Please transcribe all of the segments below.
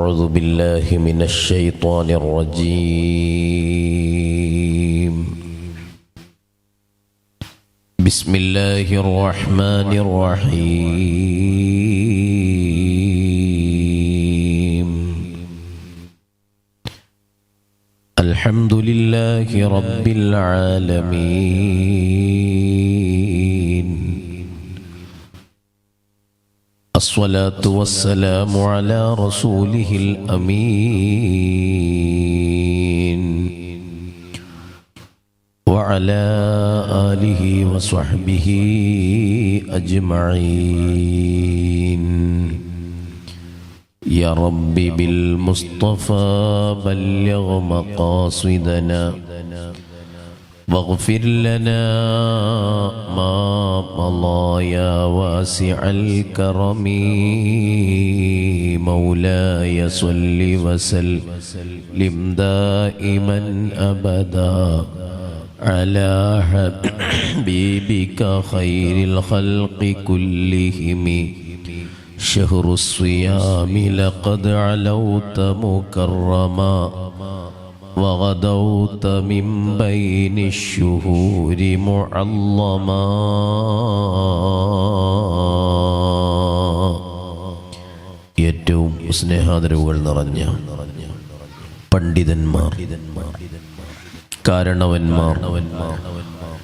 أعوذ بالله من الشيطان الرجيم. بسم الله الرحمن الرحيم. الحمد لله رب العالمين. الصلاة والسلام على رسوله الأمين وعلى آله وصحبه أجمعين. يا رب بالمصطفى بلغ مقاصدنا واغفر لنا ما مضى يا واسع الكرم. مولاي صل وسلم دائما أبدا على حبيبك خير الخلق كلهم. شهر الصيام لقد علوت مكرما وغدوت من بين الشهور معظما. ഏറ്റവും സ്നേഹാദരവുകൾ നിറഞ്ഞ പണ്ഡിതന്മാർ, കാരണവന്മാർ,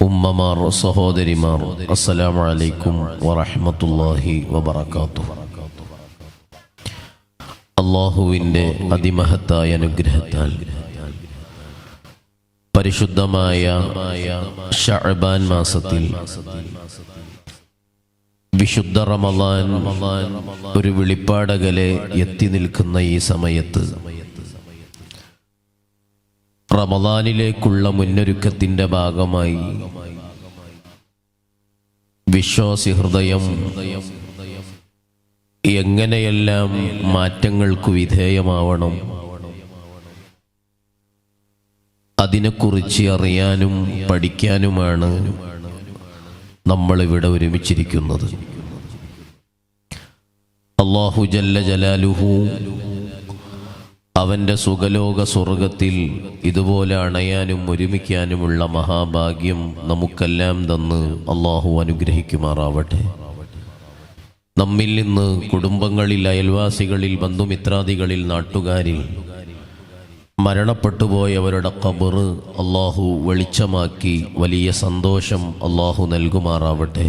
ഉമ്മമാർ, സഹോദരിമാർ, അസ്സലാമു അലൈക്കും വറഹ്മത്തുള്ളാഹി വബറകാതുഹു. അല്ലാഹുവിൻ്റെ അതിമഹത്തായ അനുഗ്രഹത്താൽ പരിശുദ്ധമായ ശഅബാൻ മാസത്തിൽ വിശുദ്ധ റമളാൻ ഒരു വെളിപ്പാടകലെ എത്തി നിൽക്കുന്ന ഈ സമയത്ത് റമളാനിലേക്കുള്ള മുന്നൊരുക്കത്തിൻ്റെ ഭാഗമായി വിശ്വാസി ഹൃദയം എങ്ങനെയെല്ലാം മാറ്റങ്ങൾക്ക് വിധേയമാവണം, അതിനെക്കുറിച്ച് അറിയാനും പഠിക്കാനുമാണ് നമ്മളിവിടെ ഒരുമിച്ചിരിക്കുന്നത്. അല്ലാഹു ജല്ല ജലാലുഹു അവൻ്റെ സുഖലോക സ്വർഗത്തിൽ ഇതുപോലെ അണയാനും ഒരുമിക്കാനുമുള്ള മഹാഭാഗ്യം നമുക്കെല്ലാം തന്ന് അല്ലാഹു അനുഗ്രഹിക്കുമാറാവട്ടെ. നമ്മിൽ നിന്ന് കുടുംബങ്ങളിൽ, അയൽവാസികളിൽ, ബന്ധുമിത്രാദികളിൽ, നാട്ടുകാരിൽ മരണപ്പെട്ടുപോയവരുടെ ഖബർ അല്ലാഹു വെളിച്ചമാക്കി വലിയ സന്തോഷം അല്ലാഹു നൽകുമാറാവട്ടെ.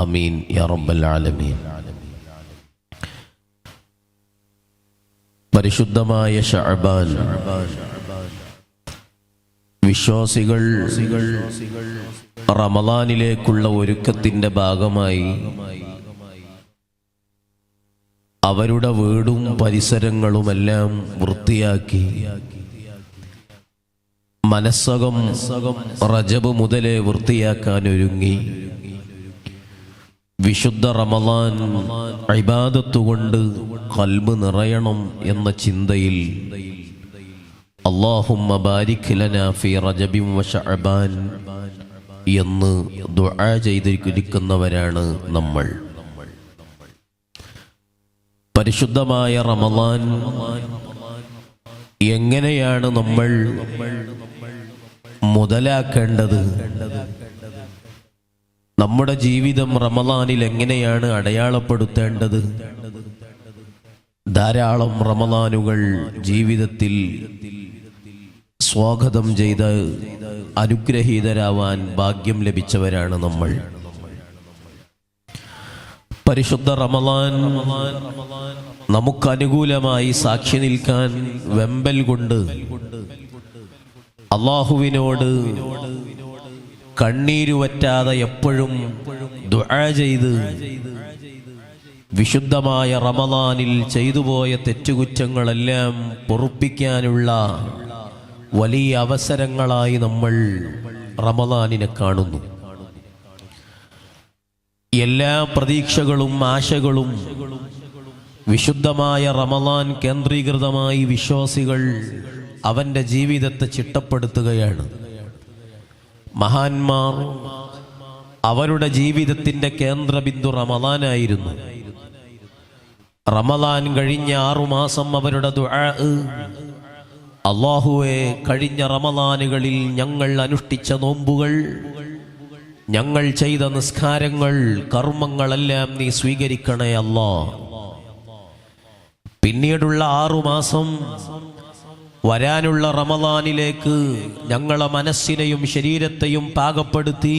ആമീൻ യാ റബ്ബൽ ആലമീൻ. പരിശുദ്ധമായ ശഅബാൻ വിശ്വാസികൾ റമളാനിലേക്കുള്ള ഒരുക്കത്തിൻ്റെ ഭാഗമായി അവരുടെ വീടും പരിസരങ്ങളുമെല്ലാം വൃത്തിയാക്കി മനസ്സകം റജബ് മുതലേ വൃത്തിയാക്കാൻ ഒരുങ്ങി. വിശുദ്ധ റമളാൻ ഇബാദത്ത് കൊണ്ട് ഖൽബ് നിറയണം എന്ന ചിന്തയിൽ അല്ലാഹുമ്മ ബാരിക് ലനാ ഫീ റജബിൻ വ ശഅബാൻ എന്ന് ദുആ ചെയ്തിരിക്കുന്നവരാണ് നമ്മൾ. പരിശുദ്ധമായ റമളാൻ എങ്ങനെയാണ് നമ്മൾ മുതലാക്കേണ്ടത്, നമ്മുടെ ജീവിതം റമളാനിൽ എങ്ങനെയാണ് അടയാളപ്പെടുത്തേണ്ടത്? ധാരാളം റമളാനുകൾ ജീവിതത്തിൽ സ്വാഗതം ചെയ്ത് അനുഗ്രഹീതരാവാൻ ഭാഗ്യം ലഭിച്ചവരാണ് നമ്മൾ. പരിശുദ്ധ റമളാൻ നമുക്കനുകൂലമായി സാക്ഷി നിൽക്കാൻ വെമ്പൽ കൊണ്ട് അല്ലാഹുവിനോട് കണ്ണീരുവറ്റാതെ എപ്പോഴും ദുആ ചെയ്ത് വിശുദ്ധമായ റമളാനിൽ ചെയ്തുപോയ തെറ്റുകുറ്റങ്ങളെല്ലാം പൊറുപ്പിക്കാനുള്ള വലിയ അവസരങ്ങളായി നമ്മൾ റമളാനിനെ കാണുന്നു. എല്ലാ പ്രതീക്ഷകളും ആശകളും വിശുദ്ധമായ റമളാൻ കേന്ദ്രീകൃതമായി വിശ്വാസികൾ അവൻ്റെ ജീവിതത്തെ ചിട്ടപ്പെടുത്തുകയാണ്. മഹാന്മാർ അവരുടെ ജീവിതത്തിൻ്റെ കേന്ദ്രബിന്ദു റമളാനായിരുന്നു. റമദാൻ കഴിഞ്ഞ 6 മാസം അവരുടെ ദുആ, അല്ലാഹുവേ കഴിഞ്ഞ റമദാനുകളിൽ ഞങ്ങൾ അനുഷ്ഠിച്ച നോമ്പുകൾ, ഞങ്ങൾ ചെയ്ത നിസ്കാരങ്ങൾ, കർമ്മങ്ങളെല്ലാം നീ സ്വീകരിക്കണേ അല്ലാ. പിന്നീടുള്ള 6 മാസം വരാനുള്ള റമദാനിലേക്ക് ഞങ്ങളെ മനസ്സിനെയും ശരീരത്തെയും പാകപ്പെടുത്തി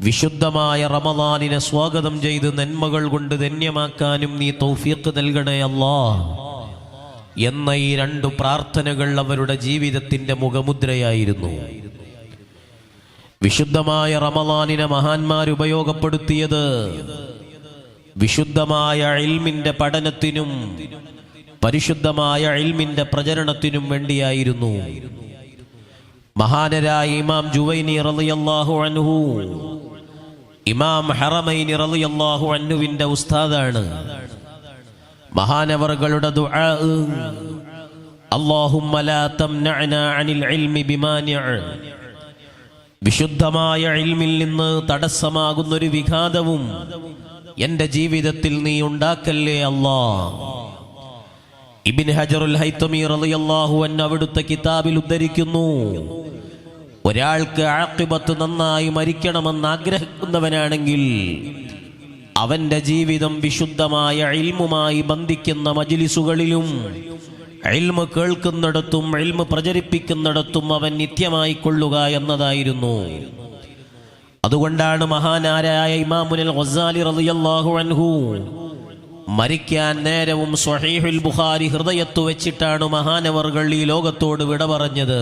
വിശുദ്ധമായ റമദാനിനെ സ്വാഗതം ചെയ്ത് നന്മകൾ കൊണ്ട് ധന്യമാക്കാനും നീ തൗഫീഖ് നൽകണേ അല്ലാ എന്ന ഈ 2 പ്രാർത്ഥനകൾ അവരുടെ ജീവിതത്തിന്റെ മുഖമുദ്രയായിരുന്നു. വിശുദ്ധമായ റമദാനിനെ മഹാന്മാർ ഉപയോഗപ്പെടുത്തിയത് വിശുദ്ധമായ ഇൽമിന്റെ പഠനത്തിനും പരിശുദ്ധമായ ഇൽമിന്റെ പ്രചരണത്തിനും വേണ്ടിയായിരുന്നു. മഹാനരായ ഇമാം ജുവൈനി റളിയല്ലാഹു അൻഹു, ഇമാം ഹറമൈനി റളിയല്ലാഹു അൻഹുവിന്റെ ഉസ്താദാണ്. മഹാനവറുകളുടെ ദുആ, അല്ലാഹുമ്മ ലാ തംനഅനാ അനിൽ ഇൽമി ബിമാനിഅ, വിശുദ്ധമായ ഇൽമിൽ നിന്ന് തടസ്സമാകുന്നൊരു വിഘാതവും എന്റെ ജീവിതത്തിൽ നീ ഉണ്ടാക്കല്ലേ അല്ലാ. ഇബ്നു ഹജറുൽ ഹൈതമി റളിയല്ലാഹു അൻഹു അവിടുത്തെ കിതാബിൽ ഉദ്ധരിക്കുന്നു, ഒരാൾക്ക് ആഖിബത്ത് നന്നായി മരിക്കണമെന്ന് ആഗ്രഹിക്കുന്നവനാണെങ്കിൽ അവന്റെ ജീവിതം വിശുദ്ധമായ ഇൽമുമായി ബന്ധിക്കുന്ന മജ്ലിസുകളിലും ഇൽമു കേൾക്കുന്നിടത്തും ഇൽമു പ്രചരിപ്പിക്കുന്നിടത്തും അവൻ നിത്യമായി കൊള്ളുക എന്നതായിരുന്നു. അതുകൊണ്ടാണ് മഹാനാരായ ഇമാമുൽ ഗസാലി റളിയല്ലാഹു അൻഹു മരിക്കാൻ നേരവും സ്വഹീഹുൽ ബുഖാരി ഹൃദയത്തു വെച്ചിട്ടാണ് മഹാനവറുകൾ ഈ ലോകത്തോട് വിട പറഞ്ഞത്.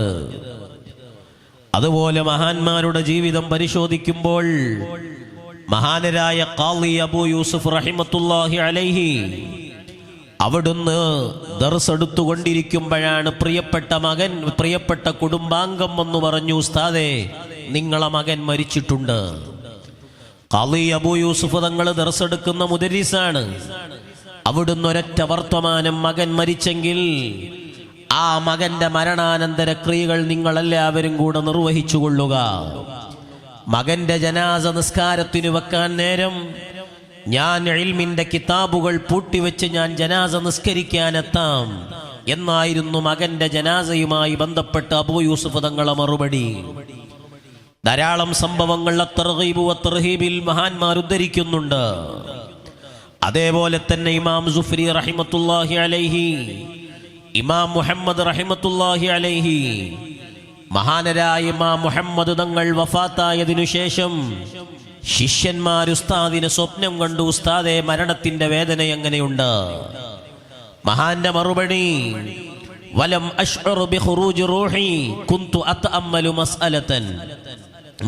അതുപോലെ മഹാന്മാരുടെ ജീവിതം പരിശോധിക്കുമ്പോൾ മഹാനരായ ഖാളി അബൂ യൂസുഫ് റഹിമത്തുള്ളാഹി അലൈഹി അവിടുന്ന് ദർസ് എടുത്തുകൊണ്ടിരിക്കുമ്പോഴാണ് പ്രിയപ്പെട്ട മകൻ, പ്രിയപ്പെട്ട കുടുംബാംഗം എന്ന് പറഞ്ഞു, ഉസ്താദേ നിങ്ങളെ മകൻ മരിച്ചിട്ടുണ്ട്. ഖാളി അബൂ യൂസുഫ് തങ്ങൾ ദർസ് എടുക്കുന്ന മുദരിസാണ്. അവിടുന്ന് ഒരൊറ്റ വർത്തമാനം, മകൻ മരിച്ചെങ്കിൽ ആ മകന്റെ മരണാനന്തര ക്രിയകൾ നിങ്ങളെല്ലാവരും കൂടെ നിർവഹിച്ചു കൊള്ളുക. മകന്റെ ജനാസ നിസ്കാരത്തിന് വെക്കാൻ നേരം ഞാൻ ഇൽമിന്റെ കിതാബുകൾ പൂട്ടിവെച്ച് ഞാൻ ജനാസ നിസ്കരിക്കാനെത്താം എന്നായിരുന്നു മകന്റെ ജനാസയുമായി ബന്ധപ്പെട്ട് അബൂ യൂസുഫ് തങ്ങളെ മറുപടി. ധാരാളം സംഭവങ്ങൾ അത്തർഗീബ് വത്തർഹീബിൽ മഹാന്മാർ ഉദ്ധരിക്കുന്നുണ്ട്. അതേപോലെ തന്നെ ഇമാം സുഫ്രി റഹിമത്തുള്ളാഹി അലൈഹി, ഇമാം മുഹമ്മദ് റഹിമത്തുള്ളാഹി അലൈഹി, മഹാനരായ ഇമാം മുഹമ്മദ് തങ്ങൾ വഫാത്തായതിനു ശേഷം ശിഷ്യന്മാർ ഉസ്താദിനെ സ്വപ്നം കണ്ടു, ഉസ്താദെ മരണത്തിന്റെ വേദന എങ്ങനെയുണ്ട്? മഹാന്റെ മറുപടി, വലം അശ്ഉറു ബിഖുറൂജി റൂഹി കുന്തു അതഅമ്മലു മസ്അലതൻ,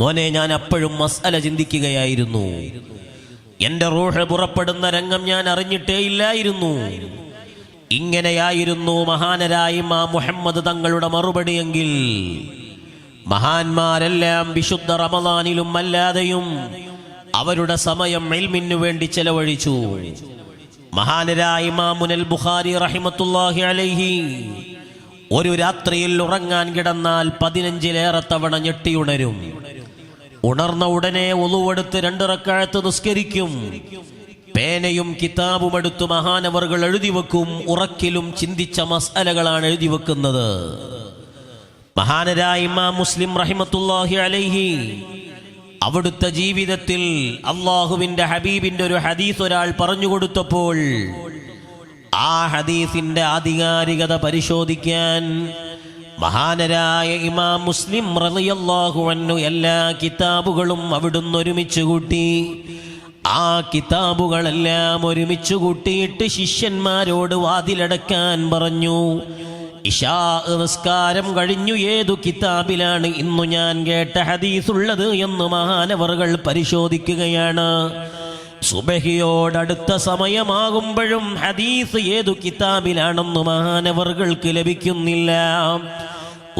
മോനെ ഞാൻ അപ്പോഴും മസ്അല ചിന്തിക്കുകയായിരുന്നു, എന്റെ റൂഹ് പുറപ്പെടുന്ന രംഗം ഞാൻ അറിഞ്ഞിട്ടേ ഇല്ലായിരുന്നു. ഇങ്ങനെയായിരുന്നു മഹാനരായ ഇമാം മുഹമ്മദ് തങ്ങളുടെ മറുപടിയെങ്കിൽ മഹാന്മാരെല്ലാം വിശുദ്ധ റമദാനിലും അല്ലാതെയും അവരുടെ സമയം ഇൽമിനു വേണ്ടി ചെലവഴിച്ചു. മഹാനരായ ഇമാമുൽ ബുഖാരി റഹിമത്തുള്ളാഹി അലൈഹി ഒരു രാത്രിയിൽ ഉറങ്ങാൻ കിടന്നാൽ 15-ലേറെ തവണ ഞെട്ടിയുണരും. ഉണർന്ന ഉടനെ വുളുവെടുത്ത് 2 റക്അത്ത് നിസ്കരിക്കും. പേനയും കിതാബും എടുത്ത് മഹാനവറുകൾ എഴുതി വെക്കും. ഉറക്കിലും ചിന്തിച്ച മസ്അലകളാണ് എഴുതി വെക്കുന്നത്. മഹാനരായ ഇമാം മുസ്ലിം റഹിമത്തുള്ളാഹി അലൈഹി അവിടുത്തെ ജീവിതത്തിൽ അള്ളാഹുവിന്റെ ഹബീബിന്റെ ഒരു ഹദീസ് ഒരാൾ പറഞ്ഞു കൊടുത്തപ്പോൾ ആ ഹദീസിന്റെ ആധികാരികത പരിശോധിക്കാൻ മഹാനരായ ഇമാം മുസ്ലിം റളിയല്ലാഹു അൻഹു എല്ലാ കിതാബുകളും അവിടുന്ന് ഒരുമിച്ച് കൂട്ടി. ആ കിതാബുകളെല്ലാം ഒരുമിച്ച് കൂട്ടിയിട്ട് ശിഷ്യന്മാരോട് വാതിലടക്കാൻ പറഞ്ഞു. ഇശാ നിസ്കാരം കഴിഞ്ഞു, ഏതു കിതാബിലാണ് ഇന്നു ഞാൻ കേട്ട ഹദീസുള്ളത് എന്ന് മഹാനവറുകൾ പരിശോധിക്കുകയാണ്. സുബഹിയോടടുത്ത സമയമാകുമ്പോഴും ഹദീസ് ഏതു കിതാബിലാണെന്ന് മഹാനവറുകൾക്ക് ലഭിക്കുന്നില്ല.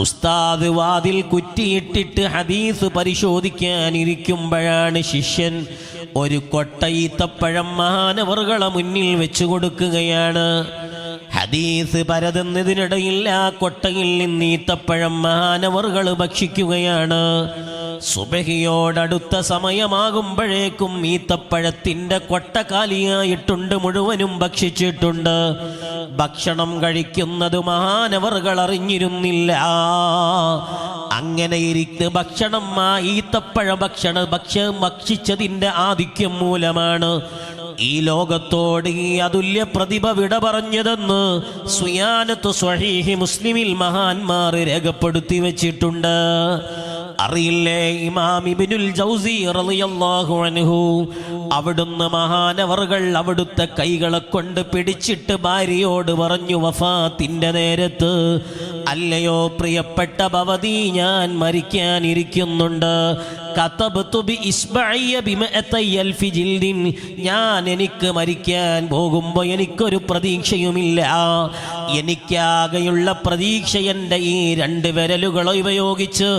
ഉസ്താദ് വാതിൽ കുറ്റിയിട്ടിട്ട് ഹദീസ് പരിശോധിക്കാനിരിക്കുമ്പോഴാണ് ശിഷ്യൻ ഒരു കൊട്ട ഈത്തപ്പഴം മഹാനവറുകളെ മുന്നിൽ വെച്ചു കൊടുക്കുകയാണ്. ഹദീസ് പരതുന്നതിനിടയിൽ ആ കൊട്ടയിൽ നിന്ന് ഈത്തപ്പഴം മഹാനവറുകൾ ഭക്ഷിക്കുകയാണ്. സുബഹിയോടടുത്ത സമയമാകുമ്പോഴേക്കും ഈത്തപ്പഴത്തിന്റെ കൊട്ട കാലിയായിട്ടുണ്ട്, മുഴുവനും ഭക്ഷിച്ചിട്ടുണ്ട്. ഭക്ഷണം കഴിക്കുന്നത് മഹാനവറുകൾ അറിഞ്ഞിരുന്നില്ല. അങ്ങനെ ഭക്ഷണം ഈത്തപ്പഴ ഭക്ഷിച്ചതിന്റെ ആധിക്യം മൂലമാണ് ഈ ലോകത്തോട് ഈ അതുല്യ പ്രതിഭ വിട പറഞ്ഞതെന്ന് സുയാനത്ത് സ്വഹീഹി മുസ്ലിമിൽ മഹാന്മാർ രേഖപ്പെടുത്തി വെച്ചിട്ടുണ്ട്. അറിയില്ലേ, ഇമാം ഇബ്നുൽ ജൗസി റളിയല്ലാഹു അൻഹു അവിടുന്ന് മഹാനവറുകൾ അവിടുത്തെ കൈകളെ കൊണ്ട് പിടിച്ചിട്ട് ഭാര്യയോട് പറഞ്ഞു, വഫാത്തിന്റെ നേരത്ത്, അല്ലയോ പ്രിയപ്പെട്ട ഭവതി, ഞാൻ മരിക്കാനിരിക്കുന്നുണ്ട്. ഞാൻ എനിക്ക് മരിക്കാൻ പോകുമ്പോ എനിക്കൊരു പ്രതീക്ഷയുമില്ല. എനിക്കാകെയുള്ള പ്രതീക്ഷ എൻ്റെ ഈ 2 വിരലുകൾ ഉപയോഗിച്ച്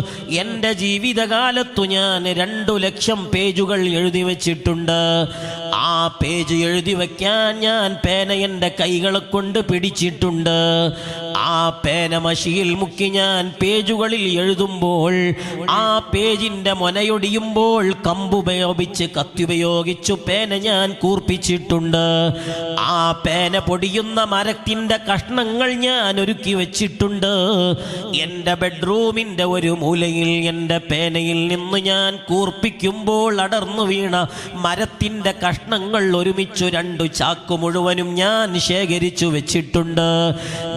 എൻ്റെ ജീവിതകാലത്തു ഞാൻ 2 ലക്ഷം പേജുകൾ എഴുതി വെച്ചിട്ടുണ്ട്. ആ പേജ് എഴുതി വെക്കാൻ ഞാൻ പേന എൻ്റെ കൈകളെ കൊണ്ട് പിടിച്ചിട്ടുണ്ട്. ആ പേന മഷിയിൽ മുക്കി ഞാൻ പേജുകളിൽ എഴുതുമ്പോൾ ആ പേജിൻ്റെ മൊനയൊടിയുമ്പോൾ കമ്പുപയോഗിച്ച് കത്തിയുപയോഗിച്ചു പേന ഞാൻ കൂർപ്പിച്ചിട്ടുണ്ട്. ആ പേന പൊടിയുന്ന മരത്തിൻ്റെ കഷ്ണങ്ങൾ ഞാൻ ഒരുക്കി വെച്ചിട്ടുണ്ട്. എൻ്റെ ബെഡ്റൂമിൻ്റെ ഒരു മൂലയിൽ എൻ്റെ പേനയിൽ നിന്ന് ഞാൻ കൂർപ്പിക്കുമ്പോൾ അടർന്നു വീണ മരത്തിൻ്റെ കഷ്ണങ്ങൾ ഒരുമിച്ചു 2 ചാക്ക് മുഴുവനും ഞാൻ ശേഖരിച്ചു വെച്ചിട്ടുണ്ട്.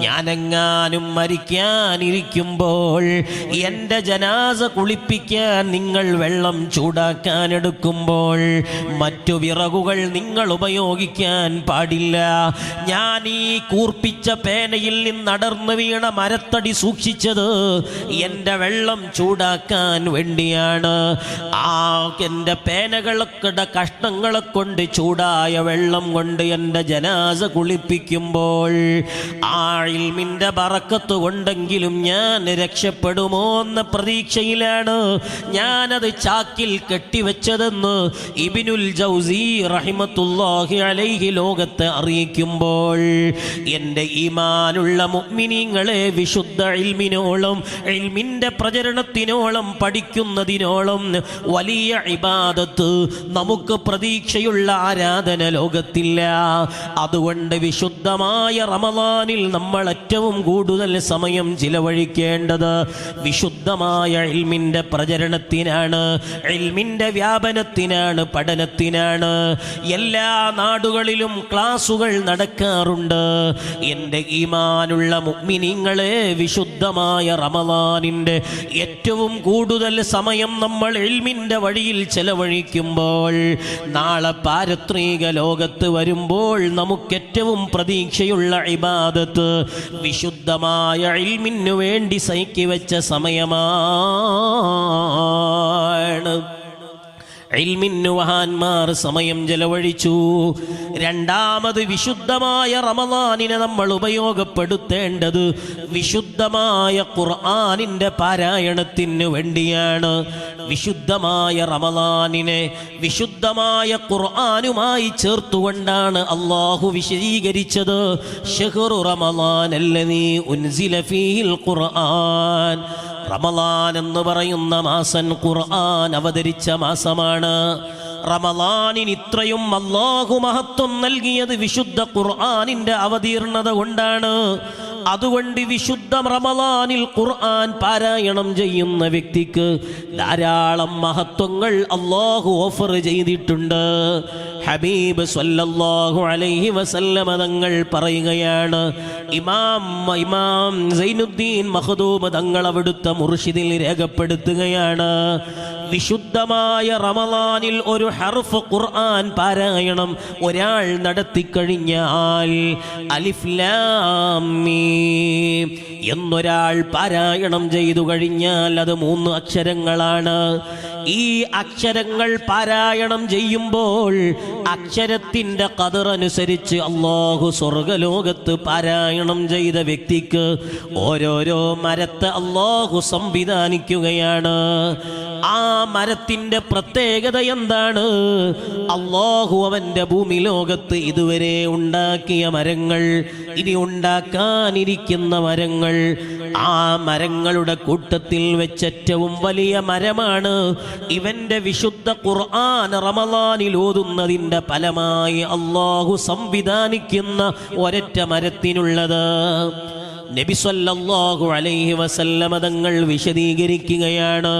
ഞാനെങ്ങാനും മരിക്കാനിരിക്കുമ്പോൾ എൻ്റെ ജനാസ കുളിപ്പിക്കാൻ നിങ്ങൾ വെള്ളം ചൂടാക്കാൻ എടുക്കുമ്പോൾ മറ്റു വിറകുകൾ നിങ്ങൾ ഉപയോഗിക്കാൻ പാടില്ല. ഞാൻ ഈ കൂർപ്പിച്ച പേനയിൽ നിന്നടർന്നു വീണ മരത്തടി സൂക്ഷിച്ചത് എൻ്റെ വെള്ളം ചൂടാക്കാൻ വേണ്ടിയാണ്. ആ എൻ്റെ പേനകളൊക്കെ കഷ്ണങ്ങളെ കൊണ്ട് ചൂടായ വെള്ളം കൊണ്ട് എൻ്റെ ജനാസ കുളിപ്പിക്കുമ്പോൾ ആ ഇൽമിൻ്റെ ബറക്കത്ത് കൊണ്ടെങ്കിലും ഞാൻ രക്ഷപ്പെടുമോ എന്ന പ്രതീക്ഷയിലാണ് ഞാനത് ചാക്കിൽ കെട്ടിവെച്ചതെന്ന് ഇബ്നുൽ ജൗസി റഹിമത്തുല്ലാഹി അലൈഹി ലോകത്തെ അറിയിക്കുമ്പോൾ, എൻ്റെ ഈമാനുള്ള മുഅ്മിനീങ്ങളെ, വിശുദ്ധ ഇൽമിനോളം, ഇൽമിൻ്റെ പ്രചരണത്തിനോളം, പഠിക്കുന്നതിനോളം വലിയ ഇബാദത്ത്, നമുക്ക് പ്രതീക്ഷയുള്ള ആരാധന ലോകത്തില്ല. അതുകൊണ്ട് വിശുദ്ധമായ റമളാനിൽ നമ്മൾ ഏറ്റവും കൂടുതൽ സമയം ചിലവഴിക്കേണ്ടത് വിശുദ്ധമായ ഇൽമിൻ്റെ പ്രചരണത്തിനാണ്, ഇൽമിൻ്റെ വ്യാപനത്തിനാണ്, പഠനത്തിനാണ്. എല്ലാ നാടുകളിലും ക്ലാസുകൾ നടക്കാറുണ്ട്. എൻ്റെ ഈമാനുള്ള മുഅ്മിനീങ്ങളെ, വിശുദ്ധമായ റമളാനിൻ്റെ ഏറ്റവും കൂടുതൽ സമയം നമ്മൾ ഇൽമിൻ്റെ വഴിയിൽ ചെലവഴിക്കുമ്പോൾ നാളെ പാരത്രിക ലോകത്ത് വരുമ്പോൾ നമുക്കേറ്റവും പ്രതീക്ഷയുള്ള ഇബാദത്ത് വിശുദ്ധമായ ഇൽമിനു വേണ്ടി സൈക്കി വെച്ച സമയമാണ്. ഇൽമിനു മഹാന്മാർ സമയം ചെലവഴിച്ചു. രണ്ടാമത്, വിശുദ്ധമായ റമളാനിനെ നമ്മൾ ഉപയോഗപ്പെടുത്തേണ്ടത് വിശുദ്ധമായ ഖുർആനിൻ്റെ പാരായണത്തിന് വേണ്ടിയാണ്. വിശുദ്ധമായ റമളാനിനെ വിശുദ്ധമായ ഖുർആനുമായി ചേർത്തുകൊണ്ടാണ് അല്ലാഹു വിശദീകരിച്ചത്. ശഹ്റു റമളാനല്ലദീ ഉൻസില ഫീഹിൽ ഖുർആൻ. റമളാൻ എന്ന് പറയുന്ന മാസം ഖുർആൻ അവതരിച്ച മാസമാണ്. റമളാനിന് ഇത്രയും അല്ലാഹു മഹത്വം നൽകിയത് വിശുദ്ധ ഖുർആനിൻ്റെ അവതീർണത കൊണ്ടാണ്. അതുകൊണ്ട് വിശുദ്ധ റമളാനിൽ ഖുർആൻ പാരായണം ചെയ്യുന്ന വ്യക്തിക്ക് ധാരാളം മഹത്വങ്ങൾ അല്ലാഹു ഓഫർ ചെയ്തിട്ടുണ്ട്. ഹബീബ് സല്ലല്ലാഹു അലൈഹി വസല്ലമ തങ്ങൾ പറയുകയാണ്, ഇമാം സൈനുദ്ദീൻ മഖ്ദൂം തങ്ങൾ അവിടുത്തെ മുർഷിദിൽ രേഖപ്പെടുത്തുകയാണ്, വിശുദ്ധമായ റമളാനിൽ ഒരു ഹർഫ് ഖുർആൻ പാരായണം ഒരാൾ നടത്തിക്കഴിഞ്ഞാൽ അലിഫ് ലാം മീം എന്നൊരാൾ പാരായണം ചെയ്തു കഴിഞ്ഞാൽ അത് 3 അക്ഷരങ്ങളാണ്. ഈ അക്ഷരങ്ങൾ പാരായണം ചെയ്യുമ്പോൾ അക്ഷരത്തിൻ്റെ ഖദർ അനുസരിച്ച് അല്ലാഹു സ്വർഗലോകത്ത് പാരായണം ചെയ്ത വ്യക്തിക്ക് ഓരോരോ മരത്തെ അല്ലാഹു സംവിധാനിക്കുകയാണ്. ആ മരത്തിന്റെ പ്രത്യേകത എന്താണ്? അല്ലാഹു അവന്റെ ഭൂമി ലോകത്ത് ഇതുവരെ ഉണ്ടാക്കിയ മരങ്ങൾ, ഇനി ഉണ്ടാക്കാനിരിക്കുന്ന മരങ്ങൾ, ആ മരങ്ങളുടെ കൂട്ടത്തിൽ വെച്ചേറ്റവും വലിയ മരമാണ് ഇവന്റെ വിശുദ്ധ ഖുർആൻ റമളാനിൽ ഓതുന്നതിന്റെ ഫലമായി അല്ലാഹു സംവിധാനിക്കുന്ന ഒരൊറ്റ മരത്തിനുള്ളത്. നബി സല്ലല്ലാഹു അലൈഹി വസല്ലമ തങ്ങൾ വിശദീകരിക്കുകയാണ്.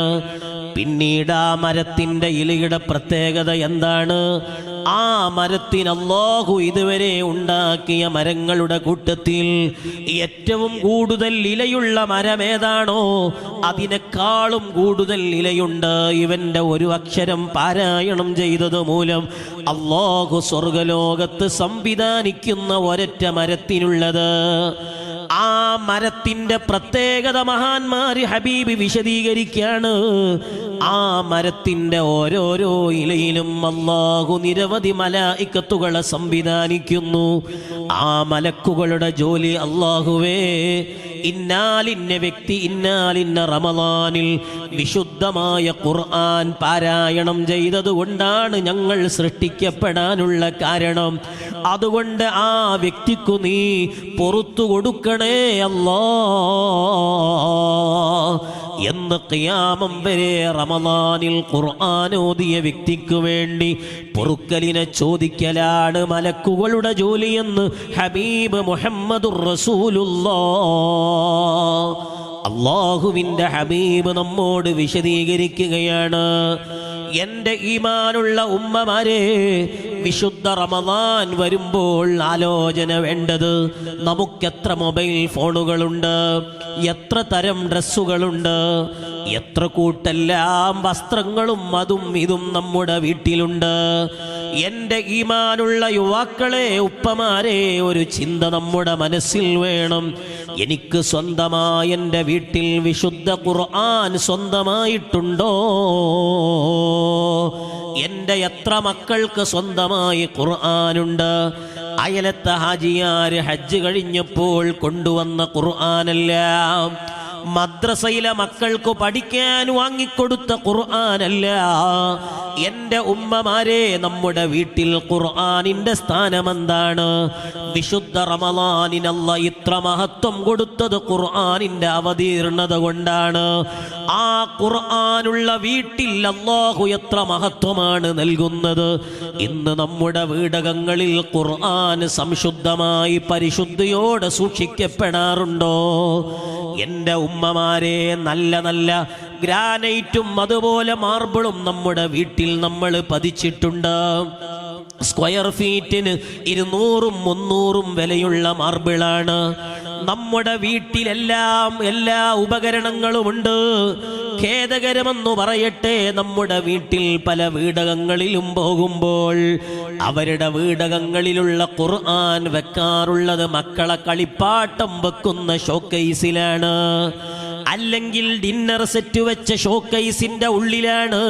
പിന്നീട് ആ മരത്തിന്റെ ഇലയുടെ പ്രത്യേകത എന്താണ്? ആ മരത്തിന് അല്ലാഹു ഇതുവരെ ഉണ്ടാക്കിയ മരങ്ങളുടെ കൂട്ടത്തിൽ ഏറ്റവും കൂടുതൽ ഇലയുള്ള മരം ഏതാണോ അതിനേക്കാളും കൂടുതൽ ഇലയുണ്ട് ഇവന്റെ ഒരു അക്ഷരം പാരായണം ചെയ്തത് മൂലം അല്ലാഹു സ്വർഗലോകത്ത് സംവിധാനിക്കുന്ന ഒരൊറ്റ മരത്തിനുള്ളത്. ആ മരത്തിന്റെ പ്രത്യേകത മഹാന്മാര് ഹബീബ് വിശദീകരിക്കാണ്. ആ മരത്തിന്റെ ഓരോരോ ഇലയിലും അല്ലാഹു നിരവധി മലായിക്കത്തുകളെ സംവിധാനിക്കുന്നു. ആ മലക്കുകളുടെ ജോലി അല്ലാഹുവേ, ഇന്നാലിന്ന വ്യക്തി ഇന്നാലിന്ന റമളാനിൽ വിശുദ്ധമായ ഖുർആൻ പാരായണം ചെയ്തതുകൊണ്ടാണ് ഞങ്ങൾ സൃഷ്ടിക്കപ്പെടാനുള്ള കാരണം. അതുകൊണ്ട് ആ വ്യക്തിക്കു നീ പൊറുത്തു കൊടുക്കണേ അല്ലാ എന്ന് ഖിയാമം വരെ റമളാനിൽ ഖുർആൻ ഓതിയ വ്യക്തിക്ക് വേണ്ടി പൊറുക്കലിനെ ചോദിക്കലാണ് മലക്കുകളുടെ ജോലിയെന്ന് ഹബീബ് മുഹമ്മദുർ റസൂലുള്ളാഹ്. അല്ലാഹുവിൻ്റെ ഹബീബ് നമ്മോട് വിശദീകരിക്കുകയാണ്. എൻ്റെ ഈമാനുള്ള ഉമ്മമാരെ, വിശുദ്ധ റമളാൻ വരുമ്പോൾ ആലോചന വേണ്ടത് നമുക്കെത്ര മൊബൈൽ ഫോണുകളുണ്ട്, എത്ര തരം ഡ്രസ്സുകളുണ്ട്, എത്ര കൂട്ടെല്ലാം വസ്ത്രങ്ങളും അതും ഇതും നമ്മുടെ വീട്ടിലുണ്ട്. എൻ്റെ ഈമാനുള്ള യുവാക്കളെ, ഉപ്പമാരെ, ഒരു ചിന്ത നമ്മുടെ മനസ്സിൽ വേണം. എനിക്ക് സ്വന്തമായി എൻ്റെ വീട്ടിൽ വിശുദ്ധ ഖുർആൻ സ്വന്തമായിട്ടുണ്ടോ? എൻ്റെ എത്ര മക്കൾക്ക് സ്വന്തമായി ഖുർആനുണ്ട്? അയലത്തെ ഹാജിയാര് ഹജ്ജ് കഴിഞ്ഞപ്പോൾ കൊണ്ടുവന്ന ഖുർആനല്ല, മദ്രസയിലെ മക്കൾക്ക് പഠിക്കാൻ വാങ്ങിക്കൊടുത്ത ഖുർആനല്ല. എൻ്റെ ഉമ്മമാരെ, നമ്മുടെ വീട്ടിൽ ഖുർആനിൻ്റെ സ്ഥാനമെന്താണ്? വിശുദ്ധ റമളാനിന് അല്ലാഹ് ഇത്ര മഹത്വം കൊടുത്തത് ഖുർആനിൻ്റെ അവതീർണത കൊണ്ടാണ്. ആ ഖുർആനുള്ള വീട്ടിൽ അല്ലാഹു എത്ര മഹത്വമാണ് നൽകുന്നത്. ഇന്ന് നമ്മുടെ വീടകങ്ങളിൽ ഖുർആൻ സംശുദ്ധമായി പരിശുദ്ധിയോടെ സൂക്ഷിക്കപ്പെടാറുണ്ടോ? എൻ്റെ ഉമ്മമാരെ, നല്ല നല്ല ഗ്രാനൈറ്റും അതുപോലെ മാർബിളും നമ്മുടെ വീട്ടിൽ നമ്മൾ പതിച്ചിട്ടുണ്ട്. സ്ക്വയർ ഫീറ്റിന് 200-ഉം 300-ഉം വിലയുള്ള മാർബിളാണ്. നമ്മുടെ വീട്ടിലെല്ലാം എല്ലാ ഉപകരണങ്ങളുമുണ്ട്. ഖേദകരമെന്നു പറയട്ടെ, നമ്മുടെ വീട്ടിൽ പല വീടകങ്ങളിലും പോകുമ്പോൾ അവരുടെ വീടകങ്ങളിലുള്ള ഖുർആൻ വെക്കാറുള്ളത് മക്കളെ കളിപ്പാട്ടം വെക്കുന്ന ഷോക്കേസിലാണ്, അല്ലെങ്കിൽ ഡിന്നർ സെറ്റ് വെച്ച ഷോക്കേസിന്റെ ഉള്ളിലാണ്.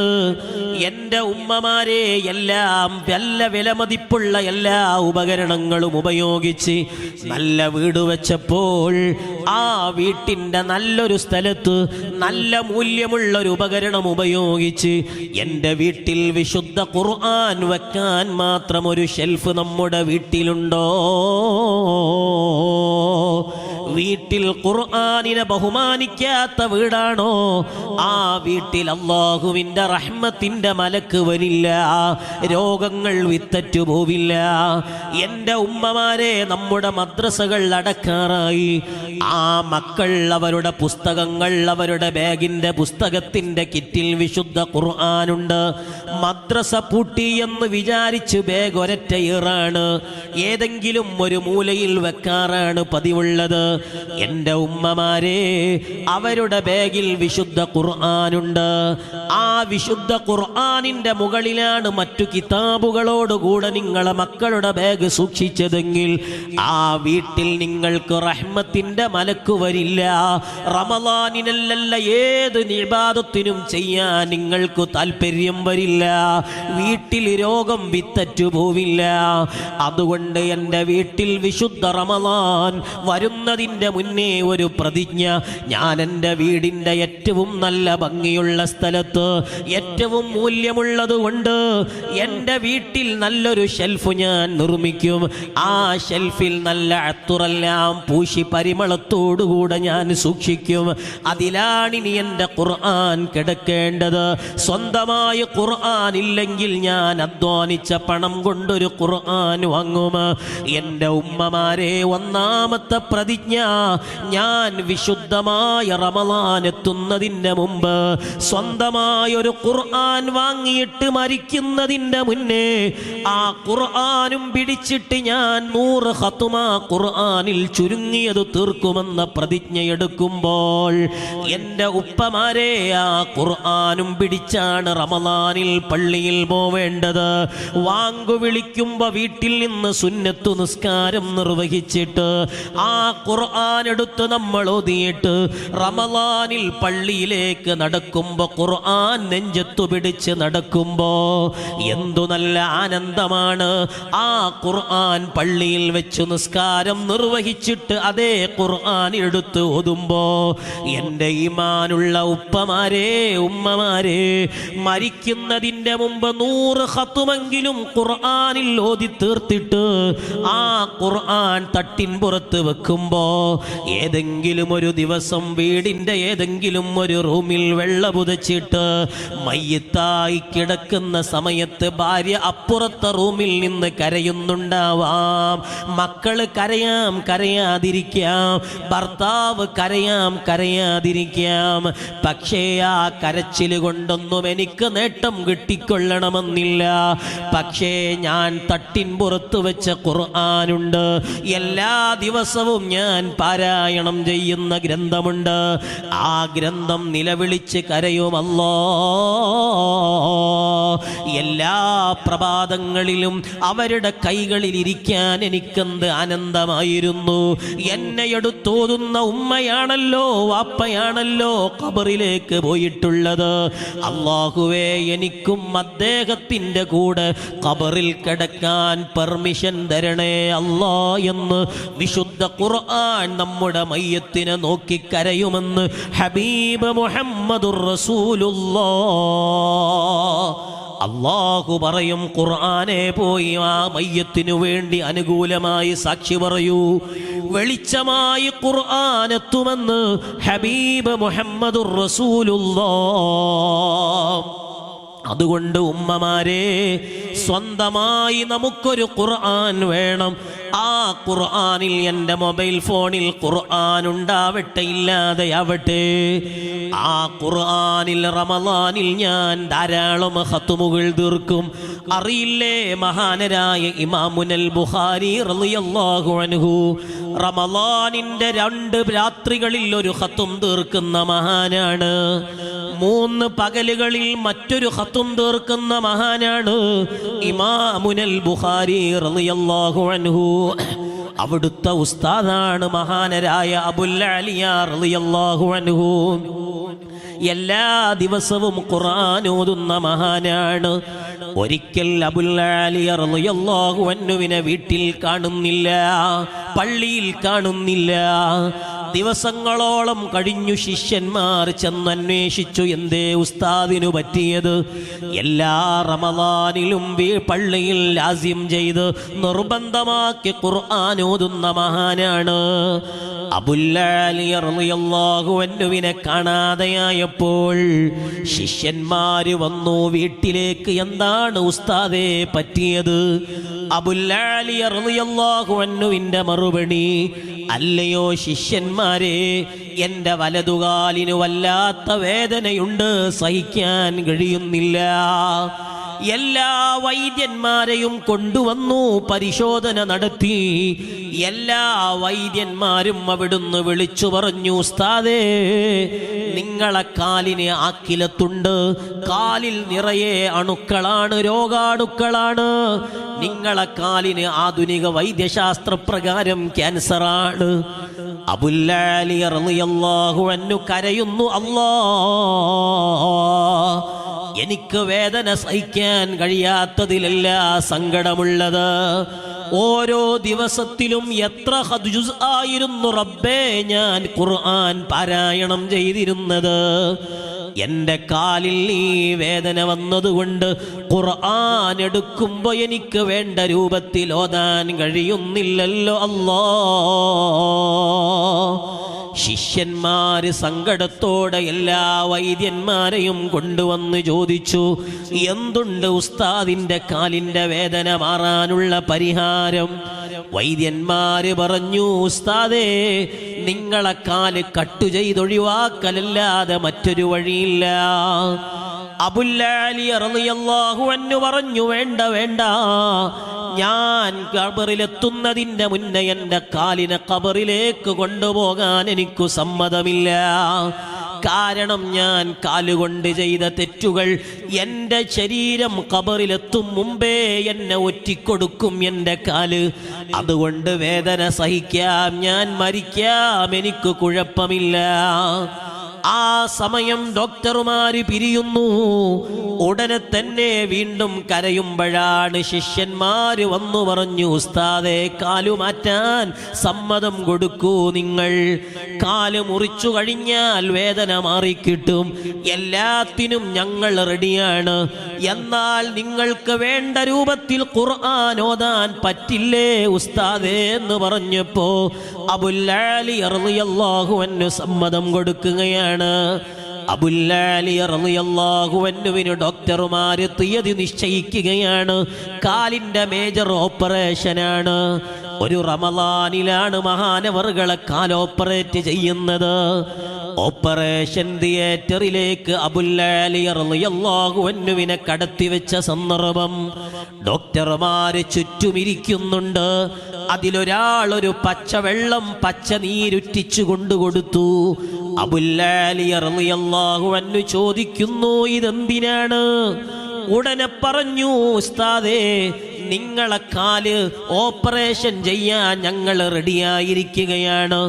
എൻ്റെ ഉമ്മമാരെ, എല്ലാം നല്ല വിലമതിപ്പുള്ള എല്ലാ ഉപകരണങ്ങളും ഉപയോഗിച്ച് നല്ല വീട് വെച്ചപ്പോൾ ആ വീട്ടിൻ്റെ നല്ലൊരു സ്ഥലത്ത് നല്ല മൂല്യമുള്ളൊരു ഉപകരണം ഉപയോഗിച്ച് എൻ്റെ വീട്ടിൽ വിശുദ്ധ ഖുർആൻ വെക്കാൻ മാത്രം ഒരു ഷെൽഫ് നമ്മുടെ വീട്ടിലുണ്ടോ? വീട്ടിൽ ഖുർആനിനെ ബഹുമാനിക്കാത്ത വീടാണോ? ആ വീട്ടിൽ അല്ലാഹുവിൻ്റെ റഹ്മത്തിൻ്റെ മലക്ക് വരില്ല, രോഗങ്ങൾ വിത്തറ്റു പോവില്ല. എൻ്റെ ഉമ്മമാരെ, നമ്മുടെ മദ്രസകൾ അടക്കാറായി. ആ മക്കൾ അവരുടെ പുസ്തകങ്ങൾ, അവരുടെ ബാഗിൻ്റെ പുസ്തകത്തിൻ്റെ കിറ്റിൽ വിശുദ്ധ ഖുർആനുണ്ട്. മദ്രസ പൂട്ടി എന്ന് വിചാരിച്ച് ബാഗ് ഒരൊറ്റ ഈറാണ് ഏതെങ്കിലും ഒരു മൂലയിൽ വെക്കാറാണ് പതിവുള്ളത്. എൻ്റെ ഉമ്മമാരെ, അവരുടെ ബാഗിൽ വിശുദ്ധ ഖുർആനുണ്ട്. ആ വിശുദ്ധ ഖുർആനിൻ്റെ മുകളിലാണ് മറ്റു കിതാബുകളോടുകൂടെ നിങ്ങളെ മക്കളുടെ ബാഗ് സൂക്ഷിച്ചതെങ്കിൽ ആ വീട്ടിൽ നിങ്ങൾക്ക് റഹ്മത്തിൻ്റെ ഇവിടെ മലക്ക് വരില്ല. റമളാനിനല്ല ഏത് ഇബാദത്തിനും ചെയ്യാൻ നിങ്ങൾക്ക് താല്പര്യം വരില്ല. വീട്ടിൽ രോഗം വിത്തറ്റു പോവില്ല. അതുകൊണ്ട് എൻ്റെ വീട്ടിൽ വിശുദ്ധ റമളാൻ വരുന്നതിൻ്റെ മുന്നേ ഒരു പ്രതിജ്ഞ. ഞാൻ എൻ്റെ വീടിൻ്റെ ഏറ്റവും നല്ല ഭംഗിയുള്ള സ്ഥലത്ത് ഏറ്റവും മൂല്യമുള്ളത് കൊണ്ട് എൻ്റെ വീട്ടിൽ നല്ലൊരു ഷെൽഫ് ഞാൻ നിർമ്മിക്കും. ആ ഷെൽഫിൽ നല്ല അത്തുറെല്ലാം പൂശി പരിമളത്തോടുകൂടെ ഞാൻ സൂക്ഷിക്കും. അതിലാണിനി എൻ്റെ ഖുർആൻ കിടക്കേണ്ടത്. സ്വന്തമായ ഖുർആൻ ഇല്ലെങ്കിൽ ഞാൻ അധ്വാനിച്ച പണം കൊണ്ടൊരു ഖുർആൻ വാങ്ങും. എൻ്റെ ഉമ്മമാരെ, ഒന്നാമത്തെ പ്രതിജ്ഞ, ഞാൻ വിശുദ്ധമായ റമളാൻ എത്തുന്നതിൻ്റെ മുമ്പ് സ്വന്തമായൊരു ഖുർആൻ വാങ്ങിയിട്ട് മരിക്കുന്നതിൻ്റെ മുന്നേ ആ ഖുർആനും പിടിച്ചിട്ട് ഞാൻ 100 ഖത്മ ഖുർആനിൽ ചുരുങ്ങിയത് തീർക്കുമെന്ന പ്രതിജ്ഞയെടുക്കുമ്പോൾ എൻ്റെ ഉപ്പമാരെ, ആ ഖുർആനും പിടിച്ചാണ് റമളാനിൽ പള്ളിയിൽ പോവേണ്ടത്. വാങ്കു വിളിക്കുമ്പോൾ വീട്ടിൽ നിന്ന് സുന്നത്തു നിസ്കാരം നിർവഹിച്ചിട്ട് ആ ഖുർആൻ എടുത്ത് നമ്മൾ ഓതിയിട്ട് റമളാനിൽ പള്ളിയിലേക്ക് നടക്കുമ്പോൾ ഖുർആൻ നെഞ്ചത്തു പിടിച്ച് നടക്കുമ്പോൾ എന്തു നല്ല ആനന്ദമാണ്. ആ ഖുർആൻ പള്ളിയിൽ വെച്ച് നിസ്കാരം നിർവഹിച്ചിട്ട് അതേ ഖുർആൻ എടുത്ത് ഓതുമ്പോൾ എൻ്റെ ഈമാനുള്ള ഉപ്പമാരെ, ഉമ്മമാരെ, മരിക്കുന്നതിൻ്റെ മുമ്പ് 100 ഖത്മെങ്കിലും ഖുർആനിൽ ഓതി തീർത്തിട്ട് ആ ഖുർആൻ തട്ടിൻ പുറത്ത് വെക്കുമ്പോൾ ഏതെങ്കിലും ഒരു ദിവസം വീടിൻ്റെ ഏതെങ്കിലും ഒരു റൂമിൽ വെള്ള പുതച്ചിട്ട് മയ്യത്തായി കിടക്കുന്ന സമയത്ത് ഭാര്യ അപ്പുറത്തെ റൂമിൽ നിന്ന് കരയുന്നുണ്ടാവാം. മക്കള് കരയാതിരിക്കാം, ഭർത്താവ് കരയാതിരിക്കാം. പക്ഷേ ആ കരച്ചിൽ കൊണ്ടൊന്നും എനിക്ക് നേട്ടം കിട്ടിക്കൊള്ളണമെന്നില്ല. പക്ഷേ ഞാൻ തട്ടിൻ പുറത്ത് വെച്ച ഖുർആനുണ്ട്. എല്ലാ ദിവസവും ഞാൻ പാരായണം ചെയ്യുന്ന ഗ്രന്ഥമുണ്ട്. ആ ഗ്രന്ഥം നിലവിളിച്ച് കരയും അല്ലാഹ്. എല്ലാ പ്രഭാതങ്ങളിലും അവരുടെ കൈകളിൽ ഇരിക്കാൻ എനിക്കെന്ത് ആനന്ദമായിരുന്നു. എന്നെ എടുത്തോതുന്ന ഉമ്മയാണല്ലോ, വാപ്പയാണല്ലോ ഖബറിലേക്ക് പോയിട്ടുള്ളത്. അല്ലാഹുവേ, എനിക്കും അദ്ദേഹത്തിൻ്റെ കൂടെ ഖബറിൽ കിടക്കാൻ പെർമിഷൻ തരണേ അല്ലാ എന്ന് വിശുദ്ധ ഖുർആൻ നമ്മുടെ മയ്യത്തിനെ നോക്കി കരയുമെന്ന് ഹബീബ് മുഹമ്മദുർ റസൂലുള്ളാഹ്. അല്ലാഹു പറയും, ഖുർആനെ പോയി ആ മയ്യത്തിനു വേണ്ടി അനുകൂലമായി സാക്ഷി പറയൂ. വെളിച്ചമായി ഖുർആൻ എത്തുമെന്ന് ഹബീബ് മുഹമ്മദുർ റസൂലുള്ളാഹ്. അതുകൊണ്ട് ഉമ്മമാരെ, സ്വന്തമായി നമുക്കൊരു ഖുർആൻ വേണം. ആ ഖുർആനിൽ എൻ്റെ മൊബൈൽ ഫോണിൽ ഖുർആൻ ഉണ്ടാവട്ടെ, ഇല്ലാതെയാവട്ടെ. ആ ഖുർആനിൽ റമളാനിൽ ഞാൻ ധാരാളം ഖത്മുകൾ തീർക്കും. അറിയില്ലേ, മഹാനരായ ഇമാമുനൽ ബുഖാരി റളിയല്ലാഹു അൻഹു റമളാനിൻ്റെ 2 രാത്രികളിൽ ഒരു ഖത്ം തീർക്കുന്ന മഹാനാണ്. 3 പകലുകളിൽ മറ്റൊരു ഖത്ം തീർക്കുന്ന മഹാനാണ് ഇമാമുനൽ ബുഖാരി റളിയല്ലാഹു അൻഹു. അവിടുത്തെ ഉസ്താദാണ് മഹാനരായ അബുൽ അലിയ റളിയല്ലാഹു അൻഹു. എല്ലാ ദിവസവും ഖുർആൻ ഓതുന്ന മഹാനാണ്. ഒരിക്കൽ അബുൽ അലിയ റളിയല്ലാഹു അൻഹുവിനെ വീട്ടിൽ കാണുന്നില്ല, പള്ളിയിൽ കാണുന്നില്ല. ദിവസങ്ങളോളം കഴിഞ്ഞു. ശിഷ്യന്മാർ ചെന്നന്വേഷിച്ചു, എന്തേ ഉസ്താദിനു പറ്റിയത്? എല്ലാ റമളാനിലും പള്ളിയിൽ ലാസ്യം ചെയ്ത് നിർബന്ധമാക്കി ഖുർആൻ ഓതുന്ന മഹാനാണ്. അബുൽ അലി റളിയല്ലാഹു അൻഹുവിനെ കാണാതെയായപ്പോൾ ശിഷ്യന്മാര് വന്നു വീട്ടിലേക്ക്. എന്താണ് ഉസ്താദേ പറ്റിയത്? അബുൽ അലി റളിയല്ലാഹു അൻഹുവിന്റെ മറുപടി, അല്ലയോ ശിഷ്യന്മാരെ, എൻ്റെ വലതുകാലിന് വല്ലാത്ത വേദനയുണ്ട്, സഹിക്കാൻ കഴിയുന്നില്ല. എല്ലാ വൈദ്യന്മാരെയും കൊണ്ടുവന്നു, പരിശോധന നടത്തി. എല്ലാ വൈദ്യന്മാരും അവിടുന്ന് വിളിച്ചു പറഞ്ഞു, ഉസ്താദേ, നിങ്ങളെ കാലിന് ആക്കിലത്തുണ്ട്, കാലിൽ നിറയെ അണുക്കളാണ്, രോഗാണുക്കളാണ്. നിങ്ങളെ കാലിന് ആധുനിക വൈദ്യശാസ്ത്ര പ്രകാരം ക്യാൻസറാണ്. അബുല്ലാലി റളിയല്ലാഹു അൻഹു കരയുന്നു, എനിക്ക് വേദന സഹിക്കാൻ കഴിയാത്തതിലല്ല സങ്കടമുള്ളത്. ഓരോ ദിവസത്തിലും എത്ര ജുസ് ആയിരുന്നു റബ്ബേ ഞാൻ ഖുർആൻ പാരായണം ചെയ്തിരുന്നത്. എൻ്റെ കാലിൽ ഈ വേദന വന്നതുകൊണ്ട് ഖുർആൻ എടുക്കുമ്പോ എനിക്ക് വേണ്ട രൂപത്തിൽ ഓതാൻ കഴിയുന്നില്ലല്ലോ അല്ലാ. ശിഷ്യന്മാര് സങ്കടത്തോടെ എല്ലാ വൈദ്യന്മാരെയും കൊണ്ടുവന്ന് ചോദിച്ചു, എന്തുണ്ട് ഉസ്താദിന്റെ കാലിന്റെ വേദന മാറാനുള്ള പരിഹാരം? വൈദ്യന്മാര് പറഞ്ഞു, ഉസ്താദേ, നിങ്ങളെ കാല് കട്ടു ചെയ്തൊഴിവാക്കലല്ലാതെ മറ്റൊരു വഴിയില്ല. അബുല്ലാലി റളിയല്ലാഹു അൻഹു പറഞ്ഞു, വേണ്ട വേണ്ട, ഞാൻ ഖബറിലെത്തുന്നതിന്റെ മുന്നേ എൻ്റെ കാലിനെ ഖബറിലേക്ക് കൊണ്ടുപോകാൻ എനിക്ക് സമ്മതമില്ല. കാരണം ഞാൻ കാലുകൊണ്ട് ചെയ്ത തെറ്റുകൾ എൻ്റെ ശരീരം ഖബറിലെത്തും മുമ്പേ എന്നെ ഒറ്റിക്കൊടുക്കും എൻ്റെ കാല്. അതുകൊണ്ട് വേദന സഹിക്കാം, ഞാൻ മരിക്കാം, എനിക്ക് കുഴപ്പമില്ല. ആ സമയം ഡോക്ടർമാര് പിരിയുന്നു. ഉടനെ തന്നെ വീണ്ടും കരയുമ്പോഴാണ് ശിഷ്യന്മാര് വന്നു പറഞ്ഞു, ഉസ്താദേ, കാലു മാറ്റാൻ സമ്മതം കൊടുക്കൂ. നിങ്ങൾ കാല് മുറിച്ചു കഴിഞ്ഞാൽ വേദന മാറിക്കിട്ടും, എല്ലാത്തിനും ഞങ്ങൾ റെഡിയാണ്. എന്നാൽ നിങ്ങൾക്ക് വേണ്ട രൂപത്തിൽ ഖുർആൻ ഓതാൻ പറ്റില്ലേ ഉസ്താദേ എന്ന് പറഞ്ഞപ്പോ അബുല്ലാലി റളിയല്ലാഹു അൻഹു സമ്മതം കൊടുക്കുകയാണ്. അബുല്ലാലി റളിയല്ലാഹു അൻഹുവിന് ഡോക്ടർമാര് തീയതി നിശ്ചയിക്കുകയാണ്. കാലിന്റെ മേജർ ഓപ്പറേഷനാണ്. ഒരു റമളാനിലാണ് മഹാനവറുകളെ കാൽ ഓപ്പറേറ്റ് ചെയ്യുന്നത്. ഓപ്പറേഷൻ തിയേറ്ററിലേക്ക് അബുല്ലാലി റളിയല്ലാഹു അൻഹുവിനെ കടത്തിവെച്ച സന്ദർഭം ഡോക്ടർമാര് ചുറ്റുമിരിക്കുന്നുണ്ട്. അതിലൊരാൾ ഒരു പച്ചവെള്ളം, പച്ച നീരുറ്റിച്ചു കൊണ്ടുകൊടുത്തു. അബുല്ലാലി റളിയല്ലാഹു അൻഹു ചോദിക്കുന്നു, ഇതെന്തിനാണ്? ഉടനെ പറഞ്ഞു, ഉസ്താദേ, നിങ്ങളെ കാല് ഓപ്പറേഷൻ ചെയ്യാൻ ഞങ്ങൾ റെഡിയായിരിക്കുകയാണ്.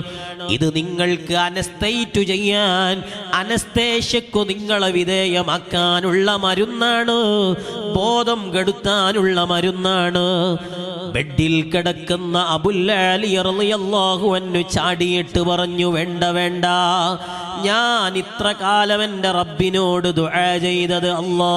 ഇത് നിങ്ങൾക്ക് അനസ്തേറ്റ് ചെയ്യാൻ, അനസ്തേഷ്യക്കു നിങ്ങളെ വിധേയമാക്കാനുള്ള മരുന്നാണ്, ബോധം കെടുത്താനുള്ള മരുന്നാണ്. ബെഡിൽ കിടക്കുന്ന അബുല്ലാലി റളിയല്ലാഹു അൻഹു ചാടിയിട്ട് പറഞ്ഞു, വേണ്ട വേണ്ട, ഞാൻ ഇത്ര കാലം എൻ്റെ റബ്ബിനോട് ദുആ ചെയ്തത്, അല്ലാ,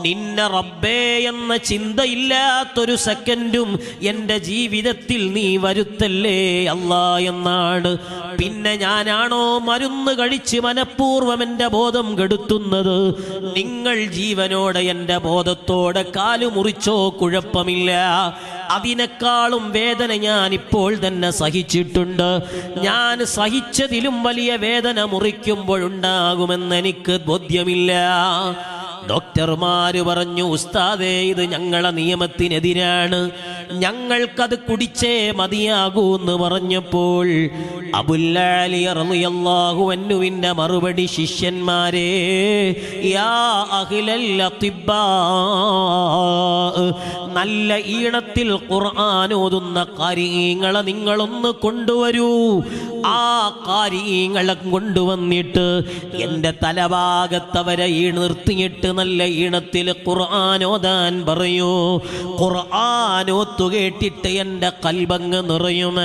നിന്നെ റബ്ബേ എന്ന ചിന്തയില്ലാത്തൊരു സെക്കൻഡും എൻ്റെ ജീവിതത്തിൽ നീ വരുത്തല്ലേ അല്ലാ എന്നാണ്. പിന്നെ ഞാനാണോ മരുന്ന് കഴിച്ച് മനഃപൂർവ്വം എൻ്റെ ബോധം കെടുത്തുന്നത്? നിങ്ങൾ ജീവനോടെ എൻ്റെ ബോധത്തോടെ കാലു മുറിച്ചോ കുഴപ്പമില്ല, അതിനേക്കാളും വേദന ഞാൻ ഇപ്പോൾ തന്നെ സഹിച്ചിട്ടുണ്ട്. ഞാൻ സഹിച്ചതിലും വലിയ വേദന മുറിക്കുമ്പോഴുണ്ടാകുമെന്ന് എനിക്ക് ബോധ്യമില്ല. ഡോക്ടർമാര് പറഞ്ഞു, ഉസ്താദേ, ഇത് ഞങ്ങളെ നിയമത്തിനെതിരാണ്, ഞങ്ങൾക്കത് കുടിച്ചേ മതിയാകൂ എന്ന് പറഞ്ഞപ്പോൾ അബുല്ലാലി റളിയല്ലാഹു അൻഹുവിന്റെ മറുപടി, ശിഷ്യന്മാരെ, യാ അഹ്ലൽ അത്തിബ്ബാ, നല്ല ഈണത്തിൽ ഖുർആൻ ഓതുന്ന ഖാരിഈങ്ങളെ നിങ്ങളൊന്ന് കൊണ്ടുവരൂ. ആ ഖാരിഈങ്ങളെ കൊണ്ടുവന്നിട്ട് എൻ്റെ തലഭാഗത്തവരെ നിർത്തിയിട്ട് നല്ല ഈണത്തിൽ ഖുർആൻ ഓതാൻ പറയൂ. ഖുർആൻ ഓത്തു കേട്ടിട്ട് എൻ്റെ കൽബങ്ങ് നിറയും.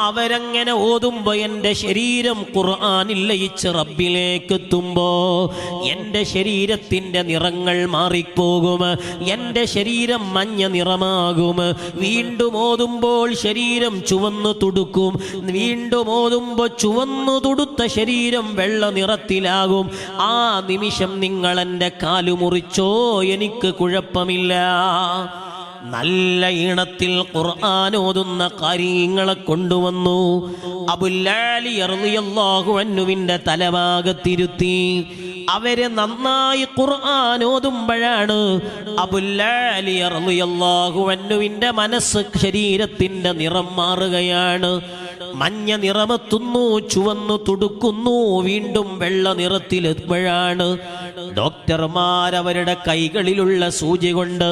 അവരങ്ങനെ ഓതുമ്പോ എൻ്റെ ശരീരം ഖുർആനിൽ ലയിച്ച് റബ്ബിലേക്ക് എത്തുമ്പോ എൻ്റെ ശരീരത്തിൻ്റെ നിറങ്ങൾ മാറിപ്പോകും, എൻ്റെ ശരീരം മഞ്ഞ നിറമാകും. വീണ്ടും ഓതുമ്പോൾ ശരീരം ചുവന്നു തുടുക്കും, വീണ്ടും ഓതുമ്പോൾ ചുവന്നു തുടുത്ത ശരീരം വെള്ള നിറത്തിലാകും. ആ നിമിഷം നിങ്ങൾ എൻ്റെ കാലു മുറിച്ചോ, എനിക്ക് കുഴപ്പമില്ല. നല്ല ഈണത്തിൽ ഖുർആൻ ഓതുന്ന കാര്യങ്ങളെ കൊണ്ടുവന്നു. അബുൽ-ആലി റളിയല്ലാഹു അൻഹുവിന്റെ തലഭാഗത്തിരുത്തി. അവരെ നന്നായി ഖുർആൻ ഓതുമ്പോഴാണ് അബുൽ-ആലി റളിയല്ലാഹു അൻഹുവിന്റെ മനസ്സ്, ശരീരത്തിന്റെ നിറം മാറുകയാണ്. മഞ്ഞ നിറമെത്തുന്നു, ചുവന്നു തുടുക്കുന്നു, വീണ്ടും വെള്ള നിറത്തിലെത്തുമ്പോഴാണ് ഡോക്ടർമാരവരുടെ കൈകളിലുള്ള സൂചി കൊണ്ട്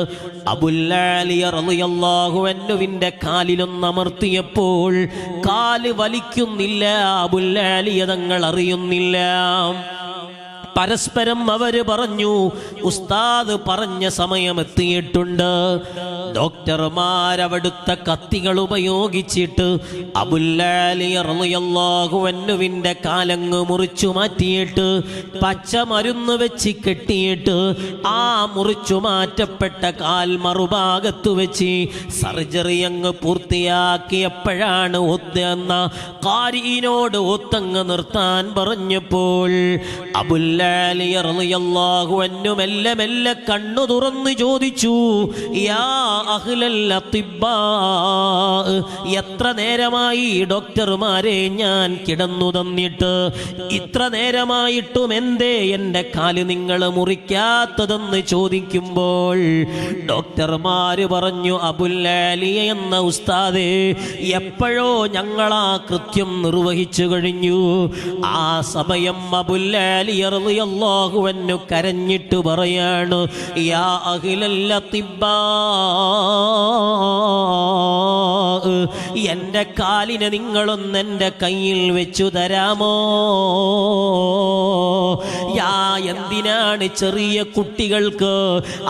അബുൽ-ആലി റളിയല്ലാഹു അൻഹുവിന്റെ കാലിലൊന്നമർത്തിയപ്പോൾ കാല് വലിക്കുന്നില്ല, അബുൽ-ആലി തങ്ങൾ അറിയുന്നില്ല. പരസ്പരം അവര് പറഞ്ഞു, ഉസ്താദ് പറഞ്ഞ സമയമെത്തിയിട്ടുണ്ട്. ഡോക്ടർമാരവിടുത്തെ കത്തികൾ ഉപയോഗിച്ചിട്ട് അബുൽ-ആലി റളിയല്ലാഹു അൻഹുവിന്റെ കാലങ്ങ് മുറിച്ചു മാറ്റിയിട്ട് പച്ചമരുന്ന് വെച്ച് കെട്ടിയിട്ട് ആ മുറിച്ചു മാറ്റപ്പെട്ട കാൽ മറുഭാഗത്ത് വെച്ച് സർജറി അങ്ങ് പൂർത്തിയാക്കിയപ്പോഴാണ് ഒത്തെന്ന ഖാരിയിനോട് ഒത്തങ്ങ് നിർത്താൻ പറഞ്ഞപ്പോൾ അബുൽ-ആലി റളിയല്ലാഹു അൻഹു മെല്ലെ മെല്ലെ കണ്ണു തുറന്ന് ചോദിച്ചു, യാ അഹ്ലൽ അതിബ്ബാ, എത്ര നേരമായി ഡോക്ടർമാരെ ഞാൻ കിടന്നു തന്നിട്ട്, ഇത്ര നേരമായിട്ടും എന്തേ എൻ്റെ കാല് നിങ്ങൾ മുറിക്കാത്തതെന്ന് ചോദിക്കുമ്പോൾ ഡോക്ടർമാര് പറഞ്ഞു, അബുൽ-ആലി എന്ന ഉസ്താദേ, എപ്പോഴോ ഞങ്ങളാ കൃത്യം നിർവഹിച്ചു കഴിഞ്ഞു. ആ സമയം അബുൽ-ആലി റളിയല്ലാഹു അൻഹു കരഞ്ഞിട്ട് പറയാണ്, യാ അഹ്ലൽ അതിബ്ബാ, എൻ്റെ കാലിനെ നിങ്ങളൊന്ന് എൻ്റെ കയ്യിൽ വെച്ചു തരാമോ? എന്തിനാണ് ചെറിയ കുട്ടികൾക്ക്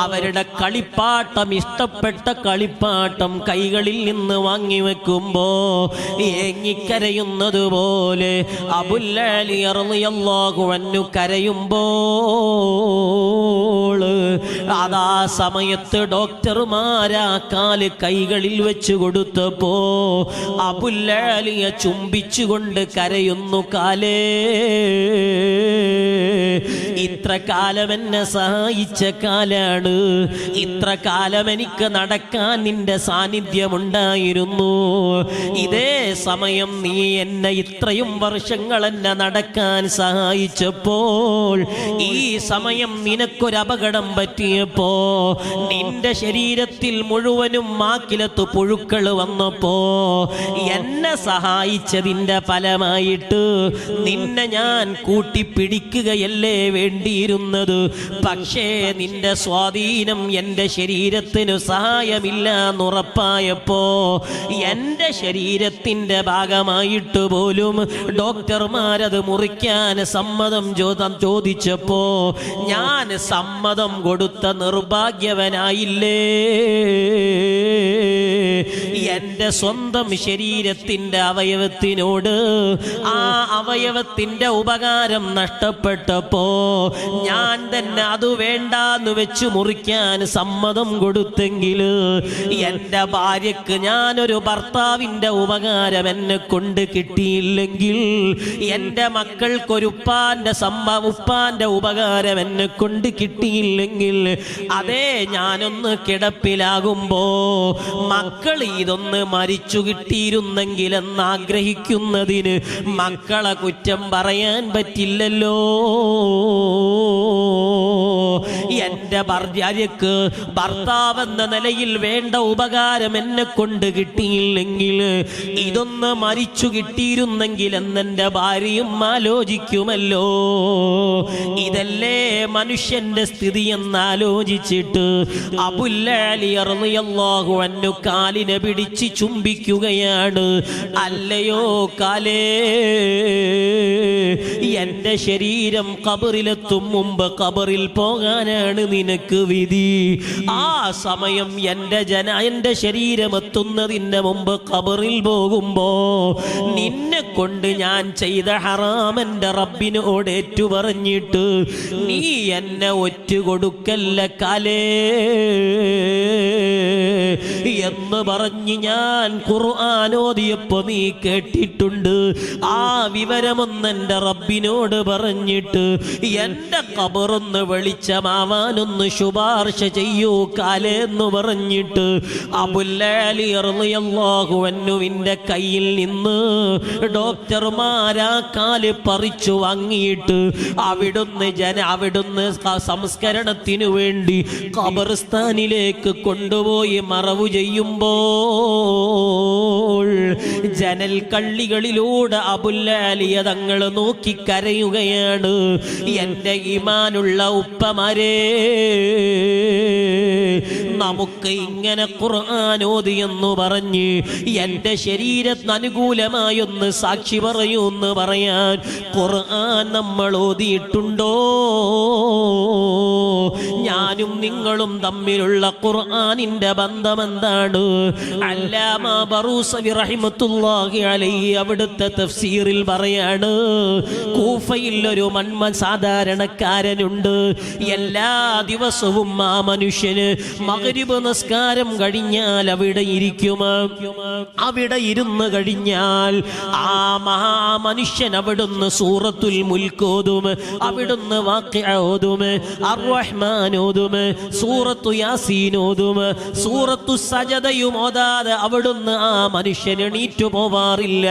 അവരുടെ കളിപ്പാട്ടം, ഇഷ്ടപ്പെട്ട കളിപ്പാട്ടം കൈകളിൽ നിന്ന് വാങ്ങിവെക്കുമ്പോ ഏങ്ങിക്കരയുന്നത് പോലെ അബുൽ-ആലി റളിയല്ലാഹു അൻഹു കരയുമ്പോൾ അതാ സമയത്ത് ഡോക്ടർമാരാ കാല് കൈകളിൽ വെച്ച് കൊടുത്തപ്പോ അബുൽ-ആലിയെ ചുംബിച്ചുകൊണ്ട് കരയുന്നു, കാലേ, ഇത്ര കാലം എന്നെ സഹായിച്ച കാലാണ്, ഇത്ര കാലം എനിക്ക് നടക്കാൻ നിന്റെ സാന്നിധ്യമുണ്ടായിരുന്നു. ഇതേ സമയം നീ എന്നെ ഇത്രയും വർഷങ്ങൾ എന്നെ നടക്കാൻ സഹായിച്ചപ്പോൾ, ഈ സമയം നിനക്കൊരപകടം പറ്റിയപ്പോ, നിന്റെ ശരീരത്തിൽ മുഴുവനും മാക്കിലത്ത് പുഴുക്കൾ വന്നപ്പോ എന്നെ സഹായിച്ചതിൻ്റെ ഫലമായിട്ട് നിന്നെ ഞാൻ കൂട്ടിപ്പിടിക്കുകയല്ലേ വേണ്ടിയിരുന്നത്. പക്ഷേ നിന്റെ സ്വാധീനം എൻ്റെ ശരീരത്തിന് സഹായമില്ല എന്നുറപ്പായപ്പോ എൻ്റെ ശരീരത്തിൻ്റെ ഭാഗമായിട്ട് പോലും ഡോക്ടർമാരത് മുറിക്കാൻ സമ്മതം ചോദിച്ചപ്പോ ഞാൻ സമ്മതം കൊടുത്ത നിർഭാഗ്യവനായില്ലേ? എൻ്റെ സ്വന്തം ശരീരത്തിൻ്റെ അവയവത്തിനോട് ആ അവയവത്തിൻ്റെ ഉപകാരം നഷ്ടപ്പെട്ടപ്പോ ഞാൻ തന്നെ അത് വേണ്ടാന്ന് വെച്ച് മുറിക്കാൻ സമ്മതം കൊടുത്തെങ്കിൽ എൻ്റെ ഭാര്യക്ക് ഞാനൊരു ഭർത്താവിൻ്റെ ഉപകാരം എന്നെ കൊണ്ട് കിട്ടിയില്ലെങ്കിൽ, എൻ്റെ മക്കൾക്കൊരു ഉപ്പാൻ്റെ ഉപകാരം എന്നെ കൊണ്ട് കിട്ടിയില്ലെങ്കിൽ, അതേ ഞാനൊന്ന് കിടപ്പിലാകുമ്പോ മക്കൾ ഇതൊന്ന് മരിച്ചു കിട്ടിയിരുന്നെങ്കിൽ എന്നാഗ്രഹിക്കുന്നതിന് മക്കളെ കുറ്റം പറയാൻ പറ്റില്ലല്ലോ. എൻ്റെ ഭാര്യക്ക് ഭർത്താവെന്ന നിലയിൽ വേണ്ട ഉപകാരം എന്നെ കൊണ്ട് കിട്ടിയില്ലെങ്കിൽ, ഇതൊന്ന് മരിച്ചു കിട്ടിയിരുന്നെങ്കിൽ എന്നെൻ്റെ ഭാര്യയും ആലോചിക്കുമല്ലോ. ഇതല്ലേ മനുഷ്യന്റെ സ്ഥിതി എന്നാലോചിച്ചിട്ട് അബുൽ-ആലി റളിയല്ലാഹു അൻഹു കാലിനെ പിടിച്ച് ചുംബിക്കുകയാണ്. അല്ലയോ കാലേ, എൻ്റെ ശരീരം ഖബറിലെത്തും മുമ്പ് ഖബറിൽ പോകാനാണ് നിനക്ക് വിധി. ആ സമയം എൻ്റെ ശരീരം എത്തുന്നതിന് മുമ്പ് ഖബറിൽ പോകുമ്പോ നിന്നെ കൊണ്ട് ഞാൻ ചെയ്ത ഹറാം എൻ്റെ റബ്ബിനോട് ഏറ്റുപറഞ്ഞിട്ട് നീ എന്നെ ഒറ്റുകൊടുക്കല്ല കാലേ എന്ന് പറഞ്ഞ് ഞാൻ ഖുർആൻ ഓതിയപ്പോ നീ കേട്ടിട്ടുണ്ട്. ആ വിവരമൊന്ന് എൻ്റെ റബ്ബിനോട് പറഞ്ഞിട്ട് എൻ്റെ ഖബറൊന്ന് വെളിച്ച വെളിച്ചമാവാനൊന്ന് ശുപാർശ ചെയ്യൂ കാലെന്ന് പറഞ്ഞിട്ട് അബുല്ലാലി റളിയല്ലാഹു അൻഹുവിന്റെ കയ്യിൽ നിന്ന് ഡോക്ടർമാരാ കാല് പറിച്ചു വാങ്ങിയിട്ട് അവിടുന്ന് സംസ്കരണത്തിനു വേണ്ടി ഖബർസ്ഥാനിലേക്ക് കൊണ്ടുപോയി മറവു ചെയ്യുമ്പോൾ ജനൽ കള്ളികളിലൂടെ അബുല്ലാലിയ തങ്ങൾ നോക്കി കരയുകയാണ്. എൻ്റെ ഈമാനുള്ള ഉപ്പമാരെ, നമുക്ക് ഇങ്ങനെ ഖുർആൻ ഓതി എന്ന് പറഞ്ഞ് എൻ്റെ ശരീരത്തിന് അനുകൂലമായൊന്ന് സാക്ഷി പറയൂ എന്ന് പറയാൻ ഖുർആൻ നമ്മൾ ഓതിയിട്ടുണ്ടോ? ഞാനും നിങ്ങളും തമ്മിലുള്ള ഖുർആനിന്റെ ബന്ധം എന്താണ്? അല്ലാമ ബറൂസവി റഹിമത്തുള്ളാഹി അലൈഹി അവിടുത്തെ തഫ്സീറിൽ പറയാണ്, കൂഫയിൽ ഒരു സാധാരണക്കാരനുണ്ട്. എല്ലാ ദിവസവും ആ മനുഷ്യന് മഗ്രിബ് നിസ്കാരം കഴിഞ്ഞാൽ അവിടെ ഇരിക്കും. അവിടെ ഇരുന്ന് കഴിഞ്ഞാൽ ആ മനുഷ്യൻ അവിടുന്ന് സൂറത്തുൽ മുൽക്ക് ഓതും, അവിടുന്ന് വാഖിഅ ഓതും, അർ-റഹ്മാൻ ഓതും, സൂറത്തു യാസീൻ ഓതും, സൂറത്തു സജദയും ഓതാതെ അവിടുന്ന് ആ മനുഷ്യൻ എണീറ്റു പോവാറില്ല.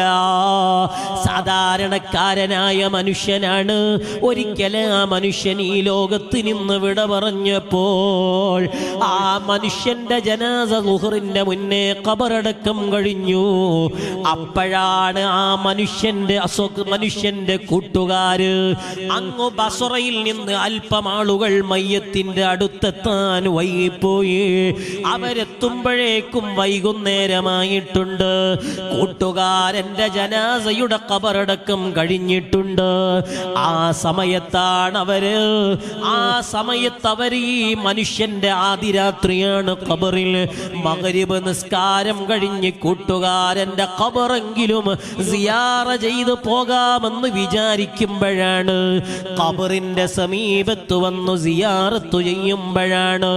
സാധാരണക്കാരനായ മനുഷ്യനാണ്. ഒരിക്കൽ ആ മനുഷ്യൻ ഈ ലോകത്ത് നിന്ന് വിട പറഞ്ഞപ്പോൾ ആ മനുഷ്യന്റെ ജനാസ ളുഹറിന്റെ മുന്നേ ഖബറടക്കം കഴിഞ്ഞു. അപ്പോഴാണ് ആ മനുഷ്യന്റെ കൂട്ടുകാര് അങ്ങ് ബസ്റയിൽ നിന്ന് അല്പം ആളുകൾ മയ്യത്തിന്റെ അടുത്തെത്താൻ വൈകിപ്പോയി. അവരെത്തുമ്പോഴേക്കും വൈകുന്നേരമായിട്ടുണ്ട്. കൂട്ടുകാരന്റെ ജനാസയുടെ ഖബറടക്കം കഴിഞ്ഞിട്ടുണ്ട്. ആ സമയത്താണ് അവര് ഈ മനുഷ്യന്റെ ആദിരാത്രിയാണ് ഖബറിൽ. മഗ്രിബ് നിസ്കാരം കഴിഞ്ഞ് കൂട്ടുകാരന്റെ ഖബറെങ്കിലും സിയാറ ചെയ്ത് പോകാമെന്ന് വിചാരിക്കുമ്പോഴാണ്, ഖബറിന്റെ സമീപത്ത് വന്നു സിയാറത്തു ചെയ്യുമ്പോഴാണ്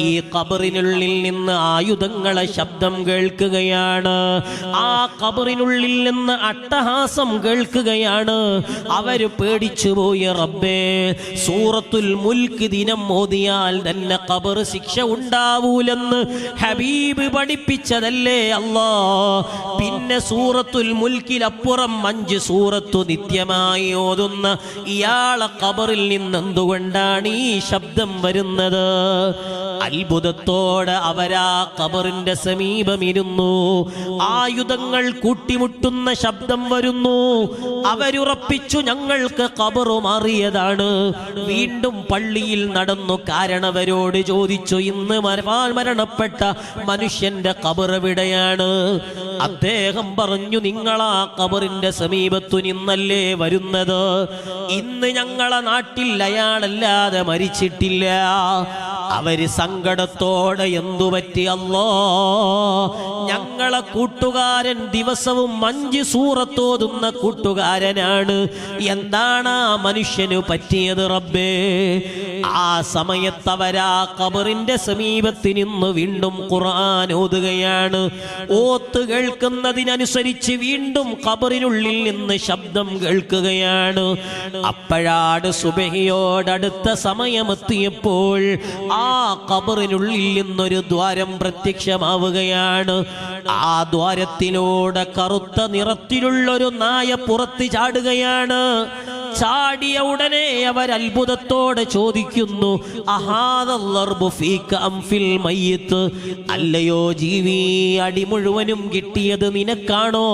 ഈ ഖബറിനുള്ളിൽ നിന്ന് ആയുധങ്ങളെ ശബ്ദം കേൾക്കുകയാണ്. ആ ഖബറിനുള്ളിൽ നിന്ന് അട്ടഹാസം കേൾക്കുകയാണ്. അവര് പേടിച്ചുപോയി. റബ്ബേ, സൂറത്തുൽ മുൽക്ക് ദിനം ഓതിയാൽ തന്നെ ഖബർ ശിക്ഷ ഉണ്ടാവൂലെന്ന് ഹബീബ് പഠിപ്പിച്ചതല്ലേ അല്ലാ. പിന്നെ സൂറത്തുൽ മുൽക്കിലപ്പുറം 5 സൂറത്തു നിത്യമായി ഓതുന്ന ഇയാളെ ഖബറിൽ നിന്ന് എന്തുകൊണ്ടാണ് ഈ ശബ്ദം വരുന്നത്? അത്ഭുതത്തോടെ അവരാ ഖബറിന്റെ സമീപമിരുന്നു. ആയുധങ്ങൾ കൂട്ടിമുട്ടുന്ന ശബ്ദം വരുന്നു. അവരുറപ്പിച്ചു, ഞങ്ങൾക്ക് ഖബർ മാറിയതാണ്. വീണ്ടും പള്ളിയിൽ നടന്നു കാരണവരോട് ചോദിച്ചു, ഇന്ന് മരണപ്പെട്ട മനുഷ്യന്റെ ഖബർ എവിടെയാണ്? അദ്ദേഹം പറഞ്ഞു, നിങ്ങളാ ഖബറിന്റെ സമീപത്തു നിന്നല്ലേ വരുന്നത്. ഇന്ന് ഞങ്ങളെ നാട്ടിൽ അയാളല്ലാതെ മരിച്ചിട്ടില്ല. അവര് സങ്കടത്തോടെ, എന്തു പറ്റി അല്ലാ? ഞങ്ങളെ കൂട്ടുകാരൻ ദിവസവും 5 സൂറത്തോതുന്ന കൂട്ടുകാരനാണ്. എന്താണ് ആ മനുഷ്യന് പറ്റിയത് റബ്ബേ? ആ സമയത്ത് അവരാ ഖബറിന്റെ സമീപത്ത് നിന്ന് വീണ്ടും ഖുർആൻ ഓതുകയാണ്. ഓത്ത് കേൾക്കുന്നതിനനുസരിച്ച് വീണ്ടും ഖബറിനുള്ളിൽ നിന്ന് ശബ്ദം കേൾക്കുകയാണ്. അപ്പോഴാണ് സുബഹിയോടടുത്ത സമയമെത്തിയപ്പോൾ ആ ഖബറിനുള്ളിൽ നിന്നൊരു ദ്വാരം പ്രത്യക്ഷമാവുകയാണ്. ആ ദ്വാരത്തിലൂടെ കറുത്ത നിറത്തിലുള്ളൊരു നായ പുറത്ത് ചാടുകയാണ്. ചാടിയ ഉടനെ അവർ അത്ഭുതത്തോടെ ചോദിക്കുന്നു, അല്ലയോ ജീവി, അടി മുഴുവനും കിട്ടിയത് നിനക്കാണോ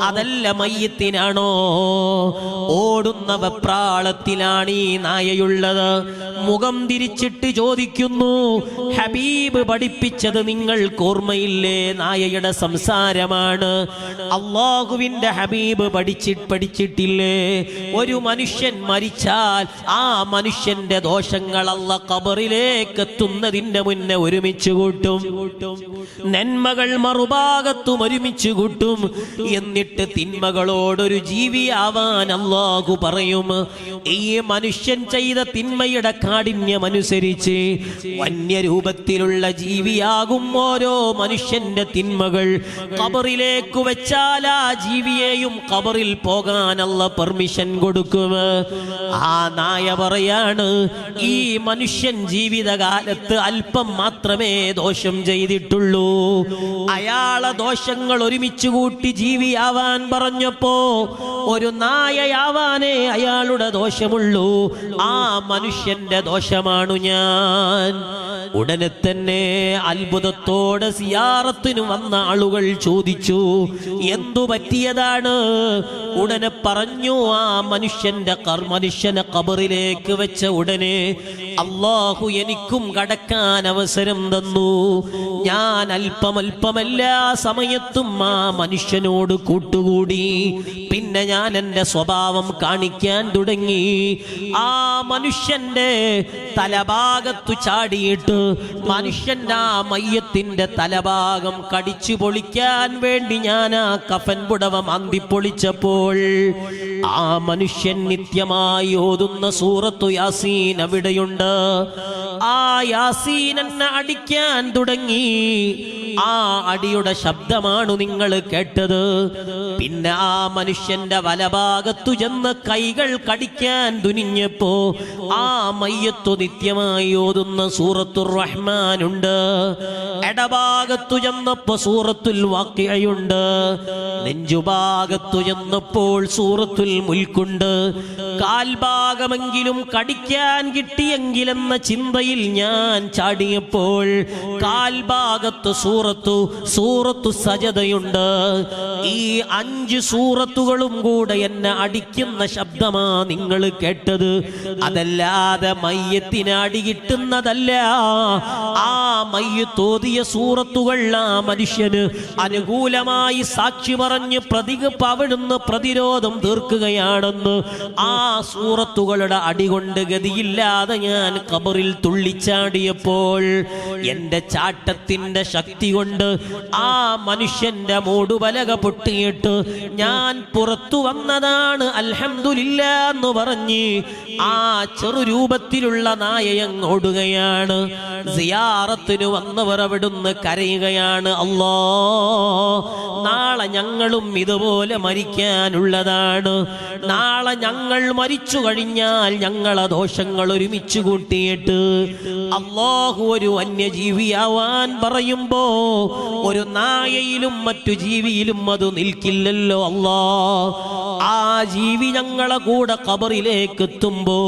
അതല്ല മയ്യത്തിനാണോ? ഓടുന്ന വെപ്രാളത്തിലാണ് ഈ നായയുള്ളത്. മുഖം തിരിച്ചിട്ട് ചോദിക്കുന്നു, ഹബീബ് പഠിപ്പിച്ചത് നിങ്ങൾക്ക് ഓർമ്മയില്ലേ? നായയുടെ സംസാരമാണ്. അല്ലാഹുവിന്റെ ഹബീബ് പഠിച്ചിട്ടില്ലേ? ഒരു മനുഷ്യൻ മരിച്ചാൽ ആ മനുഷ്യന്റെ ദോഷങ്ങൾ അല്ലാഹ് ഖബറിലേക്ക് എത്തുന്നതിന്റെ മുന്നേ ഒരുമിച്ച് കൂട്ടും. നന്മകൾ മറുഭാഗത്തും ഒരുമിച്ച് കൂട്ടും. എന്നിട്ട് തിന്മകളോടൊരു ജീവിയാവാൻ അല്ലാഹു പറയും. ഈ മനുഷ്യൻ ചെയ്ത തിന്മയുടെ കാഠിന്യമനുസരിച്ച് വന്യരൂപത്തിലുള്ള ജീവിയാകും ഓരോ മനുഷ്യന്റെ തിന്മകൾ. ഖബറിലേക്ക് വെച്ചാൽ ആ ജീവിയെയും ഖബറിൽ പോകാൻ അല്ലാഹ് പെർമിഷൻ കൊടുക്കും. കൊടുക്കും. ആ നായ പറയാണ്, ഈ മനുഷ്യൻ ജീവിതകാലത്ത് അല്പം മാത്രമേ ദോഷം ചെയ്തിട്ടുള്ളൂ. അയാളെ ദോഷങ്ങൾ ഒരുമിച്ച് കൂട്ടി ജീവിയാവാൻ പറഞ്ഞപ്പോ ഒരു നായയാവാനേ അയാളുടെ ദോഷമുള്ളൂ. ആ മനുഷ്യന്റെ ദോഷമാണു ഞാൻ. ഉടനെ തന്നെ അത്ഭുതത്തോടെ സിയാറത്തിന് വന്ന ആളുകൾ ചോദിച്ചു, എന്തു പറ്റിയതാണ്? ഉടനെ പറഞ്ഞു, ആ മനുഷ്യനെ ഖബറിലേക്ക് വെച്ച ഉടനെ അല്ലാഹു എനിക്കും കടക്കാൻ അവസരം തന്നു. ഞാൻ അല്പമല്ലാ സമയത്തും ആ മനുഷ്യനോട് കൂട്ടുകൂടി. പിന്നെ ഞാൻ എൻ്റെ സ്വഭാവം കാണിക്കാൻ തുടങ്ങി. ആ മനുഷ്യന്റെ തലഭാഗത്തു ചാടിയിട്ട് മനുഷ്യന്റെ ആ മയ്യത്തിന്റെ തലഭാഗം കടിച്ചു പൊളിക്കാൻ വേണ്ടി ഞാൻ ആ കഫൻ പുടവ മാന്തിപ്പൊളിച്ചപ്പോൾ ആ മനുഷ്യൻ നിത്യമായി ഓതുന്ന സൂറത്തു യാസീൻ അവിടെയുണ്ട്. ആ യാസീൻ എന്നെ അടിക്കാൻ തുടങ്ങി. ആ അടിയുടെ ശബ്ദമാണ് നിങ്ങൾ കേട്ടത്. പിന്നെ ആ മനുഷ്യന്റെ വലഭാഗത്തു ചെന്ന് കൈകൾ കടിക്കാൻ തുനിഞ്ഞപ്പോ ആ മയ്യത്തു നിത്യമായി ഓതുന്ന സൂറത്തുർ റഹ്മാനുണ്ട്. എടഭാഗത്തു ചെന്നപ്പോ സൂറത്തുൽ വാഖിഅയുണ്ട്. നെഞ്ചുഭാഗത്തു ചെന്നപ്പോൾ സൂറത്തുൽ മുൽക്കുണ്ട്. കാൽഭാഗമെങ്കിലും കടിക്കാൻ കിട്ടിയെങ്കിലെന്ന ചിന്തയിൽ ഞാൻ ചാടിയപ്പോൾ കാൽഭാഗത്ത് സൂറത്തു സജദയുണ്ട്. ഈ 5 സൂറത്തുകളും കൂടെ എന്നെ അടിക്കുന്ന ശബ്ദമാ നിങ്ങൾ കേട്ടത്. അതല്ലാതെ മയ്യത്തിന് അടി കിട്ടുന്നതല്ല. ആ മയ്യത്തോതിയ സൂറത്തുകൾ ആ മനുഷ്യന് അനുകൂലമായി സാക്ഷി പറഞ്ഞ് അവിടുന്ന് പ്രതിരോധം തീർക്കുകയാണെന്ന് ആ സൂറത്തുകളുടെ അടികൊണ്ട് ഗതിയില്ലാതെ ഞാൻ ഖബറിൽ തുള്ളിച്ചാടിയപ്പോൾ എന്റെ ചാട്ടത്തിന്റെ ശക്തി കൊണ്ട് ആ മനുഷ്യന്റെ മൂടുപലക പൊട്ടിയിട്ട് ഞാൻ പുറത്തു വന്നതാണ്. അൽഹംദുലില്ലാ എന്ന് പറഞ്ഞ് ആ ചെറുരൂപത്തിലുള്ള നായയങ്ങോടുകയാണ്. സിയാറത്തിന് വന്നവർ അവിടുന്ന് കരയുകയാണ്, അല്ലാ, നാളെ ഞങ്ങളും ഇതുപോലെ മരിക്കാനുള്ളതാണ്. നാളെ ഞങ്ങൾ മരിച്ചു കഴിഞ്ഞാൽ ഞങ്ങളെ ദോഷങ്ങൾ ഒരുമിച്ച് കൂട്ടിയിട്ട് അല്ലാഹു ഒരു വന്യജീവിയാവാൻ പറയുമ്പോ ഒരു നായയിലും മറ്റു ജീവിയിലും അത് നിൽക്കില്ലല്ലോ അല്ലാ. ആ ജീവി ഞങ്ങളെ കൂടെ ഖബറിലേക്ക് എത്തുമ്പോ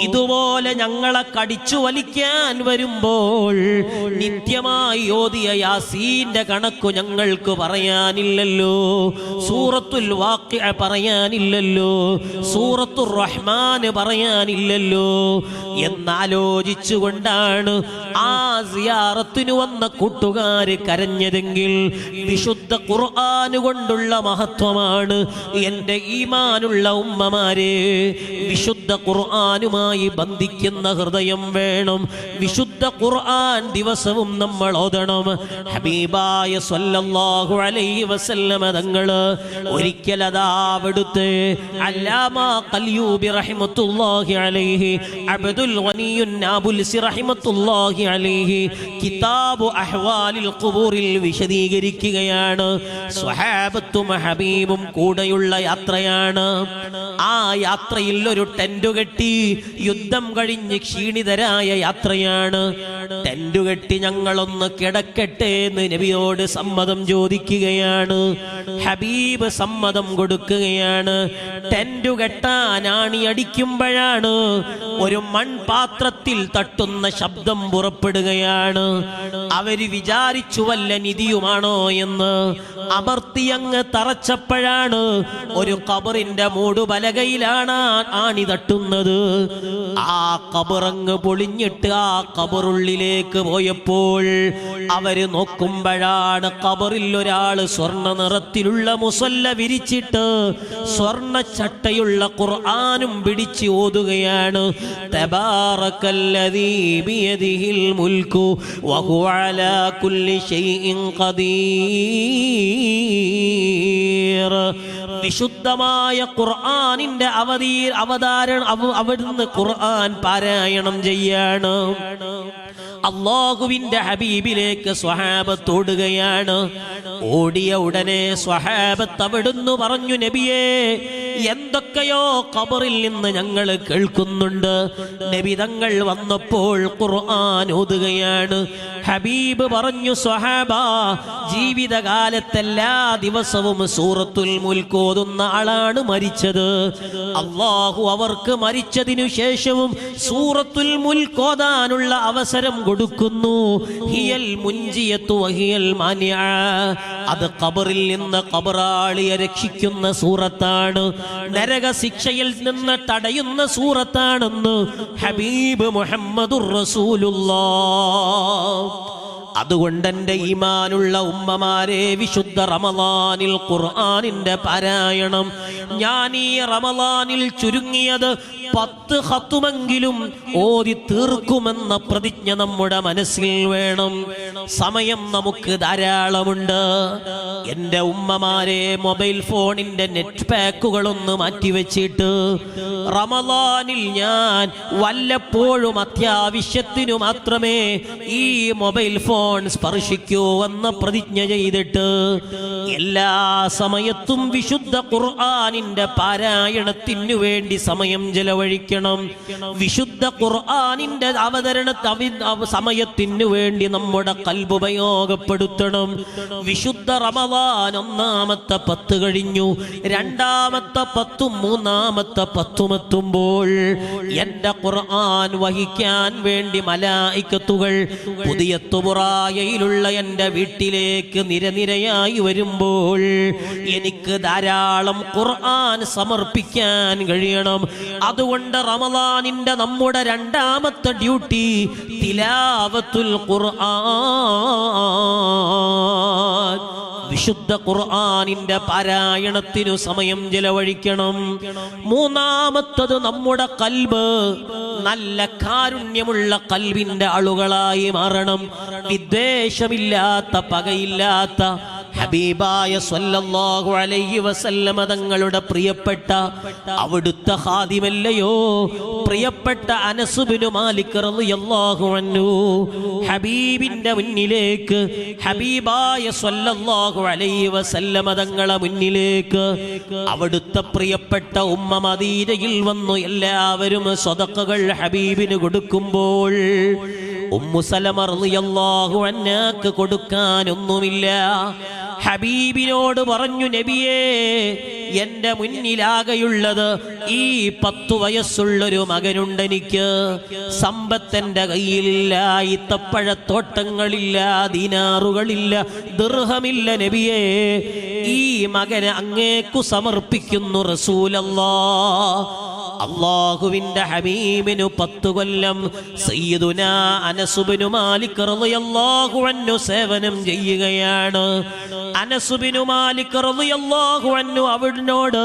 ഇതുപോലെ ഞങ്ങളെ കടിച്ചു വലിക്കാൻ വരുമ്പോൾ നിത്യമായി ഓതിയ യാസീന്റെ കണക്കു ഞങ്ങൾക്ക് പറയാനില്ലല്ലോ, സൂറത്തുൽ വാഖിഅ പറയാനില്ലല്ലോ, സൂറത്തുർ റഹ്മാൻ പറയാനില്ലല്ലോ എന്നാലോചിച്ചുകൊണ്ടാണ് ആ സിയാറത്തിന് വന്ന കൂട്ടുകാര് കരഞ്ഞതെങ്കിൽ വിശുദ്ധ ഖുർആൻ കൊണ്ടുള്ള മഹത്വമാണ്. എൻ്റെ ഈമാനുള്ള ഉമ്മമാരെ, വിശുദ്ധ ഖുർആനുമായി ബന്ധിക്കുന്ന ഹൃദയം വേണം. വിശുദ്ധ ഖുർആൻ ദിവസവും നമ്മൾ ഓതണം. ഹബീബായ സ്വല്ലല്ലാഹു അലൈഹി വസല്ലമ തങ്ങള് ഒരിക്കൽ അതാ അവിടുത്തെ അല്ലാമ ഖൽയൂബി റഹിമത്തുല്ലാഹി അലൈഹി, അബ്ദുൽ ഗനിയുൻ നാബുൽസി റഹിമത്തുല്ലാഹി അലൈഹി കിതാബു അഹ്വാലിൽ ഖുബൂറിൽ വിശദീകരിക്കുകയാണ്. സ്വഹാബത്തും ഹബീബും കൂടെയുള്ള യാത്രയാണ്. ആ യാത്രയിൽ ഒരു ടെന്റ് കെട്ടി, യുദ്ധം കഴിഞ്ഞ് ക്ഷീണിതരായ യാത്രയാണ്. ടെന്റ് കെട്ടി ഞങ്ങളൊന്ന് കിടക്കട്ടെ എന്ന് നബിയോട് സമ്മതം ചോദിക്കുകയാണ്. ഹബീബ് സമ്മതം കൊടുക്കുകയാണ്. ടെന്റ് കെട്ടാൻ ആണിയടിക്കുമ്പോഴാണ് ഒരു മൺപാത്രത്തിൽ തട്ടുന്ന ശബ്ദം പുറപ്പെടുകയാണ്. അവര് വിചാരിച്ചു വല്ല നിധിയുമാണോ എന്ന്. അമർത്തിയങ്ങ് തറച്ചപ്പോഴാണ് ഒരു ഖബറിന്റെ മൂടുപലകയിലാണ് ആണി തട്ടുന്നത്. ആ ഖബറങ്ങ് പൊളിഞ്ഞിട്ട് ആ ഖബറുള്ളിലേക്ക് പോയപ്പോൾ അവര് നോക്കുമ്പോഴാണ് ഖബറിൽ ഒരാള് സ്വർണ്ണ നിറത്തിലുള്ള മുസല്ല വിരിച്ചിട്ട് സ്വർണ്ണ ചട്ടയുള്ള ഖുർആനും പിടിച്ച് ഓതുകയാണ്. തബാറക്കല്ലദീ ബിയദിഹിൽ മുൽക്കു വഹുവ അലാ കുല്ലി ഷൈഇൻ ഖദീർ. വിശുദ്ധമായ ഖുർആനിന്റെ അവിടുന്ന് ഖുർആൻ പാരായണം ചെയ്യാണ്. അല്ലാഹുവിന്റെ ഹബീബിലേക്ക് സ്വഹാബത്ത് ഓടുകയാണ്. ഓടിയ ഉടനെ സ്വഹാബത്ത് അവിടുന്ന് പറഞ്ഞു, നബിയേ, എന്തൊക്കെയോ ഖബറിൽ നിന്ന് ഞങ്ങൾ കേൾക്കുന്നുണ്ട്. നബി തങ്ങൾ വന്നപ്പോൾ ഖുർആൻ ഓതുകയാണ്. ഹബീബ് പറഞ്ഞു, സ്വഹാബ, ജീവിതകാലത്തെല്ലാ ദിവസവും സൂറത്തുൽ മുൽക്ക് ഓതുന്ന ആളാണ് മരിച്ചത്. അല്ലാഹു അവർക്ക് മരിച്ചതിനു ശേഷവും സൂറത്തുൽ മുൽക്ക് ഓതാനുള്ള അവസരം കൊടുക്കുന്നു. ഹിയൽ മുൻജിയത്തു വഹിയൽ മാനിഅ. അത് ഖബറിൽ നിന്ന് ഖബറാളിയെ രക്ഷിക്കുന്ന സൂറത്താണ്, നരക ശിക്ഷയിൽ നിന്ന് തടയുന്ന സൂറത്താണെന്ന് ഹബീബ് മുഹമ്മദുർ റസൂലുള്ളാഹ്. അതുകൊണ്ട് എൻ്റെ ഈമാനുള്ള ഉമ്മമാരെ, വിശുദ്ധ റമളാനിൽ ഖുർആനിന്റെ പാരായണം ഞാൻ ഈ റമളാനിൽ ചുരുങ്ങിയത് 10 ഖത്തുമെങ്കിലും ഓതി തീർക്കുമെന്ന പ്രതിജ്ഞ നമ്മുടെ മനസ്സിൽ വേണം. സമയം നമുക്ക് ധാരാളമുണ്ട്. എൻ്റെ ഉമ്മമാരെ, മൊബൈൽ ഫോണിന്റെ നെറ്റ് പാക്കുകളൊന്ന് മാറ്റിവെച്ചിട്ട് റമളാനിൽ ഞാൻ വല്ലപ്പോഴും അത്യാവശ്യത്തിനു മാത്രമേ ഈ മൊബൈൽ ഫോൺ സ്പർശിക്കൂ എന്ന് പ്രതിജ്ഞ ചെയ്തിട്ട് എല്ലാ സമയത്തും വിശുദ്ധ ഖുർആനിന്റെ പാരായണത്തിനു വേണ്ടി സമയം ചെലവഴിക്കണം. വിശുദ്ധ ഖുർആനിന്റെ അവതരണ സമയത്തിനു വേണ്ടി നമ്മുടെ ഖൽബ് ഉപയോഗപ്പെടുത്തണം. വിശുദ്ധ റമളാൻ ഒന്നാമത്തെ 10 കഴിഞ്ഞു, രണ്ടാമത്തെ 10ഉം മൂന്നാമത്തെ 10ഉം എത്തുമ്പോൾ എന്റെ ഖുർആൻ വഹിക്കാൻ വേണ്ടി മലായികത്തുകൾ പുതിയ തുബറായയിലുള്ള എൻ്റെ വീട്ടിലേക്ക് നിരനിരയായി വരുമ്പോൾ എനിക്ക് ധാരാളം ഖുർആൻ സമർപ്പിക്കാൻ കഴിയണം. അതുകൊണ്ട് റമളാനിന്റെ നമ്മുടെ രണ്ടാമത്തെ ഡ്യൂട്ടി തിലാവത്തുൽ ഖുർആൻ, വിശുദ്ധ ഖുർആനിന്റെ പാരായണത്തിനു സമയം ചെലവഴിക്കണം. മൂന്നാമത്തത് നമ്മുടെ ഖൽബ് നല്ല കാരുണ്യമുള്ള ഖൽബിന്റെ ആളുകളായി മാറണം. വിദ്വേഷമില്ലാത്ത, പകയില്ലാത്ത ഹബീബായ സ്വല്ലല്ലാഹു അലൈഹി വസല്ലമ തങ്ങളുടെ പ്രിയപ്പെട്ട അവിടുത്തെ ഖാദിമല്ലയോ പ്രിയപ്പെട്ട അനസ് ഇബ്നു മാലിക് റളിയല്ലാഹു അൻഹു. ഹബീബിന്റെ മുന്നിലേക്ക്, ഹബീബായ സ്വല്ലല്ലാഹു അലൈഹി വസല്ലമ തങ്ങളുടെ മുന്നിലേക്ക് അവിടുത്തെ പ്രിയപ്പെട്ട ഉമ്മ മദീനയിൽ വന്നു എല്ലാവരും സ്വതക്കകൾ ഹബീബിന് കൊടുക്കുമ്പോൾ ഉമ്മു സലമ റളിയല്ലാഹു അൻഹാക്ക് കൊടുക്കാനൊന്നുമില്ല. ഹബീബിനോട് പറഞ്ഞു, നബിയേ, എന്റെ മുന്നിലാകെയുള്ളത് ഈ 10 വയസ്സുള്ളൊരു മകനുണ്ട്. എനിക്ക് സമ്പത്തിന്റെ കയ്യിലില്ല, ഈത്തപ്പഴത്തോട്ടങ്ങളില്ല, ദീനാറുകളില്ല, ദിർഹമില്ല. നബിയേ, ഈ മകനെ അങ്ങേക്കു സമർപ്പിക്കുന്നു റസൂലല്ലാഹ്. അല്ലാഹുവിന്റെ ഹബീബിനു 10 കൊല്ലം സയ്യിദുനാ അനസ് ഇബ്നു മാലിക് റളിയല്ലാഹു അൻഹു സേവനം ചെയ്യുകയാണ്. അനസ് ഇബ്നു മാലിക് റളിയല്ലാഹു അൻഹു അവിടുന്നോട്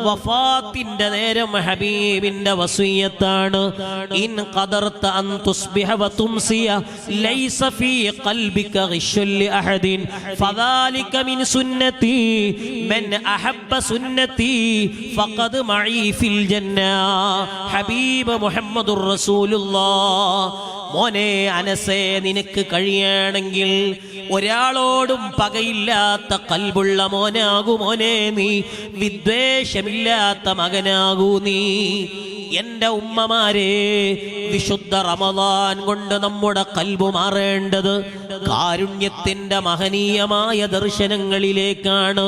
വഫാത്തിന്റെ നേരം ഹബീബിന്റെ വസിയത്താണ്, ഇൻ ഖദർത അൻ തുസ്ബിഹ വ തുംസിയ ലൈസ ഫീ ഖൽബിക ഗിശ്ശുൻ ലി അഹദിൻ ഫദാലിക മിൻ സുന്നതി മൻ അഹബ്ബ സുന്നതി ഫഖദ് മഈ ഫിൽ ജന്ന. ഹബീബ് മുഹമ്മദുർ റസൂലുള്ളാഹ്. മോനെ അനസേ, നിനക്ക് കഴിയണമെങ്കിൽ ഒരാളോടും പകയില്ലാത്ത ഖൽബുള്ള മോനാകൂ മോനെ നീ, വിദ്വേഷമില്ലാത്ത മകനാകൂ നീ. എൻ്റെ ഉമ്മമാരെ, വിശുദ്ധ റമളാൻ കൊണ്ട് നമ്മുടെ ഖൽബ് മാറേണ്ടത് കാരുണ്യത്തിന്റെ മഹനീയമായ ദർശനങ്ങളിലേക്കാണ്,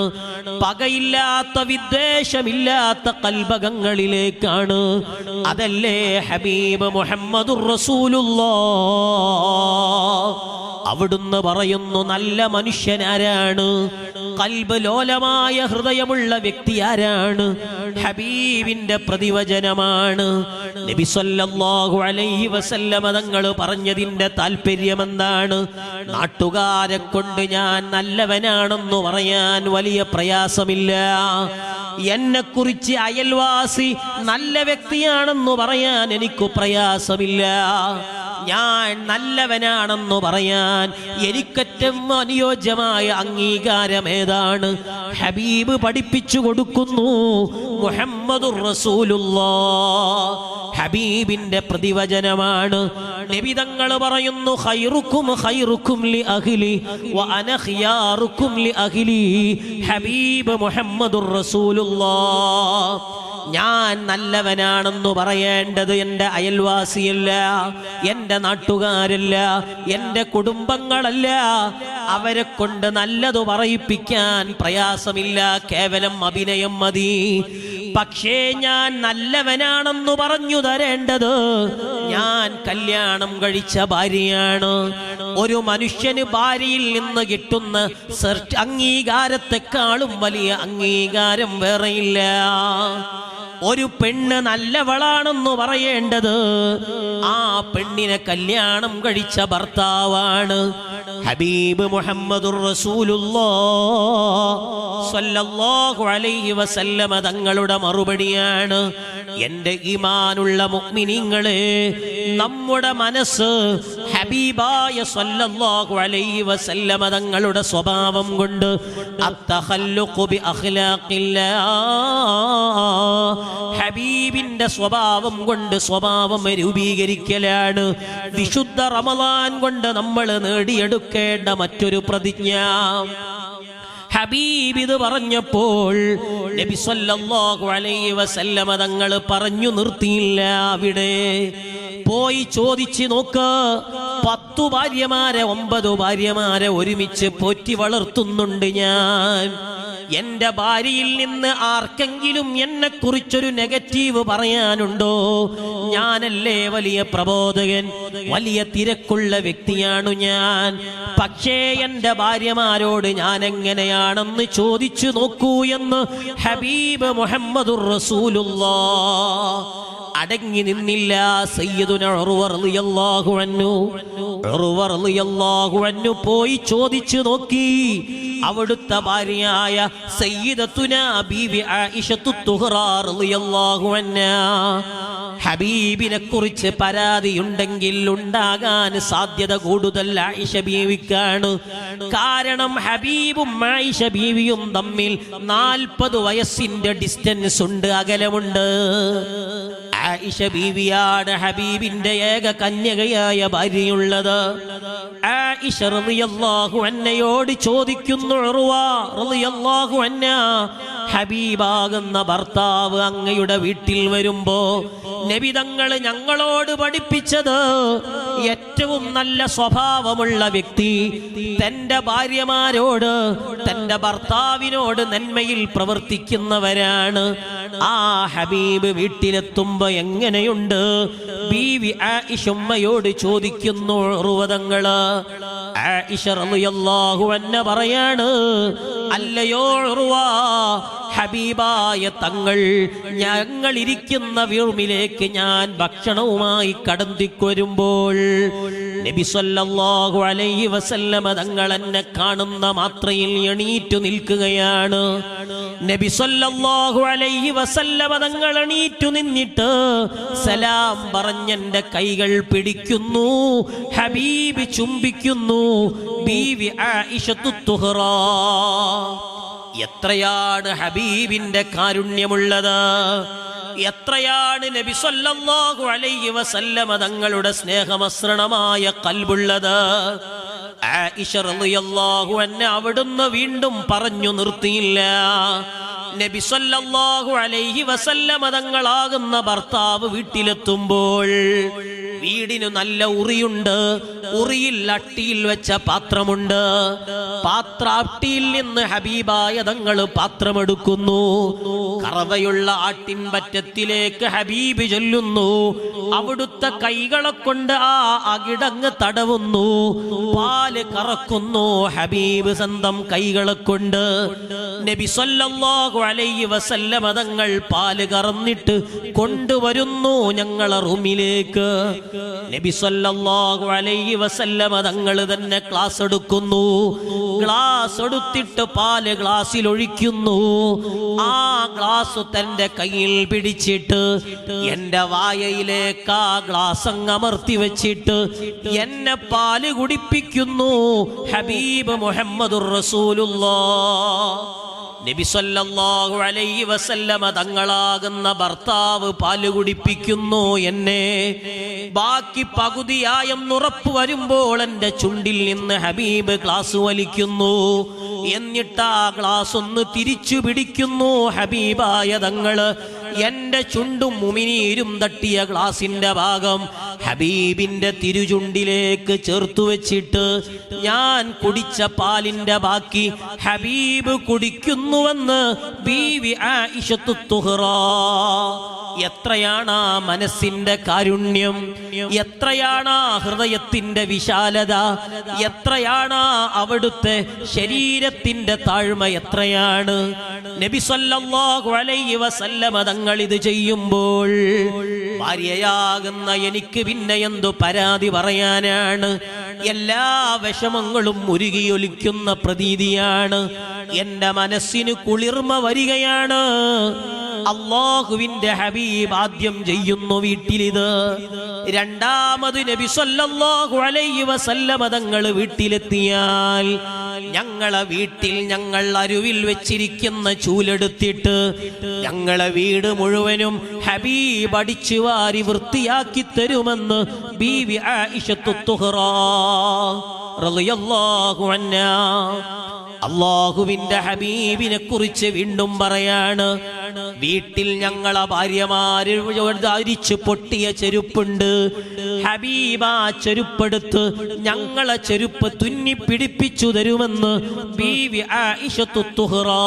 പകയില്ലാത്ത, വിദ്വേഷമില്ലാത്ത ഖൽബകങ്ങളിലേക്കാണ്. അതല്ലേ ഹബീബ് മുഹമ്മദുർ റസൂലുള്ളാഹ്. അവിടുന്ന് പറയുന്നു, നല്ല മനുഷ്യനാരാണ്, ഖൽബ് ലോലമായ ഹൃദയമുള്ള വ്യക്തി ആരാണ്? ഹബീബിന്റെ പ്രതിവചനമാണ്. നബി സല്ലല്ലാഹു അലൈഹി വസല്ലമ തങ്ങൾ പറഞ്ഞതിന്റെ താല്പര്യം എന്താണ്? നാട്ടുകാരെ കൊണ്ട് ഞാൻ നല്ലവനാണെന്ന് പറയാൻ വലിയ പ്രയാസമില്ല, എന്നെക്കുറിച്ച് അയൽവാസി നല്ല വ്യക്തിയാണെന്ന് പറയാൻ എനിക്ക് പ്രയാസമില്ല. ഞാൻ നല്ലവനാണെന്ന് പറയാൻ എനിക്കേറ്റവും അനുയോജ്യമായ അംഗീകാരം ഏതാണ്? ഹബീബ് പഠിപ്പിച്ചു കൊടുക്കുന്നു, മുഹമ്മദുർ റസൂലുള്ളാഹ്. ഹബീബിന്റെ പ്രതിവചനമാണ്. നബി തങ്ങൾ പറയുന്നു, ഖൈറുക്കും ഖൈറുക്കും ലി അഹ്ലി വ അന ഖിയാറുക്കും ലി അഹ്ലി. ഹബീബ് മുഹമ്മദുർ റസൂലുള്ളാഹ്. ഞാൻ നല്ലവനാണെന്ന് പറയേണ്ടത് എൻ്റെ അയൽവാസിയല്ല, എൻ്റെ നാട്ടുകാരല്ല, എൻ്റെ കുടുംബങ്ങളല്ല. അവരെ കൊണ്ട് നല്ലത് പറയിപ്പിക്കാൻ പ്രയാസമില്ല, കേവലം അഭിനയം മതി. പക്ഷേ ഞാൻ നല്ലവനാണെന്ന് പറഞ്ഞു തരേണ്ടത് ഞാൻ കല്യാണം കഴിച്ച ഭാര്യയാണ്. ഒരു മനുഷ്യന് ഭാര്യയിൽ നിന്ന് കിട്ടുന്ന അംഗീകാരത്തെക്കാളും വലിയ അംഗീകാരം വേറെയില്ല. ഒരു പെണ്ണ് നല്ലവളാണെന്ന് പറയേണ്ടത് ആ പെണ്ണിനെ കല്യാണം കഴിച്ച ഭർത്താവാണ്. ഹബീബ് മുഹമ്മദുർ റസൂലുള്ളാഹ് സ്വല്ലല്ലാഹു അലൈഹി വസല്ലമ തങ്ങളുടെ മറുപടിയാണ്, എൻ്റെ ഈമാനുള്ള മുഅ്മിനീങ്ങളെ, നമ്മുടെ മനസ്സ് ഹബീബായ സ്വല്ലല്ലാഹു അലൈഹി വസല്ലമ തങ്ങളുടെ സ്വഭാവം കൊണ്ട് അത്തഖല്ലുഖു ബി അഖ്ലാഖില്ലാഹ്, ഹബീബിന്റെ സ്വഭാവം കൊണ്ട് സ്വഭാവം രൂപീകരിക്കലാണ് വിശുദ്ധ റമളാൻ കൊണ്ട് നമ്മൾ നേടിയെടുക്കേണ്ട മറ്റൊരു പ്രതിജ്ഞ. ഹബീബ് ഇത് പറഞ്ഞപ്പോൾ നബി സല്ലല്ലാഹു അലൈഹി വസല്ലമ തങ്ങൾ പറഞ്ഞു നിർത്തിയില്ല. അവിടെ പോയി ചോദിച്ചു നോക്ക്, 10 ഭാര്യമാരെ 9 ഭാര്യമാരെ ഒരുമിച്ച് പോറ്റി വളർത്തുന്നുണ്ട് ഞാൻ. എന്റെ ഭാര്യയിൽ നിന്ന് ആർക്കെങ്കിലും എന്നെ കുറിച്ചൊരു നെഗറ്റീവ് പറയാനുണ്ടോ? ഞാനല്ലേ വലിയ പ്രബോധകൻ, വലിയ തിരക്കുള്ള വ്യക്തിയാണു ഞാൻ. പക്ഷേ എന്റെ ഭാര്യമാരോട് ഞാൻ എങ്ങനെയാണെന്ന് ചോദിച്ചു നോക്കൂ എന്ന് ഹബീബ് മുഹമ്മദുർ റസൂലുള്ളാഹ്. അടങ്ങി നിന്നില്ല സയ്യിദുന ഉർവ റളിയല്ലാഹു അൻഹു പോയി ചോദിച്ചു നോക്കി. അവിടുത്തെ ഭാര്യയായ സയ്യിദത്തുന ബീവി ആയിഷത്തു തുഹ്റാ റളിയല്ലാഹു അൻഹാ, ഹബീബിനെ കുറിച്ച് പരാതിയുണ്ടെങ്കിൽ ഉണ്ടാകാൻ സാധ്യത കൂടുതൽ ആയിഷ ബീവിക്കാണ്. കാരണം ഹബീബും ആയിഷ ബീവിയും തമ്മിൽ 40 വയസ്സിന്റെ ഡിസ്റ്റൻസ് ഉണ്ട്, അകലമുണ്ട്. ആയിഷ ബീവിയാണ് ഹബീബിന്റെ ഏക കന്യകയായ ഭാര്യയുള്ളത്. ആയിഷ റളിയല്ലാഹു അൻഹയോട് ചോദിക്കുന്നു ഉർവ റളിയല്ലാഹു അൻഹ, ഹബീബാകുന്ന ഭർത്താവ് അങ്ങയുടെ വീട്ടിൽ വരുമ്പോ നബി തങ്ങൾ ഞങ്ങളോട് പഠിപ്പിച്ചത് ഏറ്റവും നല്ല സ്വഭാവമുള്ള വ്യക്തി തന്റെ ഭാര്യമാരോട്, തന്റെ ഭർത്താവിനോട് നന്മയിൽ പ്രവർത്തിക്കുന്നവരാണ്. ആ ഹബീബ് വീട്ടിലെത്തുമ്പോ എങ്ങനെയുണ്ട്? ബീവി ആയിഷ ഉമ്മയോട് ചോദിക്കുന്നു ഉർവതങ്ങള്. ആയിഷ റളിയല്ലാഹു അൻഹ പറയാണ്, അല്ലയോ ഉർവ, ഹബീബായ തങ്ങൾ ഞങ്ങൾ ഇരിക്കുന്ന റൂമിലേക്ക് ഞാൻ ഭക്ഷണവുമായി കടന്നിക്കൊരുമ്പോൾ നബി സല്ലല്ലാഹു അലൈഹി വസല്ലമ തങ്ങൾ എന്നെ കാണുന്ന മാത്രയിൽ എണീറ്റു നിൽക്കുകയാണ്. നബി സല്ലല്ലാഹു അലൈഹി വസല്ലമ തങ്ങൾ എണീറ്റു നിന്നിട്ട് സലാം പറഞ്ഞെന്റെ കൈകൾ പിടിക്കുന്നു, ഹബീബ് ചുംബിക്കുന്നു. ബീവി ആയിഷത്തു തുഹ്റാ, എത്രയാണ് ഹബീബിന്റെ കാരുണ്യമുള്ളത്, എത്രയാണ് നബി സല്ലല്ലാഹു അലൈഹി വസല്ലമ തങ്ങളുടെ സ്നേഹമസൃണമായ ഖൽബുള്ളത്. ആയിഷ റളിയല്ലാഹു അൻഹ അവിടുന്ന് വീണ്ടും പറഞ്ഞു നിർത്തിയില്ല. നബി സല്ലല്ലാഹു അലൈഹി വസല്ലമ തങ്ങളാകുന്ന ഭർത്താവ് വീട്ടിലെത്തുമ്പോൾ വീടിന് നല്ല ഉറിയുണ്ട്. ഉറിയിൽ അട്ടിയിൽ വെച്ച പാത്രമുണ്ട്. അട്ടിയിൽ നിന്ന് ഹബീബായ തങ്ങൾ പാത്രമെടുക്കുന്നു. കറവയുള്ള ആട്ടിൻപറ്റത്തിലേക്ക് ഹബീബ് ചൊല്ലുന്നു. അവിടുത്തെ കൈകളെ കൊണ്ട് ആ അകിടങ്ങ് തടവുന്നു. പാല് കറക്കുന്നു ഹബീബ് സ്വന്തം കൈകളെ കൊണ്ട്. നബി സല്ലല്ലാഹു അലൈഹി വസല്ലമ തങ്ങൾ പാല് കറന്നിട്ട് കൊണ്ടുവരുന്നു ഞങ്ങളെ റൂമിലേക്ക്. നബി സല്ലല്ലാഹു അലൈഹി വസല്ലമ തങ്ങൾ തന്നെ ഗ്ലാസ് എടുക്കുന്നു. ഗ്ലാസ് എടുത്തിട്ട് പാല് ഗ്ലാസ്സിൽ ഒഴിക്കുന്നു. ആ ഗ്ലാസ് തന്റെ കയ്യിൽ പിടിച്ചിട്ട് എന്റെ വായയിലേക്ക് ആ ഗ്ലാസ് അമർത്തി വെച്ചിട്ട് എന്നെ പാല് കുടിപ്പിക്കുന്നു ഹബീബ് മുഹമ്മദുർ റസൂലുള്ളാഹ്. നബി സല്ലല്ലാഹു അലൈഹി വസല്ലമ തങ്ങളാകുന്ന ഭർത്താവ് പാല് കുടിപ്പിക്കുന്നു എന്നെ. ബാക്കി പകുതിയായെന്ന് ഉറപ്പ് വരുമ്പോൾ എൻ്റെ ചുണ്ടിൽ നിന്ന് ഹബീബ് ഗ്ലാസ് വലിക്കുന്നു. എന്നിട്ട് ആ ഗ്ലാസ് ഒന്ന് തിരിച്ചു പിടിക്കുന്നു. ഹബീബായ തങ്ങള് എൻ്റെ ചുണ്ടും ഉമിനീരും തട്ടിയ ഗ്ലാസിന്റെ ഭാഗം ഹബീബിന്റെ തിരുചുണ്ടിലേക്ക് ചേർത്തു വെച്ചിട്ട് ഞാൻ കുടിച്ച പാലിന്റെ ബാക്കി ഹബീബ് കുടിക്കുന്നുവെന്ന് ബീവി ആയിഷത്തു തുഹ്റാ. എത്രയാണ് ആ മനസ്സിന്റെ കാരുണ്യം, എത്രയാണ് ആ ഹൃദയത്തിന്റെ വിശാലത, എത്രയാണ് അവിടുത്തെ ശരീരത്തിന്റെ താഴ്മ, എത്രയാണ്. നബി സല്ലല്ലാഹു അലൈഹി വസല്ലമ തങ്ങൾ ഇത് ചെയ്യുമ്പോൾ ഭാര്യയാകുന്ന എനിക്ക് പിന്നെ എന്തു പരാതി പറയാനാണ്? എല്ലാ വിഷമങ്ങളും ഉരുകിയൊലിക്കുന്ന പ്രതീതിയാണ്. എന്റെ മനസ്സിന് കുളിർമ വരികയാണ്. അല്ലാഹുവിന്റെ ഹബീബ് ആദ്യം ചെയ്യുന്നു വീട്ടിലിത്. രണ്ടാമത് നബി സല്ലല്ലാഹു അലൈഹി വസല്ലമ തങ്ങൾ വീട്ടിലെത്തിയാൽ ഞങ്ങളെ വീട്ടിൽ ഞങ്ങൾ അരുവിൽ വെച്ചിരിക്കുന്ന ചൂലെടുത്തിട്ട് ഞങ്ങളെ വീട് മുഴുവനും ഹബീബ് അടിച്ചു വാരി വൃത്തിയാക്കി തരുമെന്ന് ബീവി ആയിഷത്തു തുഹ്റാ റളിയല്ലാഹു അൻഹാ. അല്ലാഹുവിന്റെ ഹബീബിനെ കുറിച്ച് വീണ്ടും പറയാണ്, വീട്ടിൽ ഞങ്ങളെ ഭാര്യമാര് ധരിച്ചു പൊട്ടിയ ചെരുപ്പുണ്ട്. ഹബീബ് ആ ചെരുപ്പെടുത്ത് ഞങ്ങളെ ചെരുപ്പ് തുന്നി പിടിപ്പിച്ചു തരുമെന്ന് ബീവി ആയിഷത്തു തുഹ്റാ.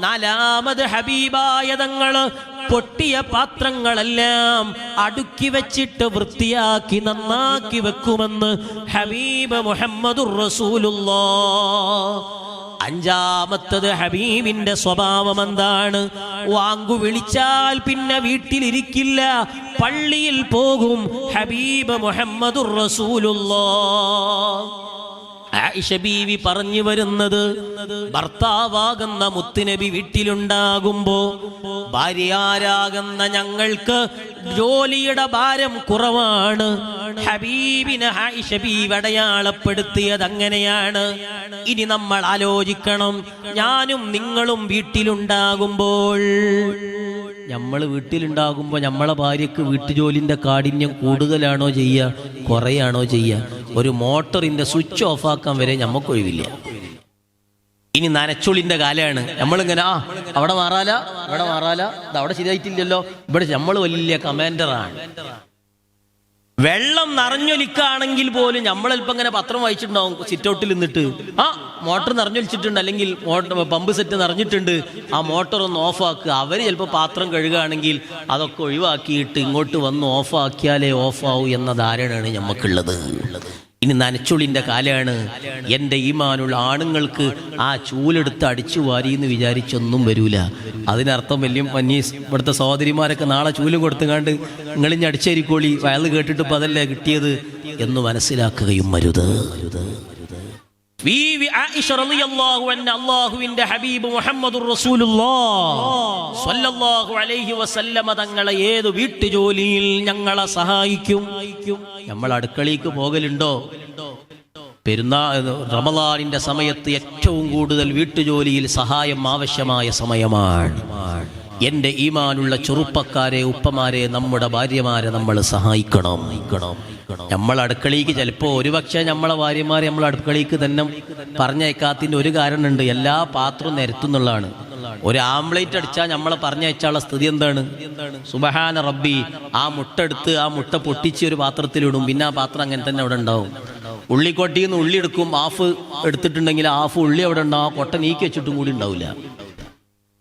നാലാമത് ഹബീബായ തങ്ങള് പൊട്ടിയ പാത്രങ്ങളെല്ലാം അടുക്കി വെച്ചിട്ട് വൃത്തിയാക്കി നന്നാക്കി വെക്കുമെന്ന് ഹബീബ് മുഹമ്മദുർ റസൂലുള്ളാഹ്. അഞ്ചാമത്തത് ഹബീബിന്റെ സ്വഭാവം എന്താണ്? വാങ്കു വിളിച്ചാൽ പിന്നെ വീട്ടിലിരിക്കില്ല, പള്ളിയിൽ പോകും. ഹബീബ് മുഹമ്മദുർ റസൂലുള്ളാഹ്. ആയിഷ ബീവി പറഞ്ഞു വരുന്നത്, ഭർത്താവാകുന്ന മുത്തുനബി വീട്ടിലുണ്ടാകുമ്പോ ഭാര്യയാരാകുന്ന ഞങ്ങൾക്ക് ജോലിയുടെ ഭാരം കുറവാണ്. ഹബീബിനെ ആയിഷ ബീവി അടയാളപ്പെടുത്തിയത് അങ്ങനെയാണ്. ഇനി നമ്മൾ ആലോചിക്കണം, ഞാനും നിങ്ങളും വീട്ടിലുണ്ടാകുമ്പോൾ, നമ്മളെ ഭാര്യക്ക് വീട്ടുജോലിന്റെ കാഠിന്യം കൂടുതലാണോ ചെയ്യുക, കുറയാണോ ചെയ്യുക? ഒരു മോട്ടറിന്റെ സ്വിച്ച് ഓഫ് ആക്കാൻ വരെ നമുക്ക് ഒഴിവില്ല. ഇനി നനച്ചുളിന്റെ കാലാണ്. നമ്മളിങ്ങനെ അവിടെ മാറാല, ഇവിടെ മാറാല, ഇത് അവിടെ ശരിയായിട്ടില്ലല്ലോ, ഇവിടെ നമ്മൾ വലിയ കമാൻഡറാണ്. വെള്ളം നിറഞ്ഞൊലിക്കാണെങ്കിൽ പോലും നമ്മളെൽപ്പം ഇങ്ങനെ പത്രം വായിച്ചിട്ടുണ്ടാവും സിറ്റൗട്ടിൽ നിന്നിട്ട്, മോട്ടർ നിറഞ്ഞൊലിച്ചിട്ടുണ്ട്, അല്ലെങ്കിൽ പമ്പ് സെറ്റ് നിറഞ്ഞിട്ടുണ്ട്, ആ മോട്ടർ ഒന്ന് ഓഫാക്കുക. അവർ ചിലപ്പോൾ പാത്രം കഴുകുകയാണെങ്കിൽ അതൊക്കെ ഒഴിവാക്കിയിട്ട് ഇങ്ങോട്ട് വന്ന് ഓഫാക്കിയാലേ ഓഫാവൂ എന്ന ധാരണയാണ് നമുക്കുള്ളത്. ഇനി നനച്ചുളിന്റെ കാലാണ്. എൻ്റെ ഈമാനുള്ള ആണുങ്ങൾക്ക് ആ ചൂലെടുത്ത് അടിച്ചു വാരി എന്ന് വിചാരിച്ചൊന്നും വരൂല. അതിനർത്ഥം വലിയ മന്നീസ് ഇവിടുത്തെ സഹോദരിമാരൊക്കെ നാളെ ചൂല് കൊടുത്തുകാണ്ട് നിങ്ങളിഞ്ഞ് അടിച്ചേരിക്കോളി, വയല് കേട്ടിട്ട് ഇപ്പം അതല്ലേ കിട്ടിയത് എന്ന് മനസ്സിലാക്കുകയും അരുത്. അല്ലാഹുവിന്റെ ഹബീബ് മുഹമ്മദുർ റസൂലുള്ളാഹ് സ്വല്ലല്ലാഹു അലൈഹി വസല്ലമ തങ്ങളെ ഏത് വീട്ടുജോലിയിൽ ഞങ്ങളെ സഹായിക്കും? നമ്മൾ അടുക്കളയ്ക്ക് പോകലുണ്ടോ? റമളാനിന്റെ സമയത്ത് ഏറ്റവും കൂടുതൽ വീട്ടുജോലിയിൽ സഹായം ആവശ്യമായ സമയമാണ്. എൻ്റെ ഈമാനുള്ള ചെറുപ്പക്കാരെ, ഉപ്പമാരെ, നമ്മുടെ ഭാര്യമാരെ നമ്മൾ സഹായിക്കണം. നമ്മൾ അടുക്കളയ്ക്ക് ചിലപ്പോൾ ഒരുപക്ഷെ നമ്മളെ ഭാര്യമാരെ നമ്മൾ അടുക്കളയ്ക്ക് തന്നെ പറഞ്ഞയക്കാത്തതിൻ്റെ ഒരു കാരണമുണ്ട്, എല്ലാ പാത്രവും നിരത്തുന്നുള്ളതാണ്. ഒരു ആംപ്ലേറ്റ് അടിച്ചാൽ നമ്മളെ പറഞ്ഞയച്ചാലുള്ള സ്ഥിതി എന്താണ്? സുബ്ഹാന റബ്ബി, ആ മുട്ട എടുത്ത് ആ മുട്ട പൊട്ടിച്ച് ഒരു പാത്രത്തിലിടും, പിന്നെ ആ പാത്രം അങ്ങനെ തന്നെ അവിടെ ഉണ്ടാവും. ഉള്ളിക്കൊട്ടിയിൽ നിന്ന് ഉള്ളി എടുക്കും, ഹാഫ് എടുത്തിട്ടുണ്ടെങ്കിൽ ഹാഫ് ഉള്ളി അവിടെ ഉണ്ടാവും, ആ കൊട്ട നീക്കി വെച്ചിട്ടും കൂടി ഉണ്ടാവില്ല.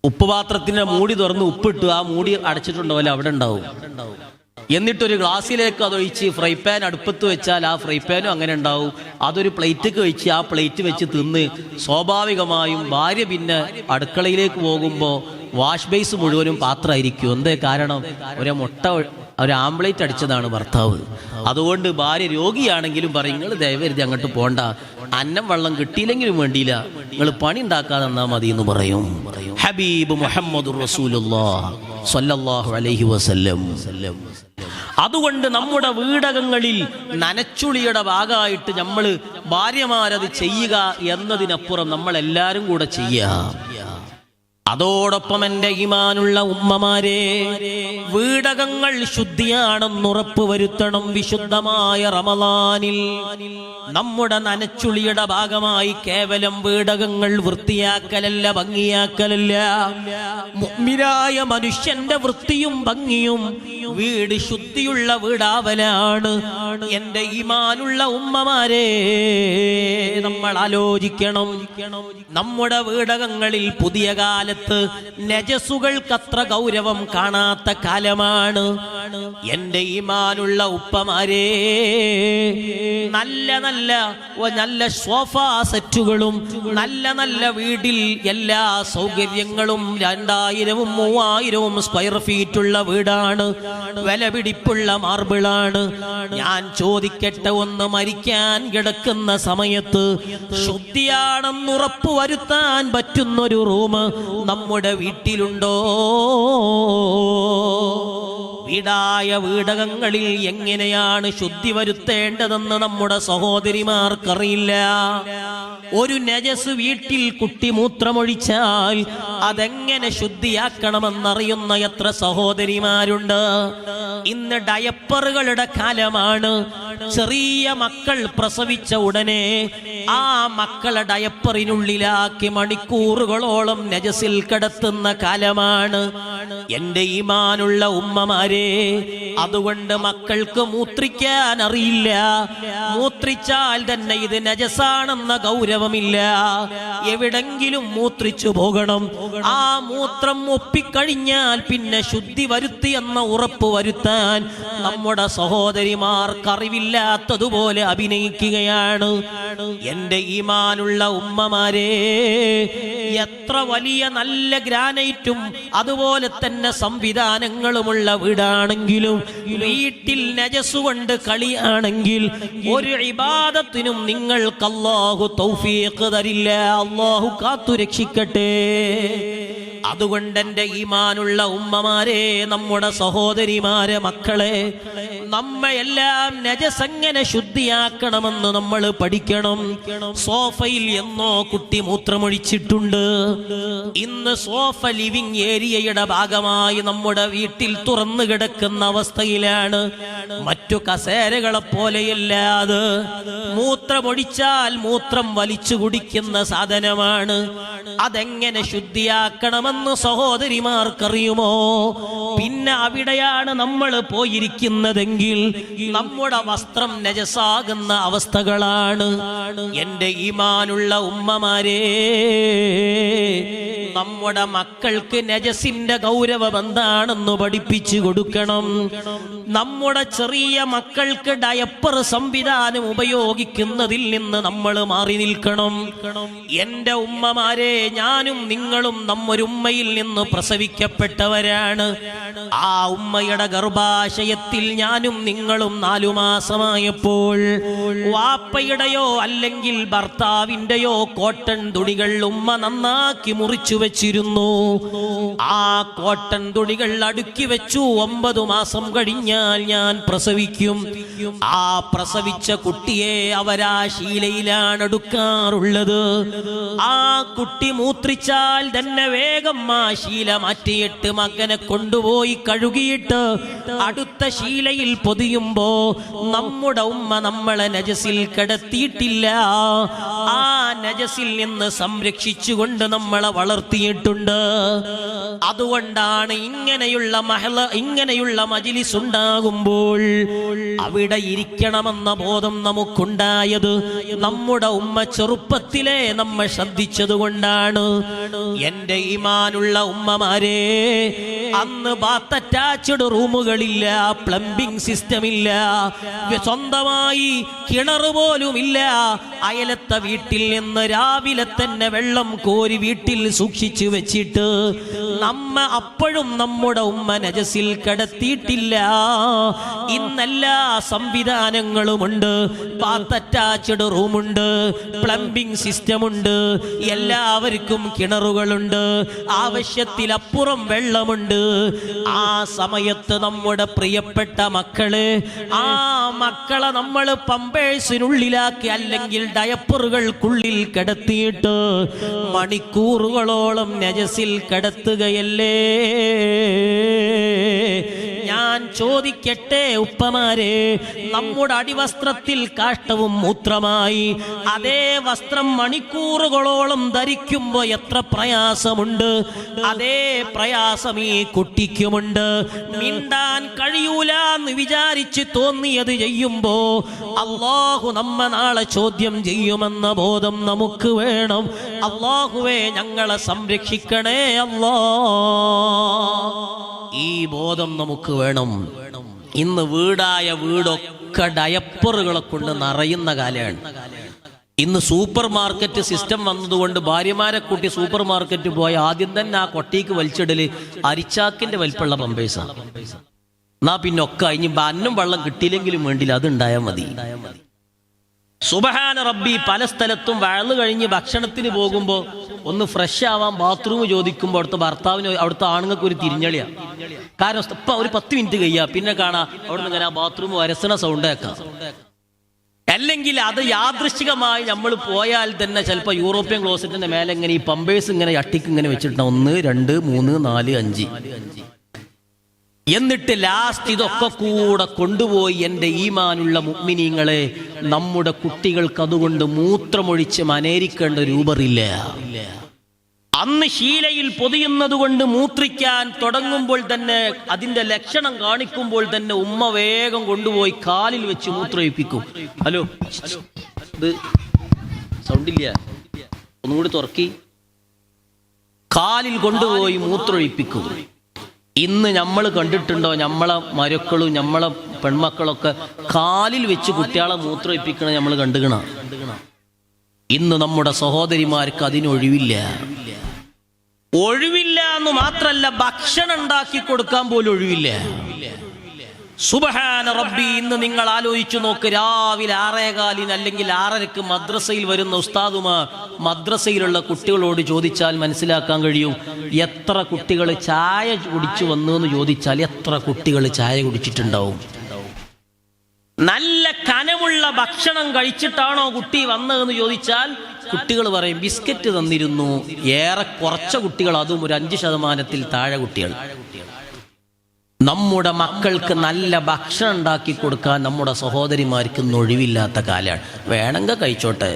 ഉപ്പ് പാത്രത്തിന്റെ മൂടി തുറന്ന് ഉപ്പിട്ട് ആ മൂടി അടച്ചിട്ടുണ്ടാവില്ല, അവിടെ ഉണ്ടാവും. എന്നിട്ടൊരു ഗ്ലാസ്സിലേക്ക് അതൊഴിച്ച് ഫ്രൈ പാൻ അടുപ്പത്ത് വെച്ചാൽ ആ ഫ്രൈ പാനും അങ്ങനെ ഉണ്ടാവും. അതൊരു പ്ലേറ്റിലേക്ക് വെച്ച് ആ പ്ലേറ്റ് വെച്ച് തിന്ന് സ്വാഭാവികമായും ഭാര്യ പിന്നെ അടുക്കളയിലേക്ക് പോകുമ്പോൾ വാഷ് ബേസ് മുഴുവനും പാത്രമായിരിക്കും. എന്തേ കാരണം? ഒരു ആംപ്ലേറ്റ് അടിച്ചതാണ് ഭർത്താവ്. അതുകൊണ്ട് ഭാര്യ രോഗിയാണെങ്കിലും പറയും, നിങ്ങൾ ദയവരുതി അങ്ങോട്ട് പോണ്ട, അന്നം വെള്ളം കിട്ടിയില്ലെങ്കിലും വേണ്ടിയില്ല, നിങ്ങൾ പണി ഉണ്ടാക്കാതെ തന്നാൽ മതി എന്ന് പറയും. ഹബീബ് മുഹമ്മദുർ റസൂലുള്ളാഹ് സ്വല്ലല്ലാഹു അലൈഹി വസല്ലം. അതുകൊണ്ട് നമ്മുടെ വീടകങ്ങളിൽ നനച്ചുളിയുടെ ഭാഗമായിട്ട് നമ്മൾ ഭാര്യമാരത് ചെയ്യുക എന്നതിനപ്പുറം നമ്മൾ എല്ലാവരും കൂടെ ചെയ്യുക. അതോടൊപ്പം എൻ്റെ ഈമാനുള്ള ഉമ്മമാരെ, വീടകങ്ങൾ ശുദ്ധിയാണെന്നുറപ്പ് വരുത്തണം. വിശുദ്ധമായ റമളാനിൽ നമ്മുടെ നനച്ചുളിയുടെ ഭാഗമായി കേവലം വീടകങ്ങൾ വൃത്തിയാക്കലല്ല, ഭംഗിയാക്കലല്ല. മുഅ്മിനായ മനുഷ്യന്റെ വൃത്തിയും ഭംഗിയും വീട് ശുദ്ധിയുള്ള വീടാവലാണ്. എൻ്റെ ഈമാനുള്ള ഉമ്മമാരെ, നമ്മൾ ആലോചിക്കണം. നമ്മുടെ വീടകങ്ങളിൽ പുതിയ കാലത്ത് നജസുകൾക്കത്ര ഗൗരവം കാണാത്ത കാലമാണ്. എൻ്റെ ഈമാനുള്ള ഉപ്പമാരെ, നല്ല നല്ല നല്ല സോഫ സെറ്റുകളും നല്ല വീടിൽ എല്ലാ സൗകര്യങ്ങളും 2000-ഉം 3000-ഉം സ്ക്വയർ ഫീറ്റുള്ള വീടാണ്, വിലപിടിപ്പുള്ള മാർബിളാണ്. ഞാൻ ചോദിക്കട്ടെ, ഒന്ന് മരിക്കാൻ കിടക്കുന്ന സമയത്ത് ശുദ്ധിയാണെന്നുറപ്പ് വരുത്താൻ പറ്റുന്നൊരു റൂം നമ്മുടെ വീട്ടിലുണ്ടോ? വീടായ വീടകങ്ങളിൽ എങ്ങനെയാണ് ശുദ്ധി വരുത്തേണ്ടതെന്ന് നമ്മുടെ സഹോദരിമാർക്കറിയില്ല. ഒരു നജസ് വീട്ടിൽ കുട്ടി മൂത്രമൊഴിച്ചാൽ അതെങ്ങനെ ശുദ്ധിയാക്കണമെന്നറിയുന്ന എത്ര സഹോദരിമാരുണ്ട്? ഇന്ന് ഡയപ്പറുകളുടെ കാലമാണ്. ചെറിയ മക്കൾ പ്രസവിച്ച ഉടനെ ആ മക്കളെ ഡയപ്പറിനുള്ളിലാക്കി മണിക്കൂറുകളോളം നജസിൽ കിടത്തുന്ന കാലമാണ്. എൻ്റെ ഈമാനുള്ള ഉമ്മമാരെ, അതുകൊണ്ട് മക്കൾക്ക് മൂത്രിക്കാൻ അറിയില്ല. മൂത്രിച്ചാൽ തന്നെ ഇത് നജസാണെന്ന ഗൗരവമില്ല. എവിടെങ്കിലും മൂത്രിച്ചു പോകണം. ആ മൂത്രം ഒപ്പിക്കഴിഞ്ഞാൽ പിന്നെ ശുദ്ധി വരുത്തി എന്ന ഉറപ്പ് വരുത്താൻ നമ്മുടെ സഹോദരിമാർക്കറിവില്ലാത്തതുപോലെ അഭിനയിക്കുകയാണ്. എൻ്റെ ഈമാനുള്ള ഉമ്മമാരെ, എത്ര വലിയ നല്ല ഗ്രാനൈറ്റും അതുപോലെ തന്നെ സംവിധാനങ്ങളുമുള്ള വീടാണെങ്കിലും വീട്ടിൽ നജസ് കൊണ്ട് കളിയാണെങ്കിൽ ഒരു ഇബാദത്തിനും നിങ്ങൾക്ക് അല്ലാഹു തൗഫീഖ് തരില്ല. അല്ലാഹു കാത്തുരക്ഷിക്കട്ടെ. അതുകൊണ്ട് എൻ്റെ ഈമാനുള്ള ഉമ്മമാരെ, നമ്മുടെ സഹോദരിമാരെ, മക്കളെ, നമ്മയെല്ലാം നജസ് എങ്ങനെ ശുദ്ധിയാക്കണമെന്ന് നമ്മൾ പഠിക്കണം. സോഫയിൽ എന്നോ കുട്ടി മൂത്രമൊഴിച്ചിട്ടുണ്ട്. ഇന്ന് സോഫ ലിവിംഗ് ഏരിയയുടെ ഭാഗമായി നമ്മുടെ വീട്ടിൽ തുറന്നു കിടക്കുന്ന അവസ്ഥയിലാണ്. മറ്റു കസേരകളെ പോലെയല്ലാതെ മൂത്രമൊഴിച്ചാൽ മൂത്രം വലിച്ചു കുടിക്കുന്ന സാധനമാണ്. അതെങ്ങനെ ശുദ്ധിയാക്കണമെന്ന് സഹോദരിമാർക്കറിയുമോ? പിന്നെ അവിടെയാണ് നമ്മൾ പോയിരിക്കുന്നതെങ്കിൽ നമ്മുടെ വസ്ത്രം നജസാകുന്ന അവസ്ഥകളാണ്. എൻ്റെ ഈമാനുള്ള ഉമ്മമാരെ, നമ്മുടെ മക്കൾക്ക് നജസിന്റെ ഗൗരവം എന്താണെന്ന് പഠിപ്പിച്ചു കൊടുക്കണം. നമ്മുടെ ചെറിയ മക്കൾക്ക് ഡയപ്പർ സംവിധാനം ഉപയോഗിക്കുന്നതിൽ നിന്ന് നമ്മൾ മാറി നിൽക്കണം. എൻ്റെ ഉമ്മമാരെ, ഞാനും നിങ്ങളും നമ്മൊരുമ്മയിൽ നിന്ന് പ്രസവിക്കപ്പെട്ടവരാണ്. ആ ഉമ്മയുടെ ഗർഭാശയത്തിൽ ഞാനും നിങ്ങളും 4 മാസമായപ്പോൾ വാപ്പയുടെയോ അല്ലെങ്കിൽ ഭർത്താവിന്റെയോ കോട്ടൺ തുണികൾ ഉമ്മ നന്നാക്കി മുറിച്ചു വെച്ചിരുന്നു. ആ കോട്ടൺ തുണികൾ അടുക്കി വെച്ചു. 9 മാസം കഴിഞ്ഞാൽ ഞാൻ പ്രസവിക്കും. ആ പ്രസവിച്ച കുട്ടിയെ അവരാ ശീലയിലാണ് എടുക്കാറുള്ളത്. ആ കുട്ടി മൂത്രിച്ചാൽ തന്നെ വേഗം ആ ശീല മാറ്റിയിട്ട് മകനെ കൊണ്ടുപോയി കഴുകിയിട്ട് അടുത്ത ശീലയിൽ പൊതിയുമ്പോ നമ്മുടെ ഉമ്മ നമ്മളെ നജസിൽ കിടത്തിയിട്ടില്ല. ആ നജസിൽ നിന്ന് സംരക്ഷിച്ചുകൊണ്ട് നമ്മളെ വളർത്തിയിട്ടുണ്ട്. അതുകൊണ്ടാണ് ഇങ്ങനെയുള്ള മജ്‌ലിസ് ഉണ്ടാകുമ്പോൾ അവിടെ ഇരിക്കണമെന്ന ബോധം നമുക്കുണ്ടായത്. നമ്മുടെ ഉമ്മ ചെറുപ്പത്തിലെ നമ്മെ ശ്രദ്ധിച്ചത് കൊണ്ടാണ്. എൻ്റെ ഈമാനുള്ള ഉമ്മമാരെ, അന്ന് ബാത്ത് അറ്റാച്ച്ഡ് റൂമുകളില്ല, പ്ലംബിംഗ് സിസ്റ്റം ഇല്ല, സ്വന്തമായി കിണർ പോലും ഇല്ല. അയലത്തെ വീട്ടിൽ നിന്ന് രാവിലെ തന്നെ വെള്ളം കോരി വീട്ടിൽ സൂക്ഷിച്ചു വെച്ചിട്ട് നമ്മ അപ്പോഴും നമ്മുടെ ഉമ്മ നജസിൽ കിടത്തിയിട്ടില്ല. ഇന്നെല്ലാ സംവിധാനങ്ങളുമുണ്ട്. ബാത്ത് അറ്റാച്ച്ഡ് റൂമുണ്ട്, പ്ലംബിംഗ് സിസ്റ്റം ഉണ്ട്, എല്ലാവർക്കും കിണറുകളുണ്ട്, ആവശ്യത്തിലപ്പുറം വെള്ളമുണ്ട്. ആ സമയത്ത് നമ്മുടെ പ്രിയപ്പെട്ട മക്കള്, ആ മക്കളെ നമ്മൾ പമ്പേഴ്സിനുള്ളിലാക്കി അല്ലെങ്കിൽ ഡയപ്പറുകൾക്കുള്ളിൽ കിടത്തിയിട്ട് മണിക്കൂറുകളോളം നജസിൽ കിടത്തുകയല്ലേ? ഞാൻ ചോദിക്കട്ടെ ഉപ്പമാരെ, നമ്മുടെ അടിവസ്ത്രത്തിൽ കാഷ്ടവും മൂത്രമായി അതേ വസ്ത്രം മണിക്കൂറുകളോളം ധരിക്കുമ്പോ എത്ര പ്രയാസമുണ്ട്? അതേ പ്രയാസം ഈ കുട്ടിക്കുമുണ്ട്. മിണ്ടാൻ കഴിയൂല എന്ന് വിചാരിച്ച് തോന്നിയത് ചെയ്യുമ്പോ അല്ലാഹു നമ്മെ നാളെ ചോദ്യം ചെയ്യുമെന്ന ബോധം നമുക്ക് വേണം. അല്ലാഹുവേ, ഞങ്ങളെ സംരക്ഷിക്കണേ അല്ലാ. ഈ ബോധം നമുക്ക് വേണം. ഇന്ന് വീടൊക്കെ ഡയപ്പറുകളെ കൊണ്ട് നിറയുന്ന കാലമാണ്. ഇന്ന് സൂപ്പർ മാർക്കറ്റ് സിസ്റ്റം വന്നതുകൊണ്ട് ഭാര്യമാരെ കൂട്ടി സൂപ്പർ മാർക്കറ്റ് പോയി ആദ്യം തന്നെ ആ കൊട്ടിക്ക് വലിച്ചിടല് അരിച്ചാക്കിന്റെ വലിപ്പമുള്ള പമ്പേഴ്സാണ്. എന്നാ പിന്നെ ഒക്കെ ഇനി അന്നും വെള്ളം കിട്ടിയില്ലെങ്കിലും വേണ്ടില്ല, അതുണ്ടായാൽ മതി. സുബ്ഹാന റബ്ബി, പല സ്ഥലത്തും വഴന്നു കഴിഞ്ഞ് ഭക്ഷണത്തിന് പോകുമ്പോൾ ഒന്ന് ഫ്രഷ് ആവാൻ ബാത്റൂം ചോദിക്കുമ്പോൾ അവിടുത്തെ ഭർത്താവിന്, അവിടുത്തെ ആണുങ്ങൾക്ക് ഒരു തിരിഞ്ഞളിയാ. കാരണം ഇപ്പൊ ഒരു 10 മിനിറ്റ് കഴിയാ, പിന്നെ കാണാം അവിടുന്ന് ഇങ്ങനെ ആ ബാത്റൂം വരസണ സൗണ്ട് കേൾക്കാം. അല്ലെങ്കിൽ അത് യാദൃശ്ചികമായി നമ്മൾ പോയാൽ തന്നെ ചിലപ്പോൾ യൂറോപ്യൻ ക്ലോസറ്റിന്റെ മേലെ ഇങ്ങനെ ഈ പമ്പേഴ്സ് ഇങ്ങനെ അട്ടിക്ക് ഇങ്ങനെ വെച്ചിട്ടുണ്ടാവും. 1 2 3 4 5. എന്നിട്ട് ലാസ്റ്റ് ഇതൊക്കെ കൂടെ കൊണ്ടുപോയി എൻ്റെ ഈമാനുള്ള മുഅ്മിനീങ്ങളെ, നമ്മുടെ കുട്ടികൾക്ക് അതുകൊണ്ട് മൂത്രമൊഴിച്ച് മനേരിക്കേണ്ട രൂപറില്ല. അന്ന് ശീലയിൽ പൊതിയുന്നത് കൊണ്ട് മൂത്രിക്കാൻ തുടങ്ങുമ്പോൾ തന്നെ, അതിന്റെ ലക്ഷണം കാണിക്കുമ്പോൾ തന്നെ ഉമ്മ വേഗം കൊണ്ടുപോയി കാലിൽ വെച്ച് മൂത്രമൊഴിപ്പിക്കും. ഹലോ, ഇത് സൗണ്ടില്ല, ഒന്നുകൂടി തുറക്കി. കാലിൽ കൊണ്ടുപോയി മൂത്രമൊഴിപ്പിക്കും. ഇന്ന് നമ്മൾ കണ്ടിട്ടുണ്ടോ നമ്മളെ മരക്കളും നമ്മളെ പെൺമക്കളൊക്കെ കാലിൽ വെച്ച് കുട്ടികളെ മൂത്രമൊഴിപ്പിക്കണ നമ്മൾ കണ്ടുകണ? ഇന്ന് നമ്മുടെ സഹോദരിമാർക്ക് അതിനൊഴിവില്ല. ഒഴിവില്ല എന്ന് മാത്രല്ല, ഭക്ഷണം ഉണ്ടാക്കി കൊടുക്കാൻ പോലും ഒഴിവില്ല. സുബ്ഹാന റബ്ബി, ഇന്ന് നിങ്ങൾ ആലോചിച്ചു നോക്ക്. രാവിലെ 6:15 അല്ലെങ്കിൽ 6:30 മദ്രസയിൽ വരുന്ന ഉസ്താദുമാർ മദ്രസയിലുള്ള കുട്ടികളോട് ചോദിച്ചാൽ മനസ്സിലാക്കാൻ കഴിയും എത്ര കുട്ടികൾ ചായ കുടിച്ചു വന്നു എന്ന് ചോദിച്ചാൽ എത്ര കുട്ടികൾ ചായ കുടിച്ചിട്ടുണ്ടാവും. നല്ല കനമുള്ള ഭക്ഷണം കഴിച്ചിട്ടാണോ കുട്ടി വന്നതെന്ന് ചോദിച്ചാൽ കുട്ടികൾ പറയും ബിസ്ക്കറ്റ് തന്നിരുന്നു. ഏറെ കുറച്ച കുട്ടികൾ, അതും ഒരു 5% താഴെ കുട്ടികൾ. നമ്മുടെ മക്കൾക്ക് നല്ല ഭക്ഷണം ഉണ്ടാക്കി കൊടുക്കാൻ നമ്മുടെ സഹോദരിമാർക്ക് ഒഴിവില്ലാത്ത കാലമാണ്. വേണമെങ്കിൽ കഴിച്ചോട്ടെ.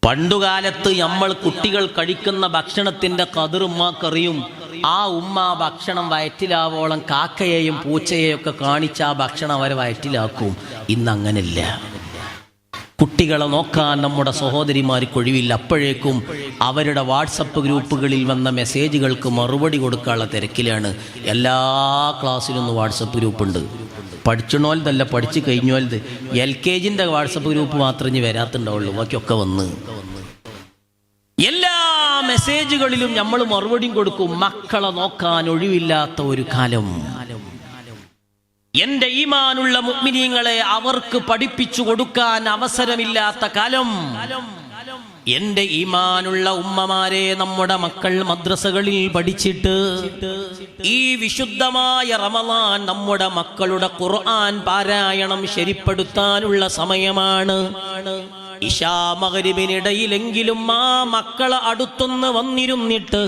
പണ്ടുകാലത്ത് നമ്മൾ കുട്ടികൾ കഴിക്കുന്ന ഭക്ഷണത്തിന്റെ കതിർ ഉമ്മാക്കറിയും. ആ ഉമ്മ ഭക്ഷണം വയറ്റിലാവോളം കാക്കയെയും പൂച്ചയെയും ഒക്കെ കാണിച്ച് ആ ഭക്ഷണം അവരെ വയറ്റിലാക്കും. ഇന്നങ്ങനില്ല. കുട്ടികളെ നോക്കാൻ നമ്മുടെ സഹോദരിമാർക്ക് ഒഴിവില്ല. അപ്പോഴേക്കും അവരുടെ വാട്സപ്പ് ഗ്രൂപ്പുകളിൽ വന്ന മെസ്സേജുകൾക്ക് മറുപടി കൊടുക്കാനുള്ള തിരക്കിലാണ്. എല്ലാ ക്ലാസ്സിലും വാട്സപ്പ് ഗ്രൂപ്പുണ്ട്. പഠിച്ചണോലതല്ല, പഠിച്ചു കഴിഞ്ഞോലത്. LKGന്റെ വാട്സപ്പ് ഗ്രൂപ്പ് മാത്രമേ വരാത്തുണ്ടാവുള്ളൂ, ബാക്കിയൊക്കെ വന്ന് എല്ലാ മെസ്സേജുകളിലും നമ്മൾ മറുപടിയും കൊടുക്കും. മക്കളെ നോക്കാൻ ഒഴിവില്ലാത്ത ഒരു കാലം. എന്റെ ഈമാനുള്ള മുഅ്മിനീങ്ങളെ, അവർക്ക് പഠിപ്പിച്ചു കൊടുക്കാൻ അവസരമില്ലാത്ത കാലം. എന്റെ ഈമാനുള്ള ഉമ്മമാരെ, നമ്മുടെ മക്കൾ മദ്രസകളിൽ പഠിച്ചിട്ട് ഈ വിശുദ്ധമായ റമളാൻ നമ്മുടെ മക്കളുടെ ഖുർആൻ പാരായണം ശരിപ്പെടുത്താനുള്ള സമയമാണ്. ഇശാ മഗ്രിബിനിടയിലെങ്കിലും ആ മക്കളെ അടുത്തൊന്ന് വന്നിരുന്നിട്ട്,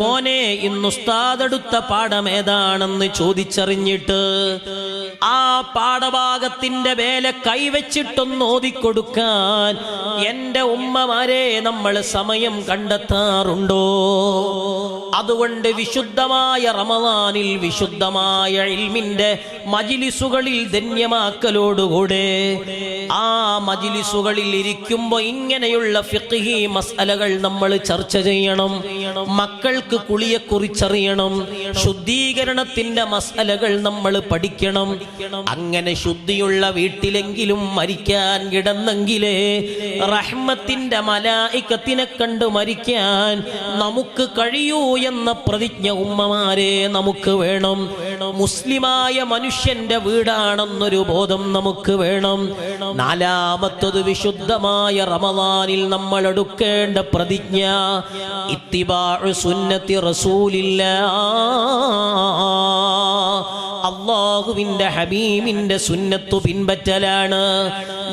മോനെ ഇന്ന് ഉസ്താദ് എടുത്ത പാഠം ഏതാണെന്ന് ചോദിച്ചറിഞ്ഞിട്ട് ആ പാഠഭാഗത്തിന്റെ മേലെ കൈവച്ചിട്ടൊന്ന് ഓതിക്കൊടുക്കാൻ എന്റെ ഉമ്മമാരെ നമ്മൾ സമയം കണ്ടെത്താറുണ്ടോ? അതുകൊണ്ട് വിശുദ്ധമായ റമളാനിൽ വിശുദ്ധമായ ഇൽമിന്റെ മജ്ലിസുകളിൽ ധന്യമാക്കലോടുകൂടെ ആ മജ്ലിസുകളിൽ ഇരിക്കുമ്പോ ഇങ്ങനെയുള്ള ഫിഖ്ഹി മസ്അലകൾ നമ്മൾ ചർച്ച ചെയ്യണം. മക്കൾക്ക് കുളിയെക്കുറിച്ചറിയണം. ശുദ്ധീകരണത്തിന്റെ മസ്അലകൾ നമ്മൾ പഠിക്കണം. അങ്ങനെ ശുദ്ധിയുള്ള വീട്ടിലെങ്കിലും മരിക്കാൻ കിടന്നെങ്കിലേ റഹ്മത്തിന്റെ മലായികത്തിനെ കണ്ട് മരിക്കാൻ നമുക്ക് കഴിയൂ എന്ന പ്രതിജ്ഞ ഉമ്മമാരെ നമുക്ക് വേണം. മുസ്ലിമായ മനുഷ്യന്റെ വീടാണെന്നൊരു ബോധം നമുക്ക് വേണം. നാലാമത്തത് വിശുദ്ധമായ റമളാനിൽ നമ്മൾ എടുക്കേണ്ട പ്രതിജ്ഞ ഇത്തിബാഉ സുന്നത്തി റസൂലില്ലാഹ്, അല്ലാഹുവിന്റെ ഹബീബിന്റെ സുന്നത്തു പിൻപറ്റലാണ്.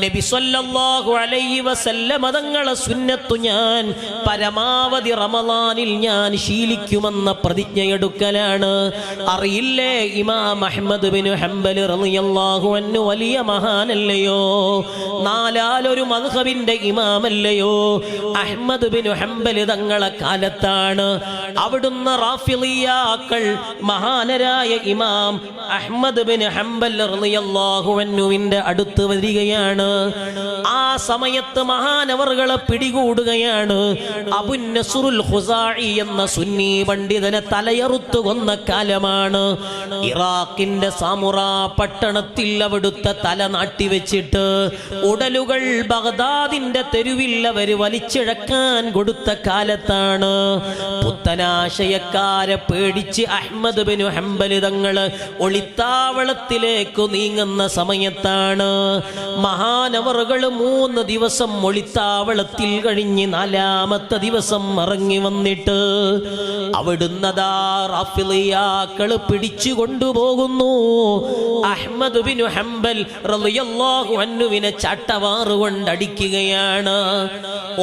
നബി സല്ലല്ലാഹു അലൈഹി വസല്ലം തങ്ങളെ സുന്നത്തു ഞാൻ പരമാവധി റമളാനിൽ ഞാൻ ശീലിക്കുമെന്ന പ്രതിജ്ഞയെടുക്കലാണ്. അറിയില്ലേ, ഇമാം അഹ്മദ് ബിൻ ഹംബൽ റളിയല്ലാഹു അൻഹു വലിയ മഹാനല്ലയോ, നാലാലൊരു മദ്ഹബിന്റെ ഇമാമല്ലയോ? അഹ്മദ് ബിൻ ഹംബൽ തങ്ങളെ കാലത്താണ് അവിടുന്ന് റാഫിളിയാക്കൾ മഹാനരായ ഇമാം അഹ്മദ് ബിൻ ഹംബൽ റളിയല്ലാഹു അൻഹുവിന്റെ അടുത്ത് വരികയാണ്. ആ സമയത്ത് മഹാനവർകളെ പിടികൂടുകയാണ്. അബു നസ്റുൽ ഖുസാഇ എന്ന സുന്നി പണ്ഡിതനെ തലയറുത്തു കൊന്ന കാലമാണ്. ഇറാഖിന്റെ സാമുറ പട്ടണത്തിൽ അവിടുത്തെ തല നാട്ടിവെച്ചിട്ട് ഉടലുകൾ ബഗ്ദാദിന്റെ തെരുവിൽ അവർ വലിച്ചിഴക്കാൻ കൊടുത്ത കാലത്താണ്. പുത്തനാശയക്കാരെ പേടിച്ച് അഹ്മദ് ബിൻ ഹംബൽ തങ്ങള് ഒളിത്താവളത്തിലേക്ക് നീങ്ങുന്ന സമയത്താണ് മഹാനവറുകൾ 3 ദിവസം ഒളിത്താവളത്തിൽ കഴിഞ്ഞ് 4ാമത്തെ ദിവസം ഇറങ്ങി വന്നിട്ട് അവിടുന്നതാ റാഫിളിയാക്കൾ പിടിച്ചു കൊണ്ടുപോകുന്നു. അഹ്മദ് ബിൻ ഹംബൽ റളിയല്ലാഹു അൻഹുവിനെ ചാട്ടവാറുകൊണ്ട് അടിക്കുകയാണ്.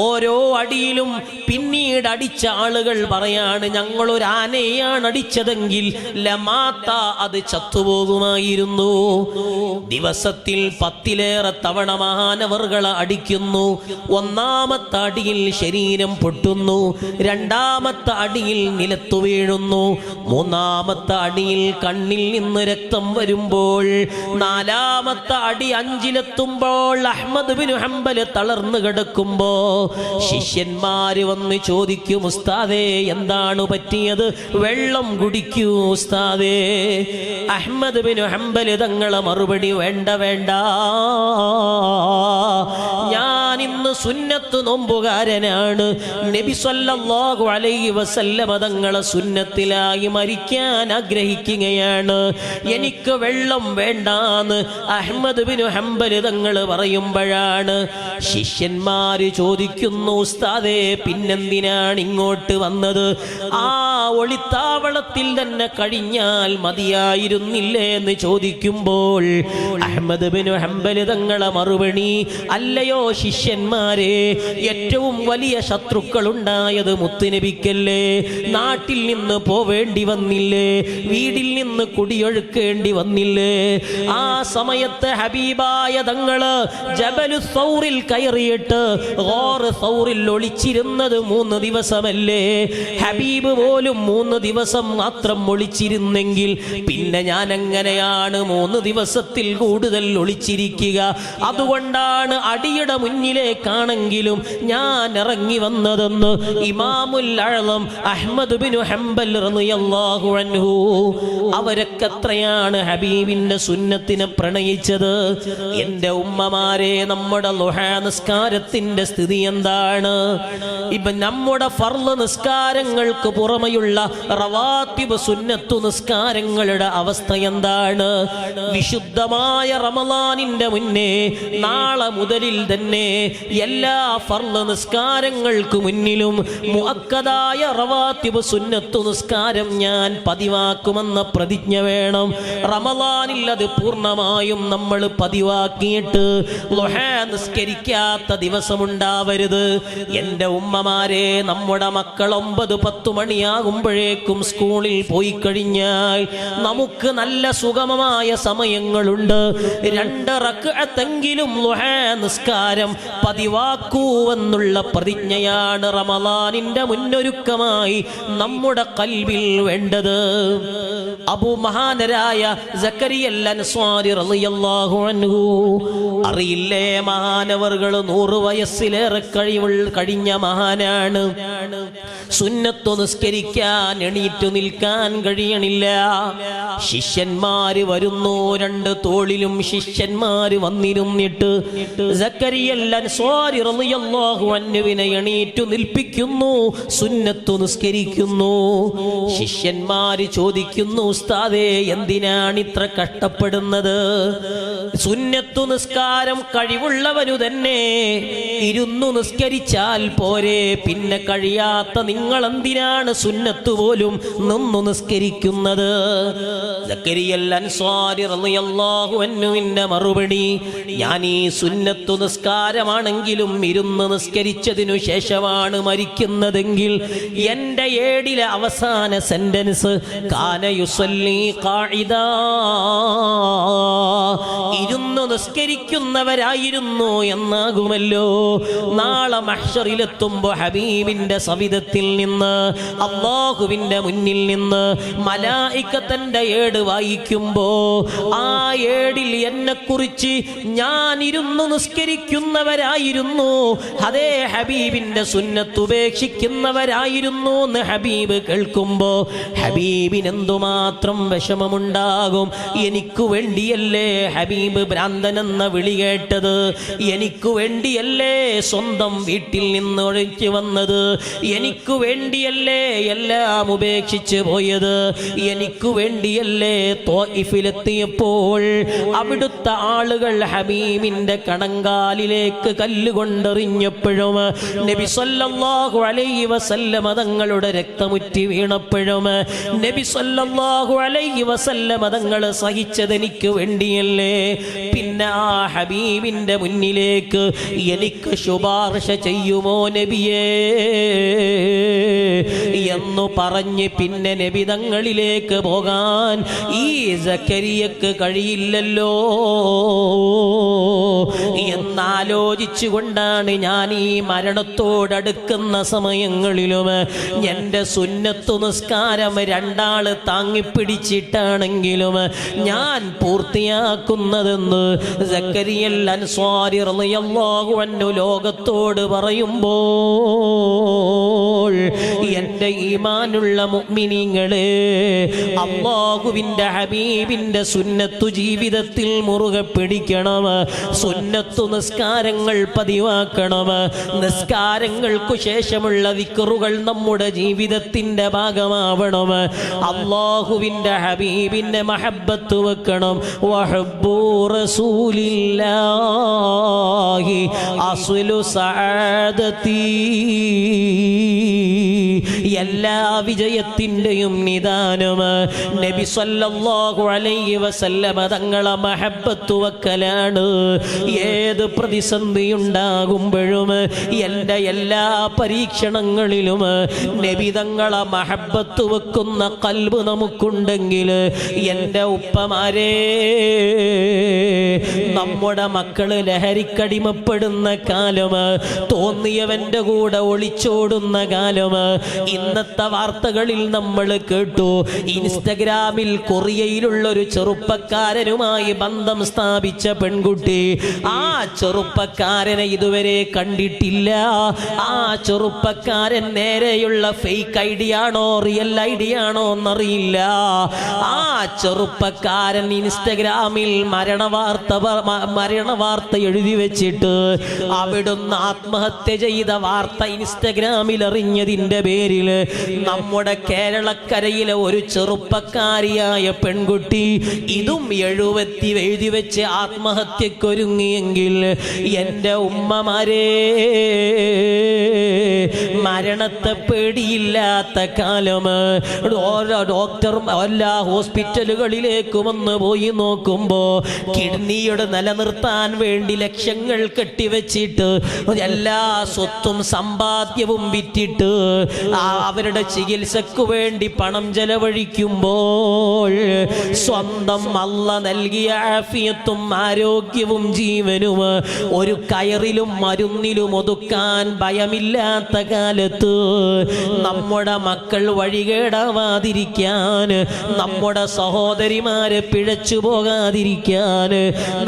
ഓരോ അടിയിലും പിന്നീട് അടിച്ച ആളുകൾ പറയാണ്, ഞങ്ങളൊരു ആനയാണ് അടിച്ചതെങ്കിൽ ലമാത്ത, അത് ചത്തുപോകുമായിരുന്നു. ദിവസത്തിൽ 10ലേറെ തവണ മഹാനവർകളെ അടിക്കുന്നു. 1ാമത്തെ അടിയിൽ ശരീരം പൊട്ടുന്നു, 2ാമത്തെ അടിയിൽ നിലത്തു വീഴുന്നു, 3ാമത്തെ അടിയിൽ കണ്ണിൽ നിന്ന് രക്തം വരുമ്പോൾ, 4ാമത്തെ അടി 5-ലെത്തുമ്പോൾ അഹ്മദ് ബിൻ ഹംബൽ തളർന്നു കിടക്കുമ്പോ ശിഷ്യന്മാര് വന്ന് ചോദിക്കും, ഉസ്താദേ എന്താണ് പറ്റിയത്? വെള്ളം കുടിക്കൂ ഉസ്താദേ. അഹ്മദ് ബിൻ ഹംബൽ തങ്ങളെ മറുപടി, വേണ്ട വേണ്ട, ഞാൻ ഇന്ന് സുന്നത്ത് നോമ്പുകാരനാണ്. നബി സല്ലല്ലാഹു അലൈഹി വസല്ലം തങ്ങളെ സുന്നത്തിലായി മരിക്കാൻ ആഗ്രഹിക്കുകയാണ്. എനിക്ക് വെള്ളം വേണ്ടാന്ന് അഹ്മദ് ബിൻ ഹംബൽ തങ്ങൾ പറയുമ്പോഴാണ് ശിഷ്യന്മാര് ചോദിക്കുന്നു, ഉസ്താദേ പിന്നെന്തിനാണ് ഇങ്ങോട്ട് വന്നത്? ആ ഒളിത്താവളത്തിൽ തന്നെ കഴിഞ്ഞാൽ മതിയായിരുന്നില്ലേ എന്ന് ചോദിക്കുമ്പോൾ അഹ്മദ് ബിൻ ഹംബൽ തങ്ങളെ മറുപടി, അല്ലയോ ശിഷ്യന്മാരെ, ഏറ്റവും വലിയ ശത്രുക്കൾ ഉണ്ടായത് മുത്തുനബിക്കല്ലേ? നാട്ടിൽ നിന്ന് പോവേണ്ടി വന്നില്ലേ? വീടിൽ നിന്ന് കുടിയൊഴുക്കേണ്ടി വന്നില്ലേ? ആ സമയത്ത് ഹബീബായ തങ്ങള് ജബലു സൗറിൽ കയറിയിട്ട് ഗോർ സൗറിൽ ഒളിച്ചിരുന്നത് 3 ദിവസമല്ലേ? ഹബീബ് പോലും 3 ദിവസം മാത്രം ഒളിച്ചിരുന്നെങ്കിൽ പിന്നെ ഞാൻ എങ്ങനെയാണ് 3 ദിവസത്തിൽ കൂടുതൽ ഒളിച്ചിരിക്കുക? അതുകൊണ്ടാണ് അടിയുടെ മുന്നിലേക്കാണെങ്കിലും ഞാൻ ഇറങ്ങി വന്നതെന്ന് ഇമാമുൽ അഅ്ളം അഹ്മദ് ബിൻ ഹംബൽ റളിയല്ലാഹു അൻഹു, അവരൊക്കെ എത്രയാണ് ഹബീബിന്റെ സുന്നത്തിനെ പ്രണയിച്ചത്. എന്റെ ഉമ്മമാരെ, നമ്മുടെ ളുഹാ നിസ്കാരത്തിന്റെ സ്ഥിതി എന്താണ്? ഇപ്പൊ നമ്മുടെ ഫർള് നിസ്കാരങ്ങൾക്ക് പുറമെയുള്ള റവാത്തിബ് സുന്നത്തു നിസ്കാരങ്ങളുടെ അവസ്ഥ എന്താണ്? വിശുദ്ധമായ റമളാനിന്റെ മുന്നേ നാളെ മുതലിൽ തന്നെ എല്ലാ ഫർള് നിസ്കാരങ്ങൾക്ക് മുന്നിലും മുഅക്കദായ റവാത്തിബ് സുന്നത്തു നിസ്കാരം ഞാൻ പതിവാക്കുമെന്ന പ്രതിജ്ഞ വേണം. റമളാനിൽ അത് പൂർണ്ണമായും നമ്മൾ പതിവാക്കിയിട്ട് ളുഹാ നിസ്കരിക്കാത്ത ദിവസമുണ്ടാവരുത്. എൻ്റെ ഉമ്മമാരെ, നമ്മുടെ മക്കൾ 9-10 മണിയാകുമ്പോഴേക്കും സ്കൂളിൽ പോയി കഴിഞ്ഞാൽ നമുക്ക് നല്ല സുഗമമായ സമയങ്ങളുണ്ട്. 2 റക്അത്തെങ്കിലും ളുഹാ നിസ്കാരം പതിവാക്കൂവെന്നുള്ള പ്രതിജ്ഞയാണ് റമളാനിന്റെ മുന്നൊരുക്കമായി നമ്മുടെ ഖൽബിൽ വേണ്ടത്. അബൂ മഹാനരായ സക്കരിയൽ അൻസ്വാരി റളിയല്ലാഹു അൻഹു, അറിയില്ലേ മഹാനവർകൾ 100 വയസ്സിലേറെ കഴിഞ്ഞ മഹാനാണ്. സുന്നത്ത് നിസ്കരിക്കാൻ എണീറ്റു നിൽക്കാൻ കഴിയണില്ല. ശിഷ്യന്മാര് വരുന്നു, 2 തോളിലും ശിഷ്യന്മാര് വന്നിരുന്നിട്ട് സക്കരിയൽ അൻസ്വാരി റളിയല്ലാഹു അൻഹുവിനെ എണീറ്റു നിൽപ്പിക്കുന്നു, സുന്നത്ത് നിസ്കരിക്കുന്നു. ശിഷ്യന്മാര് ചോദിക്കുന്നു, ഉസ്താദേ എന്തിനാണ് ഇത്ര കഷ്ടപ്പെടുന്നത്? സുന്നത്തു നിസ്കാരം കഴിവുള്ളവനു തന്നെ ഇരുന്നു നിസ്കരിച്ചാൽ പോരെ, പിന്നെ കഴിയാത്ത നിങ്ങൾ എന്തിനാണ് സുന്നത്ത് പോലും നിന്നു നിസ്കരിക്കുന്നത്? സക്കരിയൽ അൻസ്വാരി റളിയല്ലാഹു അൻഹുവിന്റെ മറുപടി, ഞാൻ ഈ സുന്നത്തു നിസ്കാരമാണെങ്കിലും ഇരുന്ന് നിസ്കരിച്ചതിനു ശേഷമാണ് മരിക്കുന്നതെങ്കിൽ എന്റെ ഏടിലെ അവസാന സെന്റൻസ് കാന യുസല്ലി ഖാഇദാ, ഇരുന്ന് നിസ്കരിക്കുന്നവരായിരുന്നു എന്നാകുമല്ലോ. നാളെ മഹ്ശറിലെത്തുമ്പോ ഹബീബിന്റെ സവിധത്തിൽ നിന്ന്, അല്ലാഹുവിന്റെ മുന്നിൽ നിന്ന് മലായികത്തിന്റെ ഏട് വായിക്കുമ്പോ ആ ഏടിൽ എന്നെ കുറിച്ച് ഞാൻ ഇരുന്ന് നിസ്കരിക്കുന്നവരായിരുന്നു, അതേ ഹബീബിന്റെ സുന്നത്ത് ഉപേക്ഷിക്കുന്നവരായിരുന്നു എന്ന് ഹബീബ് കേൾക്കുമ്പോ ഹബീബിന് എന്തുമാത്രം വിഷമമുണ്ടാകും. എനിക്കു വേണ്ടിയല്ലേ ഹബീബ് ഭ്രാന്തനെന്ന വിളി കേട്ടത്? എനിക്കു വേണ്ടിയല്ലേ സ്വന്തം വീട്ടിൽ നിന്ന് ഒഴിച്ചു വന്നത്? എനിക്കു വേണ്ടിയല്ലേ എല്ലാം ഉപേക്ഷിച്ച് പോയത്? എനിക്കു വേണ്ടിയല്ലേ ത്വായിഫിലെത്തിയപ്പോൾ അവിടുത്തെ ആളുകൾ ഹബീബിന്റെ കണങ്കാലിലേക്ക് കല്ലുകൊണ്ടെറിഞ്ഞപ്പോഴും നബി സല്ലല്ലാഹു അലൈഹി വസല്ലമ തങ്ങളുടെ രക്തമുറ്റി വീണപ്പോഴും നബി സല്ലല്ലാഹു അലൈഹി വസല്ലമ തങ്ങൾ സഹിച്ചത് എനിക്ക് വേണ്ടിയല്ലേ? പിന്നെ ആ ഹബീബിന്റെ മുന്നിലേക്ക് എനിക്ക് ശുപാർശ ചെയ്യുമോ നബിയേ എന്നു പറഞ്ഞ് പിന്നെ നബി തങ്ങളിലേക്ക് പോകാൻ ഈ സക്കരിയക്ക് കഴിയില്ലല്ലോ എന്നാലോചിച്ചുകൊണ്ടാണ് ഞാൻ ഈ മരണത്തോടടുക്കുന്ന സമയങ്ങളിലും എൻ്റെ സുന്നത്തു നിസ്കാരം 2 ആള് താങ്ങിപ്പിടിച്ചിട്ടാണെങ്കിലും ഞാൻ പൂർത്തിയാക്കുന്നതെന്ന് സക്കരിയൽ അൻസ്വാരി റളിയല്ലാഹു അൻഹു ലോകത്തോട് പറയുമ്പോൾ, എൻ്റെ ഈമാനുള്ള മുഅ്മിനീങ്ങളെ, അല്ലാഹുവിൻ്റെ ഹബീബിൻ്റെ സുന്നത്തു ജീവിതത്തിൽ മുറുകെ പിടിക്കണം. സുന്നത്തു നിസ്കാരങ്ങൾ പതിവാക്കണം. നിസ്കാരങ്ങൾക്കു ശേഷമുള്ള ദിക്റുകൾ നമ്മുടെ ജീവിതത്തിൻ്റെ ഭാഗമാവണം. അല്ലാഹുവിൻ്റെ ഹബീബിൻ്റെ മഹബ്ബത്ത് വെക്കണം. വഹബ്ബു റസൂലില്ലാഹി അസ്ലു സഅദതി, എല്ലാ വിജയത്തിൻ്റെയും നിദാനം നബി സല്ലല്ലാഹു അലൈഹി വസല്ലമ തങ്ങളെ മഹബ്ബത്ത് വെക്കലാണ്. ഏത് പ്രതിസന്ധി ഉണ്ടാകുമ്പോഴും എൻ്റെ എല്ലാ പരീക്ഷണങ്ങളിലും നബി തങ്ങളെ മഹബ്ബത്ത് വെക്കുന്ന ഖൽബ് നമുക്കുണ്ടെങ്കിൽ, എൻ്റെ ഉപ്പമാരെ, നമ്മുടെ മക്കള് ലഹരിക്കടിമപ്പെടുന്ന കാലം, തോന്നിയവന്റെ കൂടെ ഒളിച്ചോടുന്ന കാലം. ഇന്നത്തെ വാർത്തകളിൽ നമ്മൾ കേട്ടു, ഇൻസ്റ്റഗ്രാമിൽ കൊറിയയിലുള്ള ഒരു ചെറുപ്പക്കാരനുമായി ബന്ധം സ്ഥാപിച്ച പെൺകുട്ടി. ആ ചെറുപ്പക്കാരനെ ഇതുവരെ കണ്ടിട്ടില്ല. ആ ചെറുപ്പക്കാരൻ നേരെയുള്ള ഫേക്ക് ഐഡി ആണോ റിയൽ ഐഡി ആണോ എന്നറിയില്ല. ആ ചെറുപ്പക്കാരൻ ഇൻസ്റ്റഗ്രാമിൽ മരണവാർത്ത എഴുതി വെച്ചിട്ട് അവിടുന്ന് ആത്മഹത്യ ചെയ്ത വാർത്ത ഇൻസ്റ്റഗ്രാമിൽ അറിഞ്ഞതിൻ്റെ പേരിൽ നമ്മുടെ കേരളക്കരയിലെ ഒരു ചെറുപ്പക്കാരിയായ പെൺകുട്ടി ഇതും എഴുതി വെച്ച് ആത്മഹത്യക്കൊരുങ്ങിയെങ്കിൽ, എൻ്റെ ഉമ്മമാരെ, മരണത്തെ പേടിയില്ലാത്ത കാലം. ഓരോ ഡോക്ടറും എല്ലാ ഹോസ്പിറ്റലുകളിലേക്കും ഒന്ന് പോയി നോക്കുമ്പോ കിഡ്നിയുടെ നിലനിർത്താൻ വേണ്ടി ലക്ഷങ്ങൾ കെട്ടിവെച്ചിട്ട് എല്ലാ സ്വത്തും സമ്പാദ്യവും വിറ്റിട്ട് ആ അവരുടെ ചികിത്സക്ക് വേണ്ടി പണം ചെലവഴിക്കുമ്പോൾ സ്വന്തം അല്ല നൽകിയ ആഫിയത്തും ആരോഗ്യവും ജീവനും ഒരു കയറിലും മരുന്നിലും ഒതുക്കാൻ ഭയമില്ലാത്ത കാലത്ത് നമ്മുടെ മക്കൾ വഴികേടാവാതിരിക്കാൻ, നമ്മുടെ സഹോദരിമാരെ പിഴച്ചു പോകാതിരിക്കാൻ,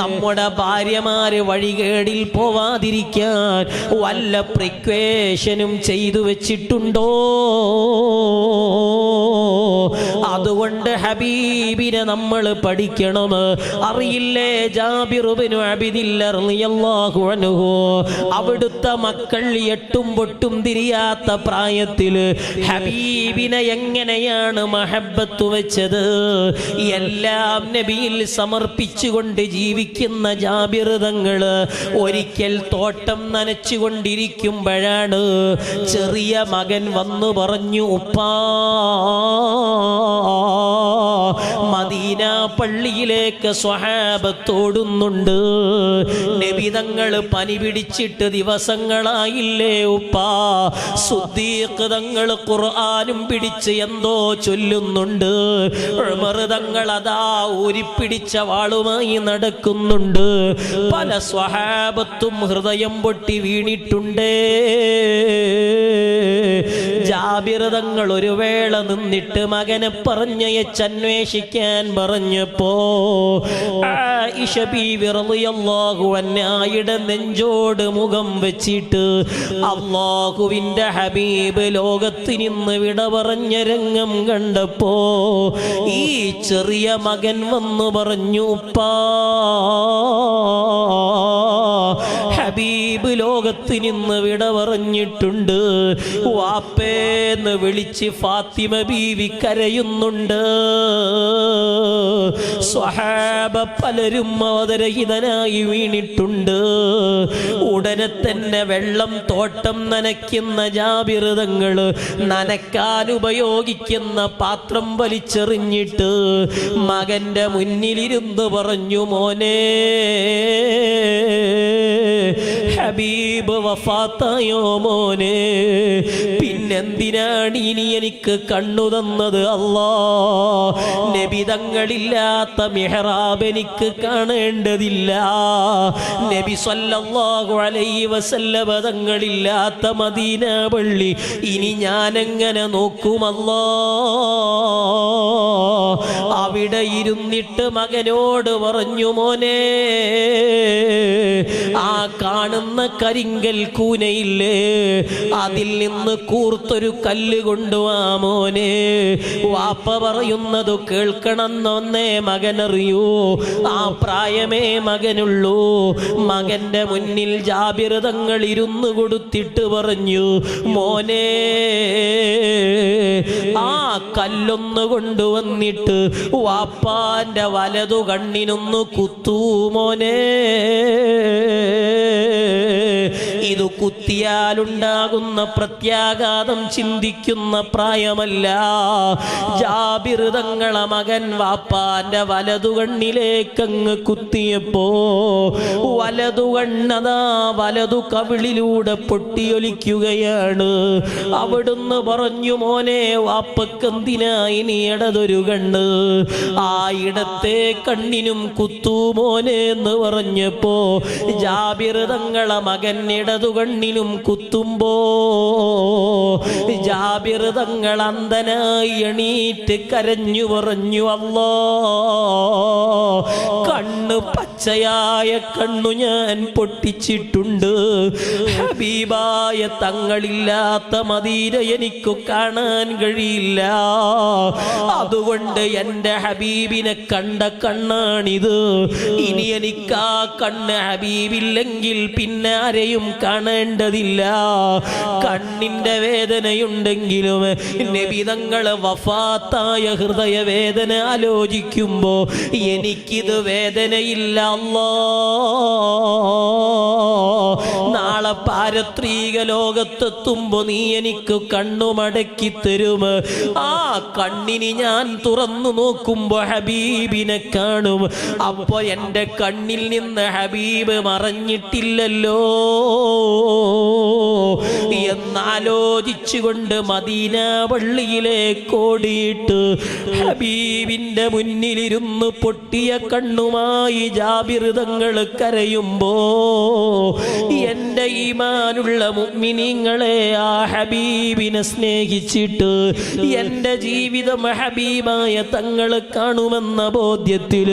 നമ്മുടെ ഭാര്യമാര് വഴികേടിൽ പോവാതിരിക്കാൻ വല്ല പ്രിക്വേഷനും ചെയ്തു വെച്ചിട്ടുണ്ടോ? അതുകൊണ്ട് ഹബീബിനെ നമ്മൾ പഠിക്കണം. അറിയില്ലേ ജാബിർ ഇബ്നു അബ്ദില്ലാഹ് റളിയല്ലാഹു അൻഹു അവിടുത്തെ മക്കൾ എട്ടും പൊട്ടും തിരിയാത്ത പ്രായത്തിൽ ഹബീബിനെ എങ്ങനെയാണ് മഹബ്ബത്ത് വെച്ചത്? എല്ലാം നബിയിൽ സമർപ്പിച്ചുകൊണ്ട് ജീവിക്കുന്ന ജാബിർ തങ്ങൾ ഒരിക്കൽ തോട്ടം നനച്ചുകൊണ്ടിരിക്കുമ്പോഴാണ് ചെറിയ മകൻ വന്നു പറഞ്ഞു, ഉപ്പാ മദീന പള്ളിയിലേക്ക് സ്വഹാബത്തോടുന്നുണ്ട്. നബി തങ്ങൾ പനി പിടിച്ചിട്ട് ദിവസങ്ങളായില്ലേ ഉപ്പാ? സിദ്ദീഖ് തങ്ങൾ ഖുർആനും പിടിച്ച് എന്തോ ചൊല്ലുന്നുണ്ട്. ഉമർ തങ്ങൾ അതാ ഊരിപ്പിടിച്ച വാളുമായി നടക്കുന്നുണ്ട്. പല സ്വഹാബത്തും ഹൃദയം പൊട്ടി വീണിട്ടുണ്ടേ. ജാബിർ തങ്ങൾ ഒരു വേള നിന്നിട്ട് മകനെ പറഞ്ഞയച്ചന്വേഷിക്കാൻ പറഞ്ഞപ്പോ ആയിഷ ബീവി റളിയല്ലാഹു അൻഹയുടെ നെഞ്ചോട് മുഖം വെച്ചിട്ട് അല്ലാഹുവിന്റെ ഹബീബ് ലോകത്തിൽ നിന്ന് വിട പറഞ്ഞ രംഗം കണ്ടപ്പോ ഈ ചെറിയ മകൻ വന്നു പറഞ്ഞു, ഉപ്പാ ഹബീബ് ലോകത്തിൽ നിന്ന് വിട പറഞ്ഞിട്ടുണ്ട്. വാപ്പേന്ന് വിളിച്ച് ഫാത്തിമ ബീവി കരയുന്നുണ്ട്. സ്വഹാബ പലരും അവതരഹിതനായി വീണിട്ടുണ്ട്. ഉടനെ തന്നെ വെള്ളം തോട്ടം നനയ്ക്കുന്ന ജാബിർ തങ്ങൾ നനക്കാൻ ഉപയോഗിക്കുന്ന പാത്രം വലിച്ചെറിഞ്ഞിട്ട് മകന്റെ മുന്നിലിരുന്ന് പറഞ്ഞു, മോനെ ഹബീബ് വഫാത്തായോ മോനെ? പിന്നെന്തിനാണ് ഇനി എനിക്ക് കണ്ണു തന്നത്? അല്ലാ, നബി തങ്ങളില്ലാത്ത മിഹ്റാബ് എനിക്ക് കാണേണ്ടതില്ല. നബി സല്ലല്ലാഹു അലൈഹി വസല്ലമ തങ്ങളില്ലാത്ത മദീന പള്ളി ഇനി ഞാനെങ്ങനെ നോക്കുമല്ലാ? അവിടെ ഇരുന്നിട്ട് മകനോട് പറഞ്ഞു, മോനെ ആ കാണുന്ന കരിങ്കൽ കൂനയില്ലേ, അതിൽ നിന്ന് കൂർത്തൊരു കല്ല് കൊണ്ടുവാ മോനെ. വാപ്പ പറയുന്നത് കേൾക്കണമെന്നൊന്നേ മകനറിയൂ. ആ പ്രായമേ മകനുള്ളൂ. മകന്റെ മുന്നിൽ ജാബിർ തങ്ങൾ ഇരുന്നു കൊടുത്തിട്ട് പറഞ്ഞു, മോനെ ആ കല്ലൊന്ന് കൊണ്ടുവന്നിട്ട് വാപ്പാന്റെ വലതു കണ്ണിനൊന്ന് കുത്തൂ മോനെ. ഇത് കുത്തിയാലുണ്ടാകുന്ന പ്രത്യാഘാതം ചിന്തിക്കുന്ന പ്രായമല്ല. ജാബിർ തങ്ങളെ മകൻ വാപ്പാന്റെ വലതു കണ്ണിലേക്കങ്ങ് കുത്തിയപ്പോ വലതു കണ്ണതാ വലതു കവിളിലൂടെ പൊട്ടിയൊലിക്കുകയാണ്. അവിടുന്ന് പറഞ്ഞു, മോനെ വാപ്പക്കെന്തിനാ ഇനി ഇടതൊരു കണ്ണ്? ആ ഇടത്തെ കണ്ണിനും കുത്തൂ മോനെ എന്ന് പറഞ്ഞപ്പോ ജാബിർ തങ്ങളെ മകൻ ഇടതു കണ്ണിലും കുത്തുമ്പോ ജാബിർ തങ്ങൾ അന്ധനായി എണീറ്റ് കരഞ്ഞു പറഞ്ഞു, അല്ലാ, കണ്ണ് പച്ചയായ കണ്ണു ഞാൻ പൊട്ടിച്ചിട്ടുണ്ട്. ഹബീബായ തങ്ങളില്ലാത്ത മദീന എനിക്ക് കാണാൻ കഴിയില്ല. അതുകൊണ്ട് എൻ്റെ ഹബീബിനെ കണ്ട കണ്ണാണിത്. ഇനി എനിക്ക് ആ കണ്ണ് ഹബീബില്ലെങ്കിൽ പിന്നെ ആരെയും കാണേണ്ടതില്ല. കണ്ണിന്റെ വേദനയുണ്ടെങ്കിലും നബി തങ്ങളെ വഫാത്തായ ഹൃദയവേദന ആലോചിക്കുമ്പോ എനിക്കിത് വേദനയില്ല. അല്ലാ, നാളെ നാളെ പാരത്രിക ലോകത്തെത്തുമ്പോ നീ എനിക്ക് കണ്ണുമടക്കി തരും. ആ കണ്ണിന് ഞാൻ തുറന്നു നോക്കുമ്പോ ഹബീബിനെ കാണും. അപ്പൊ എൻ്റെ കണ്ണിൽ നിന്ന് ഹബീബ് മറഞ്ഞിട്ടില്ലല്ലോ എന്നാലോചിച്ചുകൊണ്ട് മദീന പള്ളിയിലേക്ക് ഓടിയിട്ട് ഹബീബിന്റെ മുന്നിലിരുന്ന് പൊട്ടിയ കണ്ണുമായി ജാബിർ തങ്ങൾ കരയുമ്പോ എൻ്റെ ഈമാനുള്ള മുഅ്മിനീങ്ങളെ, ആ ഹബീബിനെ സ്നേഹിച്ചിട്ട് എൻ്റെ ജീവിതം ഹബീബായ തങ്ങൾ കാണുമെന്ന ബോധ്യത്തിൽ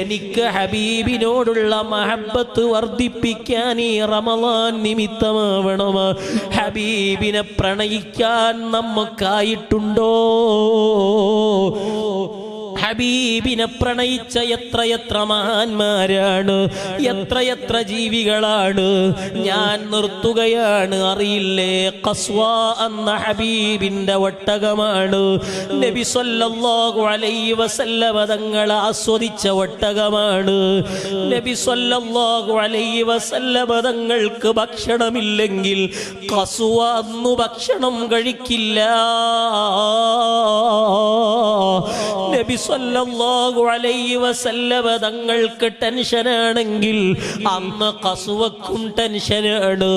എനിക്ക് ഹബീബിനോടുള്ള മഹബത്ത് വർദ്ധിപ്പിക്കാൻ ഈ റമളാൻ നിമിത്തമാവണം. ഹബീബിനെ പ്രണയിക്കാൻ നമുക്കായിട്ടുണ്ടോ? ഹബീബിനെ പ്രണയിച്ച എത്രയെത്ര മഹാന്മാരാണ്, എത്രയെത്ര ജീവികളാണ്. ഞാൻ നിർത്തുകയാണ്. അറിയില്ലേ, ഖസ്വ എന്ന ഹബീബിന്റെ ഒട്ടകമാണ് നബി സല്ലല്ലാഹു അലൈഹി വസല്ലമ തങ്ങൾ ആസ്വദിച്ച ഒട്ടകമാണ്. നബി സല്ലല്ലാഹു അലൈഹി വസല്ലമ തങ്ങൾക്ക് ഭക്ഷണമില്ലെങ്കിൽ ഖസ്വ അന്നു ഭക്ഷണം കഴിക്കില്ല. നബി സല്ലല്ലാഹു അലൈഹി വസല്ലമ തങ്ങൾക്ക് ടെൻഷനാണെങ്കിൽ അന്ന് ഖസ്വക്കും ടെൻഷനാണ്.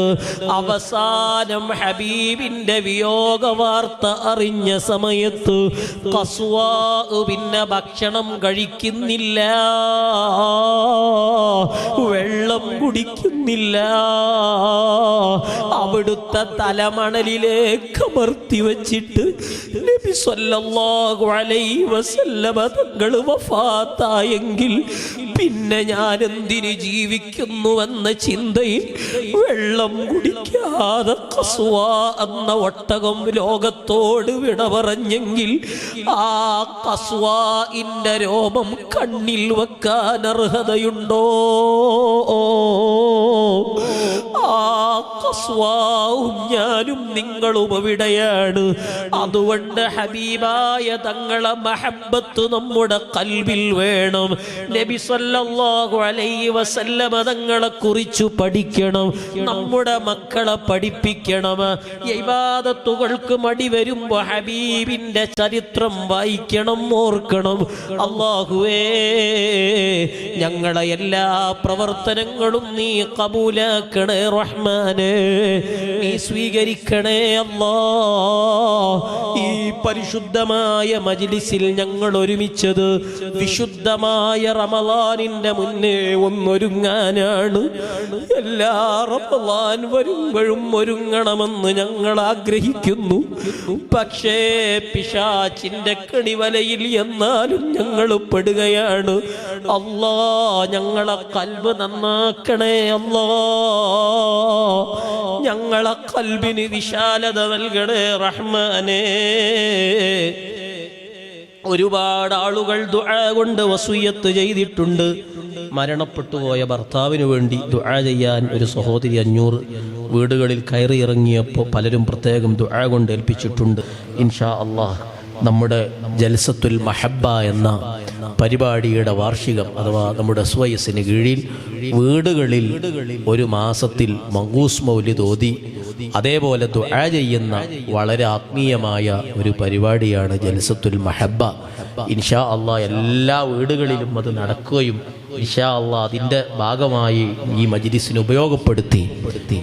അവസാനം ഹബീബിന്റെ വിയോഗ വാർത്ത അറിഞ്ഞ സമയത്ത് ഖസ്വ പിന്നെ ഭക്ഷണം കഴിക്കുന്നില്ല, വെള്ളം കുടിക്കുന്നില്ല. അവിടുത്തെ തലമണലിലേക്ക് അമർത്തി വെച്ചിട്ട് നബി സല്ലല്ലാഹു അലൈഹി വസല്ലമ തങ്ങൾ വഫാത്തായെങ്കിൽ പിന്നെ ഞാൻ എന്തിന് ജീവിക്കുന്നുവെന്ന ചിന്തയിൽ വെള്ളം കുടിക്കാതെ ഖസ്വ എന്ന ഒട്ടകം ലോകത്തോട് വിട പറഞ്ഞെങ്കിൽ ആ ഖസ്വഇന്റെ രോമം കണ്ണിൽ വെക്കാൻ അർഹതയുണ്ടോ? ആ ഖസ്വവും ഞാനും നിങ്ങളും എവിടെയാണ്? അതുകൊണ്ട് ഹബീബായ തങ്ങളെ മഹബത്ത് നമ്മുടെ ഖൽബിൽ വേണം. നബി സല്ലല്ലാഹു അലൈഹി വസല്ലമ തങ്ങളെ കുറിച്ച് പഠിക്കണം, നമ്മുടെ മക്കളെ പഠിപ്പിക്കണം. ഇബാദത്തുകൾക്ക് മടി വരുമ്പോ ഹബീബിന്റെ ചരിത്രം വായിക്കണം, ഓർക്കണം. അല്ലാഹുവേ, ഞങ്ങളെ എല്ലാ പ്രവർത്തനങ്ങളും നീ കബൂലാക്കണേ റഹ്മാനേ, നീ സ്വീകരിക്കണേ അല്ലാ. ഈ പരിശുദ്ധമായ മജ്ലിസിൽ ഞങ്ങൾ ഒരുമിച്ചത് വിശുദ്ധമായ റമളാനിന്റെ മുന്നേ ഒന്നൊരുങ്ങാനാണ്. എല്ലാ റമളാൻ വരുമ്പോഴും ഒരുങ്ങണമെന്ന് ഞങ്ങൾ ആഗ്രഹിക്കുന്നു. പക്ഷേ പിശാചിന്റെ കണിവലയിൽ എന്നാലും ഞങ്ങൾ പെടുകയാണ്. അല്ലാ, ഞങ്ങളെ ഖൽബ് നന്നാക്കണേ അല്ലാ. ഞങ്ങളെ ഖൽബിന് വിശാലത നൽകണേ റഹ്മാനേ. ഒരുപാട് ആളുകൾ ദുആ കൊണ്ട് വസിയ്യത്ത് ചെയ്തിട്ടുണ്ട്. മരണപ്പെട്ടു പോയ ഭർത്താവിന് വേണ്ടി ദുആ ചെയ്യാൻ ഒരു സഹോദരി 500 വീടുകളിൽ കയറി ഇറങ്ങിയപ്പോൾ പലരും പ്രത്യേകം ദുആ കൊണ്ട് ഏൽപ്പിച്ചിട്ടുണ്ട്. ഇൻഷാ അല്ലാഹ് നമ്മുടെ ജൽസത്തുൽ മഹബ്ബ എന്ന പരിപാടിയുടെ വാർഷികം അഥവാ നമ്മുടെ SYS-ന് കീഴിൽ വീടുകളിൽ ഒരു മാസത്തിൽ മങ്കൂസ് മൗലിദ് ഓതി അതേപോലെ ദുആ ചെയ്യുന്ന വളരെ ആത്മീയമായ ഒരു പരിപാടിയാണ് ജൽസത്തുൽ മഹബ്ബ. ഇൻഷാ അല്ലാഹ് എല്ലാ വീടുകളിലും അത് നടക്കുകയും ഇൻഷാ അല്ലാഹ് അതിൻ്റെ ഭാഗമായി ഈ മജ്ലിസിന് ഉപയോഗപ്പെടുത്തി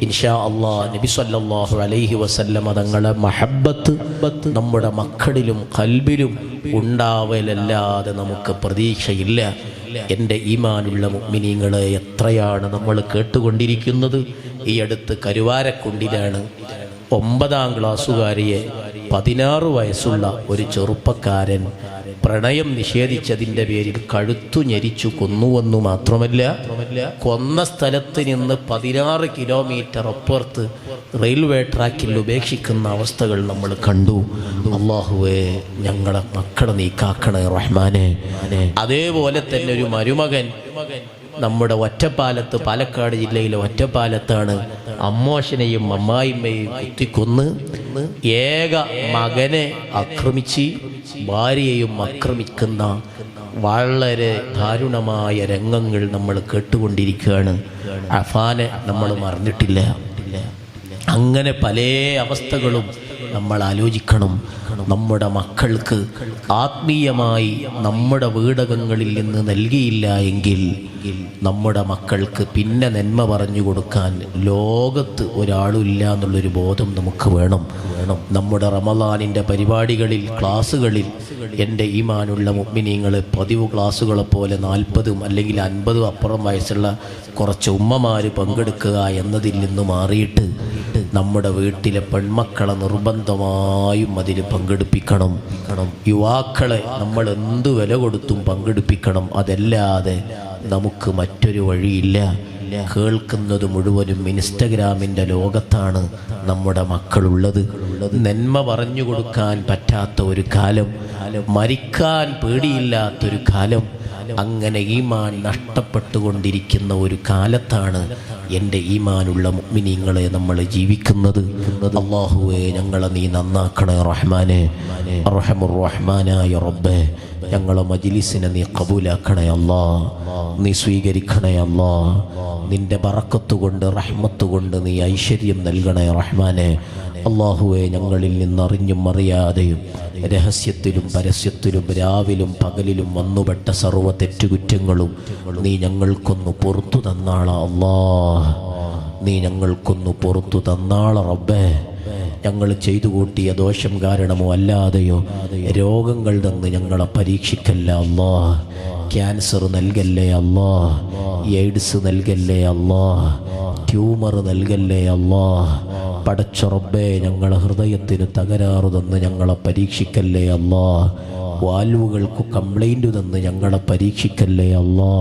ഇൻഷാ അല്ലാഹ് നബി സല്ലല്ലാഹു അലൈഹി വസല്ലമ തങ്ങളെ മഹബ്ബത്ത് നമ്മുടെ മക്കളിലും ഖൽബിലും ഉണ്ടാവലല്ലാതെ നമുക്ക് പ്രതീക്ഷയില്ല. എൻ്റെ ഈമാനുള്ള മുഅ്മിനീങ്ങളെ, എത്രയാണ് നമ്മൾ കേട്ടുകൊണ്ടിരിക്കുന്നത്. ഈ അടുത്ത് കരുവാരക്കുണ്ടിലാണ് 9ാം ക്ലാസ്സുകാരിയെ 16 വയസ്സുള്ള ഒരു ചെറുപ്പക്കാരൻ പ്രണയം നിഷേധിച്ചതിൻ്റെ പേരിൽ കഴുത്തു ഞെരിച്ചു കൊന്നുവെന്നു മാത്രമല്ല, കൊന്ന സ്ഥലത്ത് നിന്ന് 16 കിലോമീറ്റർ അപ്പുറത്ത് റെയിൽവേ ട്രാക്കിൽ ഉപേക്ഷിക്കുന്ന അവസ്ഥകൾ നമ്മൾ കണ്ടു. അല്ലാഹുവേ, ഞങ്ങളെ മക്കളെ നീ കാക്കണേ റഹ്മാനെ. അതേപോലെ തന്നെ ഒരു മരുമകൻ നമ്മുടെ ഒറ്റപ്പാലത്ത്, പാലക്കാട് ജില്ലയിലെ ഒറ്റപ്പാലത്താണ് അമ്മോശനെയും അമ്മായിമ്മയും കുത്തിക്കൊന്ന് ഏക മകനെ ആക്രമിച്ച് ഭാര്യയെയും ആക്രമിക്കുന്ന വളരെ ദാരുണമായ രംഗങ്ങൾ നമ്മൾ കേട്ടുകൊണ്ടിരിക്കുകയാണ്. അഫാനെ നമ്മൾ മറന്നിട്ടില്ല. അങ്ങനെ പല അവസ്ഥകളും നമ്മൾ ആലോചിക്കണം. നമ്മുടെ മക്കൾക്ക് ആത്മീയമായി നമ്മുടെ വീടകങ്ങളിൽ നിന്ന് നൽകിയില്ല എങ്കിൽ നമ്മുടെ മക്കൾക്ക് പിന്നെ നന്മ പറഞ്ഞു കൊടുക്കാൻ ലോകത്ത് ഒരാളും ഇല്ല എന്നുള്ളൊരു ബോധം നമുക്ക് വേണം. നമ്മുടെ റമളാനിൻ്റെ പരിപാടികളിൽ, ക്ലാസ്സുകളിൽ എൻ്റെ ഈമാനുള്ള മുഅ്മിനീങ്ങൾ പതിവ് ക്ലാസ്സുകളെ പോലെ 40 അല്ലെങ്കിൽ 50 അപ്പുറം വയസ്സുള്ള കുറച്ച് ഉമ്മമാർ പങ്കെടുക്കുക എന്നതിൽ നിന്ന് മാറിയിട്ട് നമ്മുടെ വീട്ടിലെ പെൺമക്കളെ നിർബന്ധമായും അതിൽ പങ്കെടുപ്പിക്കണം. യുവാക്കളെ നമ്മൾ എന്ത് വില കൊടുത്തും പങ്കെടുപ്പിക്കണം. അതല്ലാതെ നമുക്ക് മറ്റൊരു വഴിയില്ല. കേൾക്കുന്നത് മുഴുവനും ഇൻസ്റ്റഗ്രാമിൻ്റെ ലോകത്താണ് നമ്മുടെ മക്കളുള്ളത്. നന്മ പറഞ്ഞു കൊടുക്കാൻ പറ്റാത്ത ഒരു കാലം, മരിക്കാൻ പേടിയില്ലാത്തൊരു കാലം, അങ്ങനെ ഈമാൻ നഷ്ടപ്പെട്ടുകൊണ്ടിരിക്കുന്ന ഒരു കാലത്താണ് എൻ്റെ ഈമാനുള്ള മുഅ്മിനീങ്ങളെ നമ്മൾ ജീവിക്കുന്നത്. അല്ലാഹുവേ, ഞങ്ങളെ നീ നന്നാക്കണേ റഹ്മാനെ, അർഹമുർ റഹ്മാനായ റബ്ബേ. ഞങ്ങളെ മജ്ലിസിനെ നീ ഖബൂലാക്കണേ അല്ലാ, നീ സ്വീകരിക്കണേ അല്ലാ. നിന്റെ ബറക്കത്ത് കൊണ്ട്, റഹ്മത്ത് കൊണ്ട് നീ ഐശ്വര്യം നൽകണേ റഹ്മാനെ. അല്ലാഹുവേ, ഞങ്ങളിൽ നിന്നറിഞ്ഞും അറിയാതെയും രഹസ്യത്തിലും പരസ്യത്തിലും രാവിലും പകലിലും വന്നുപെട്ട സർവ്വ തെറ്റുകുറ്റങ്ങളും നീ ഞങ്ങൾക്കൊന്ന് പുറത്തു തന്നാള അല്ലാ, നീ ഞങ്ങൾക്കൊന്ന് പുറത്തു തന്നാള റബ്ബേ. ഞങ്ങൾ ചെയ്തു കൂട്ടിയ ദോഷം കാരണമോ അല്ലാതെയോ രോഗങ്ങൾ തന്ന് ഞങ്ങളെ പരീക്ഷിക്കല്ല അല്ലാ. ക്യാൻസർ നൽകല്ലേ അല്ലാ, എയ്ഡ്സ് നൽകല്ലേ അല്ലാ, ട്യൂമർ നൽകല്ലേ അല്ലാ. പടച്ച റബ്ബേ, ഞങ്ങളെ ഹൃദയത്തിന് തകരാറ് തന്ന് ഞങ്ങളെ പരീക്ഷിക്കല്ലേ അല്ലാ. വാൽവുകൾക്ക് കംപ്ലൈൻറ്റ് തന്ന് ഞങ്ങളെ പരീക്ഷിക്കല്ലേ അല്ലാ.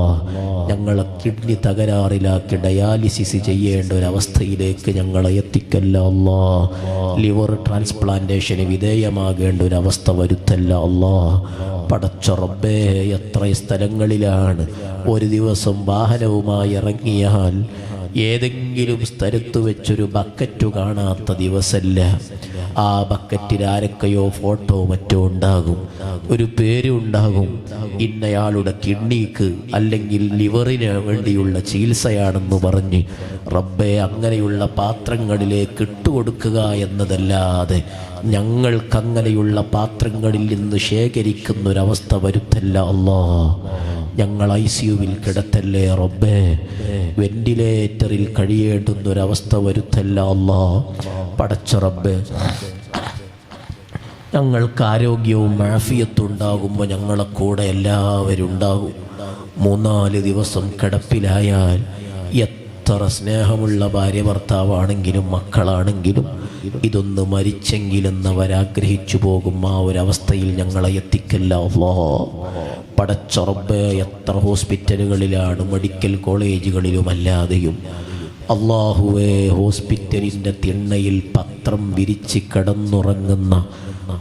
ഞങ്ങളെ കിഡ്നി തകരാറിലാക്കി ഡയാലിസിസ് ചെയ്യേണ്ട ഒരവസ്ഥയിലേക്ക് ഞങ്ങളെ എത്തിക്കല്ല അല്ലാ. ലിവർ ട്രാൻസ്പ്ലാന്റേഷന് വിധേയമാകേണ്ട ഒരവസ്ഥ വരുത്തല്ല അല്ലാ. പടച്ച റബ്ബേ, എത്ര സ്ഥലങ്ങളിലാണ് ഒരു ദിവസം വാഹനവുമായി ഇറങ്ങിയാൽ ഏതെങ്കിലും സ്ഥലത്ത് വെച്ചൊരു ബക്കറ്റ് കാണാത്ത ദിവസമല്ല. ആ ബക്കറ്റിൽ ആരൊക്കെയോ ഫോട്ടോ മറ്റോ ഉണ്ടാകും, ഒരു പേരും ഉണ്ടാകും. ഇന്നയാളുടെ കിഡ്നിക്ക് അല്ലെങ്കിൽ ലിവറിന് വേണ്ടിയുള്ള ചികിത്സയാണെന്ന് പറഞ്ഞ് റബ്ബേ, അങ്ങനെയുള്ള പാത്രങ്ങളിലേക്ക് ഇട്ടുകൊടുക്കുക എന്നതല്ലാതെ ഞങ്ങൾക്കങ്ങനെയുള്ള പാത്രങ്ങളിൽ നിന്ന് ശേഖരിക്കുന്നൊരവസ്ഥ വരുത്തല്ല അല്ലാ. ഞങ്ങൾ ICUവിൽ കിടത്തല്ലേ റബ്ബേ, വെന്റിലേറ്ററിൽ കഴിയേണ്ടുന്നൊരവസ്ഥ വരുത്തല്ല അല്ലാ. പടച്ച റബ്ബേ, ഞങ്ങൾക്ക് ആരോഗ്യവും ആഫിയത്തും ഉണ്ടാകുമ്പോൾ ഞങ്ങളെ കൂടെ എല്ലാവരും ഉണ്ടാകും. 3-4 ദിവസം കിടപ്പിലായാൽ എത്ര സ്നേഹമുള്ള ഭാര്യ ഭർത്താവാണെങ്കിലും മക്കളാണെങ്കിലും ഇതൊന്ന് മരിച്ചെങ്കിലെന്നവരാഗ്രഹിച്ചു പോകും. ആ ഒരവസ്ഥയിൽ ഞങ്ങളെ എത്തിക്കല്ല അല്ലാ. പടച്ച റബ്ബേ, എത്ര ഹോസ്പിറ്റലുകളിലാണ്, മെഡിക്കൽ കോളേജുകളിലുമല്ലാതെയും അല്ലാഹുവേ, ഹോസ്പിറ്റലിൻ്റെ തിണ്ണയിൽ പത്രം വിരിച്ച് കിടന്നുറങ്ങുന്ന,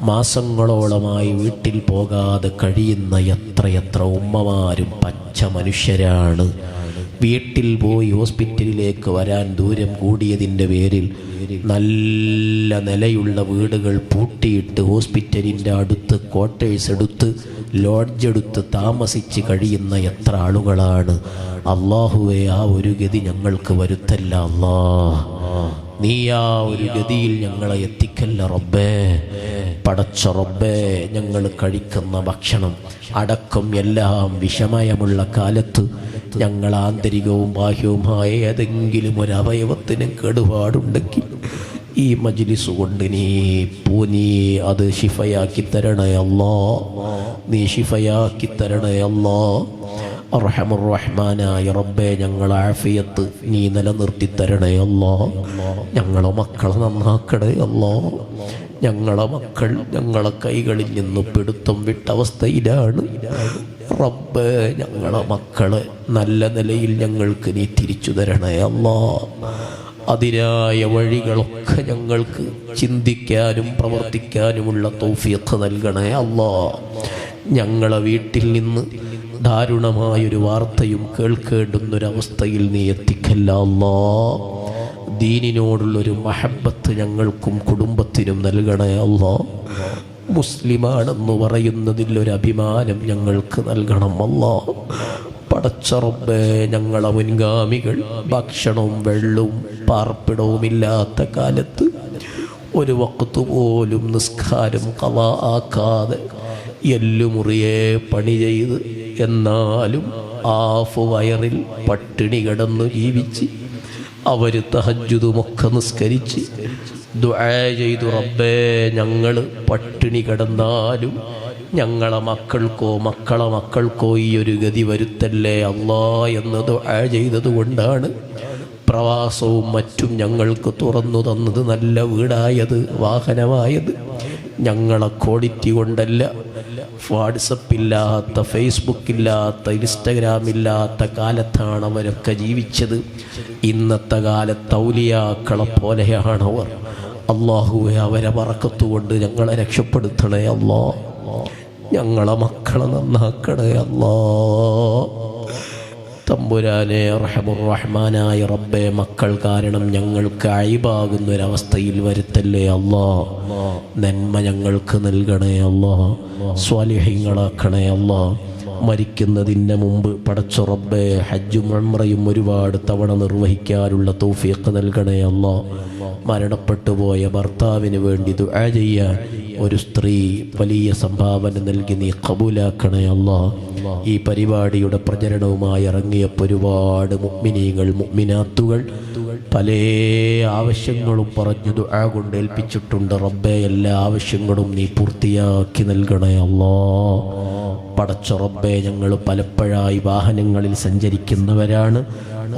മാസങ്ങളോളമായി വീട്ടിൽ പോകാതെ കഴിയുന്ന എത്രയെത്ര ഉമ്മമാരും പച്ച മനുഷ്യരാണ്. വീട്ടിൽ പോയി ഹോസ്പിറ്റലിലേക്ക് വരാൻ ദൂരം കൂടിയതിൻ്റെ പേരിൽ നല്ല നിലയുള്ള വീടുകൾ പൂട്ടിയിട്ട് ഹോസ്പിറ്റലിൻ്റെ അടുത്ത് ക്വാർട്ടേഴ്സ് എടുത്ത്, ലോഡ്ജ് എടുത്ത് താമസിച്ച് കഴിയുന്ന എത്ര ആളുകളാണ്. അല്ലാഹുവേ, ആ ഒരു ഗതി ഞങ്ങൾക്ക് വരുത്തല്ല അല്ലാ. നീ ആ ഒരു ഗതിയിൽ ഞങ്ങളെ എത്തിക്കല്ല റബ്ബേ. പടച്ച റബ്ബേ, ഞങ്ങൾ കഴിക്കുന്ന ഭക്ഷണം അടക്കം എല്ലാം വിഷമയമുള്ള കാലത്ത് ഞങ്ങൾ ആന്തരികവും ബാഹ്യവുമായ ഏതെങ്കിലും ഒരു അവയവത്തിന് കേടുപാടുണ്ടെങ്കിൽ ഈ മജ്ലിസ് കൊണ്ട് നീ അത് ശിഫയാക്കി തരണേ അല്ലാ. നീ ശിഫയാക്കി തരണേ അല്ലാ. അർഹമുർ റഹ്മാനായ റബ്ബേ, ഞങ്ങളെ ആഫിയത്ത് നീ നിലനിർത്തി തരണേ അല്ലാ. ഞങ്ങളെ മക്കളെ നന്നാക്കണേ അല്ലാ. ഞങ്ങളെ മക്കൾ ഞങ്ങളെ കൈകളിൽ നിന്ന് പിടുത്തം വിട്ട അവസ്ഥയിലാണ് റബ്ബേ. ഞങ്ങളെ മക്കളെ നല്ല നിലയിൽ ഞങ്ങൾക്ക് നീ തിരിച്ചു തരണേ അല്ലാ. അതിനായ വഴികളൊക്കെ ഞങ്ങൾക്ക് ചിന്തിക്കാനും പ്രവർത്തിക്കാനുമുള്ള തൗഫീഖ് നൽകണേ അല്ലാ. ഞങ്ങളെ വീട്ടിൽ നിന്ന് ദാരുണമായൊരു വാർത്തയും കേൾക്കേണ്ടുന്നൊരവസ്ഥയിൽ നീ എത്തിക്കല്ല അല്ലാ. ദീനിനോടുള്ളൊരു മഹബത്ത് ഞങ്ങൾക്കും കുടുംബത്തിനും നൽകണേ അല്ലാ. മുസ്ലിമാണെന്ന് പറയുന്നതിൽ ഒരു അഭിമാനം ഞങ്ങൾക്ക് നൽകണം അല്ലാ. പടച്ച റബ്ബേ, ഞങ്ങളെ മുൻഗാമികൾ ഭക്ഷണവും വെള്ളവും പാർപ്പിടവുമില്ലാത്ത കാലത്ത് ഒരു വഖ്ത് പോലും നിസ്കാരം ഖളാ ആക്കാതെ എല്ലുമുറിയെ പണി ചെയ്ത് എന്നാലും ആഫ് വയറിൽ പട്ടിണി കിടന്നു ജീവിച്ച് അവർ തഹജ്ജുദുമൊക്കെ നിസ്കരിച്ച് ദുആ ചെയ്തു, റബ്ബേ ഞങ്ങൾ പട്ടിണി കിടന്നാലും ഞങ്ങളെ മക്കളെ മക്കൾക്കോ ഈ ഒരു ഗതി വരുത്തല്ലേ അല്ലാ എന്ന് ദുആ ചെയ്തത് കൊണ്ടാണ് പ്രവാസവും മറ്റും ഞങ്ങൾക്ക് തുറന്നു തന്നത്, നല്ല വീടായത്, വാഹനമായത്. ഞങ്ങളെ ക്വാളിറ്റി കൊണ്ടല്ല. വാട്സപ്പില്ലാത്ത, ഫേസ്ബുക്കില്ലാത്ത, ഇൻസ്റ്റഗ്രാമില്ലാത്ത കാലത്താണ് അവരൊക്കെ ജീവിച്ചത്. ഇന്നത്തെ കാലത്ത് ഔലിയാക്കളെ പോലെയാണവർ. അല്ലാഹുവേ, അവരെ ബറക്കത്തുകൊണ്ട് ഞങ്ങളെ രക്ഷപ്പെടുത്തണേ അല്ലാ. ഞങ്ങളെ മക്കളെ നന്നാക്കണേ അല്ലാ. തമ്പുരാനെ, റഹ്മുർ റഹ്മാനായ റബ്ബേ, മക്കൾ കാരണം ഞങ്ങൾക്ക് അയ്ബാകുന്നൊരവസ്ഥയിൽ വരുത്തല്ലേ അല്ലാ. നന്മ ഞങ്ങൾക്ക് നൽകണേ അല്ലാ. സ്വാലിഹീങ്ങളാക്കണേ അല്ലാ. മരിക്കുന്നതിന് മുമ്പ് പടച്ച റബ്ബേ, ഹജ്ജും ഉംറയും ഒരുപാട് തവണ നിർവഹിക്കാനുള്ള തൗഫീഖ് നൽകണേ അല്ലാ. മരണപ്പെട്ടു പോയ ഭർത്താവിന് വേണ്ടി ദുആ ചെയ്യാൻ ഒരു സ്ത്രീ വലിയ സംഭാവന നൽകി നീ ഖബൂലാക്കണേ അല്ലാ. ഈ പരിപാടിയുടെ പ്രചരണവുമായി ഇറങ്ങിയപ്പോൾ ഒരുപാട് മുഅ്മിനീങ്ങൾ, മുഅ്മിനാത്തുകൾ പല ആവശ്യങ്ങളും പറഞ്ഞു ദുആ കൊണ്ട് ഏൽപ്പിച്ചിട്ടുണ്ട്. റബ്ബേ, എല്ലാ ആവശ്യങ്ങളും നീ പൂർത്തിയാക്കി നൽകണേ അല്ലാ. പടച്ച റബ്ബേ, ഞങ്ങൾ പലപ്പോഴായി വാഹനങ്ങളിൽ സഞ്ചരിക്കുന്നവരാണ്.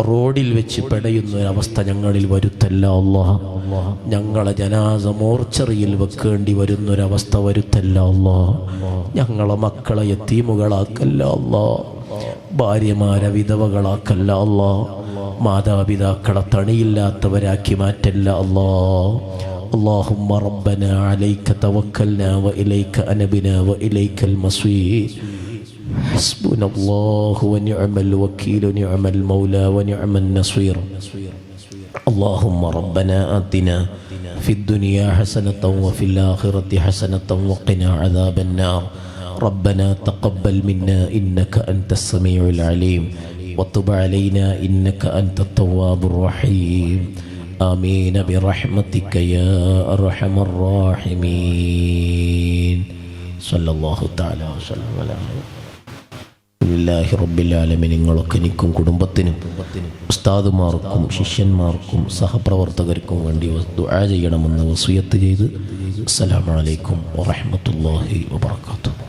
റോഡിൽ വെച്ച് പെടയുന്നൊരവസ്ഥ ഞങ്ങളിൽ വരുത്തല്ല അല്ലാ. ഞങ്ങളെ ജനാസ മോർച്ചറിയിൽ വെക്കേണ്ടി വരുന്നൊരവസ്ഥ വരുത്തല്ല അല്ലാ. ഞങ്ങളെ മക്കളെ യതീമുകളാക്കല്ല അല്ലാ. ഭാര്യമാരെ വിധവകളാക്കല്ല അല്ലാ. മാതാപിതാക്കളെ തണിയില്ലാത്തവരാക്കി മാറ്റല്ല അല്ലാ. اللهم ربنا عليك توكلنا وإليك أنبنا وإليك المصير. حسبنا الله ونعم الوكيل، نعم المولى ونعم النصير. اللهم ربنا آتنا في الدنيا حسنة وفي الآخرة حسنة وقنا عذاب النار. ربنا تقبل منا إنك أنت السميع العليم وتب علينا إنك أنت التواب الرحيم. آمين برحمتك يا أرحم الراحمين. صلى الله تعالى وسلم على റബ്ബിൽ ആലമീൻ. നിങ്ങളൊക്കെ എനിക്കും കുടുംബത്തിനും ഉസ്താദുമാർക്കും ശിഷ്യന്മാർക്കും സഹപ്രവർത്തകർക്കും വേണ്ടി ദുആ ചെയ്യണമെന്ന് വസിയത്ത് ചെയ്ത് അസ്സലാമു അലൈക്കും വറഹ്മത്തുള്ളാഹി വബറകാതുഹു.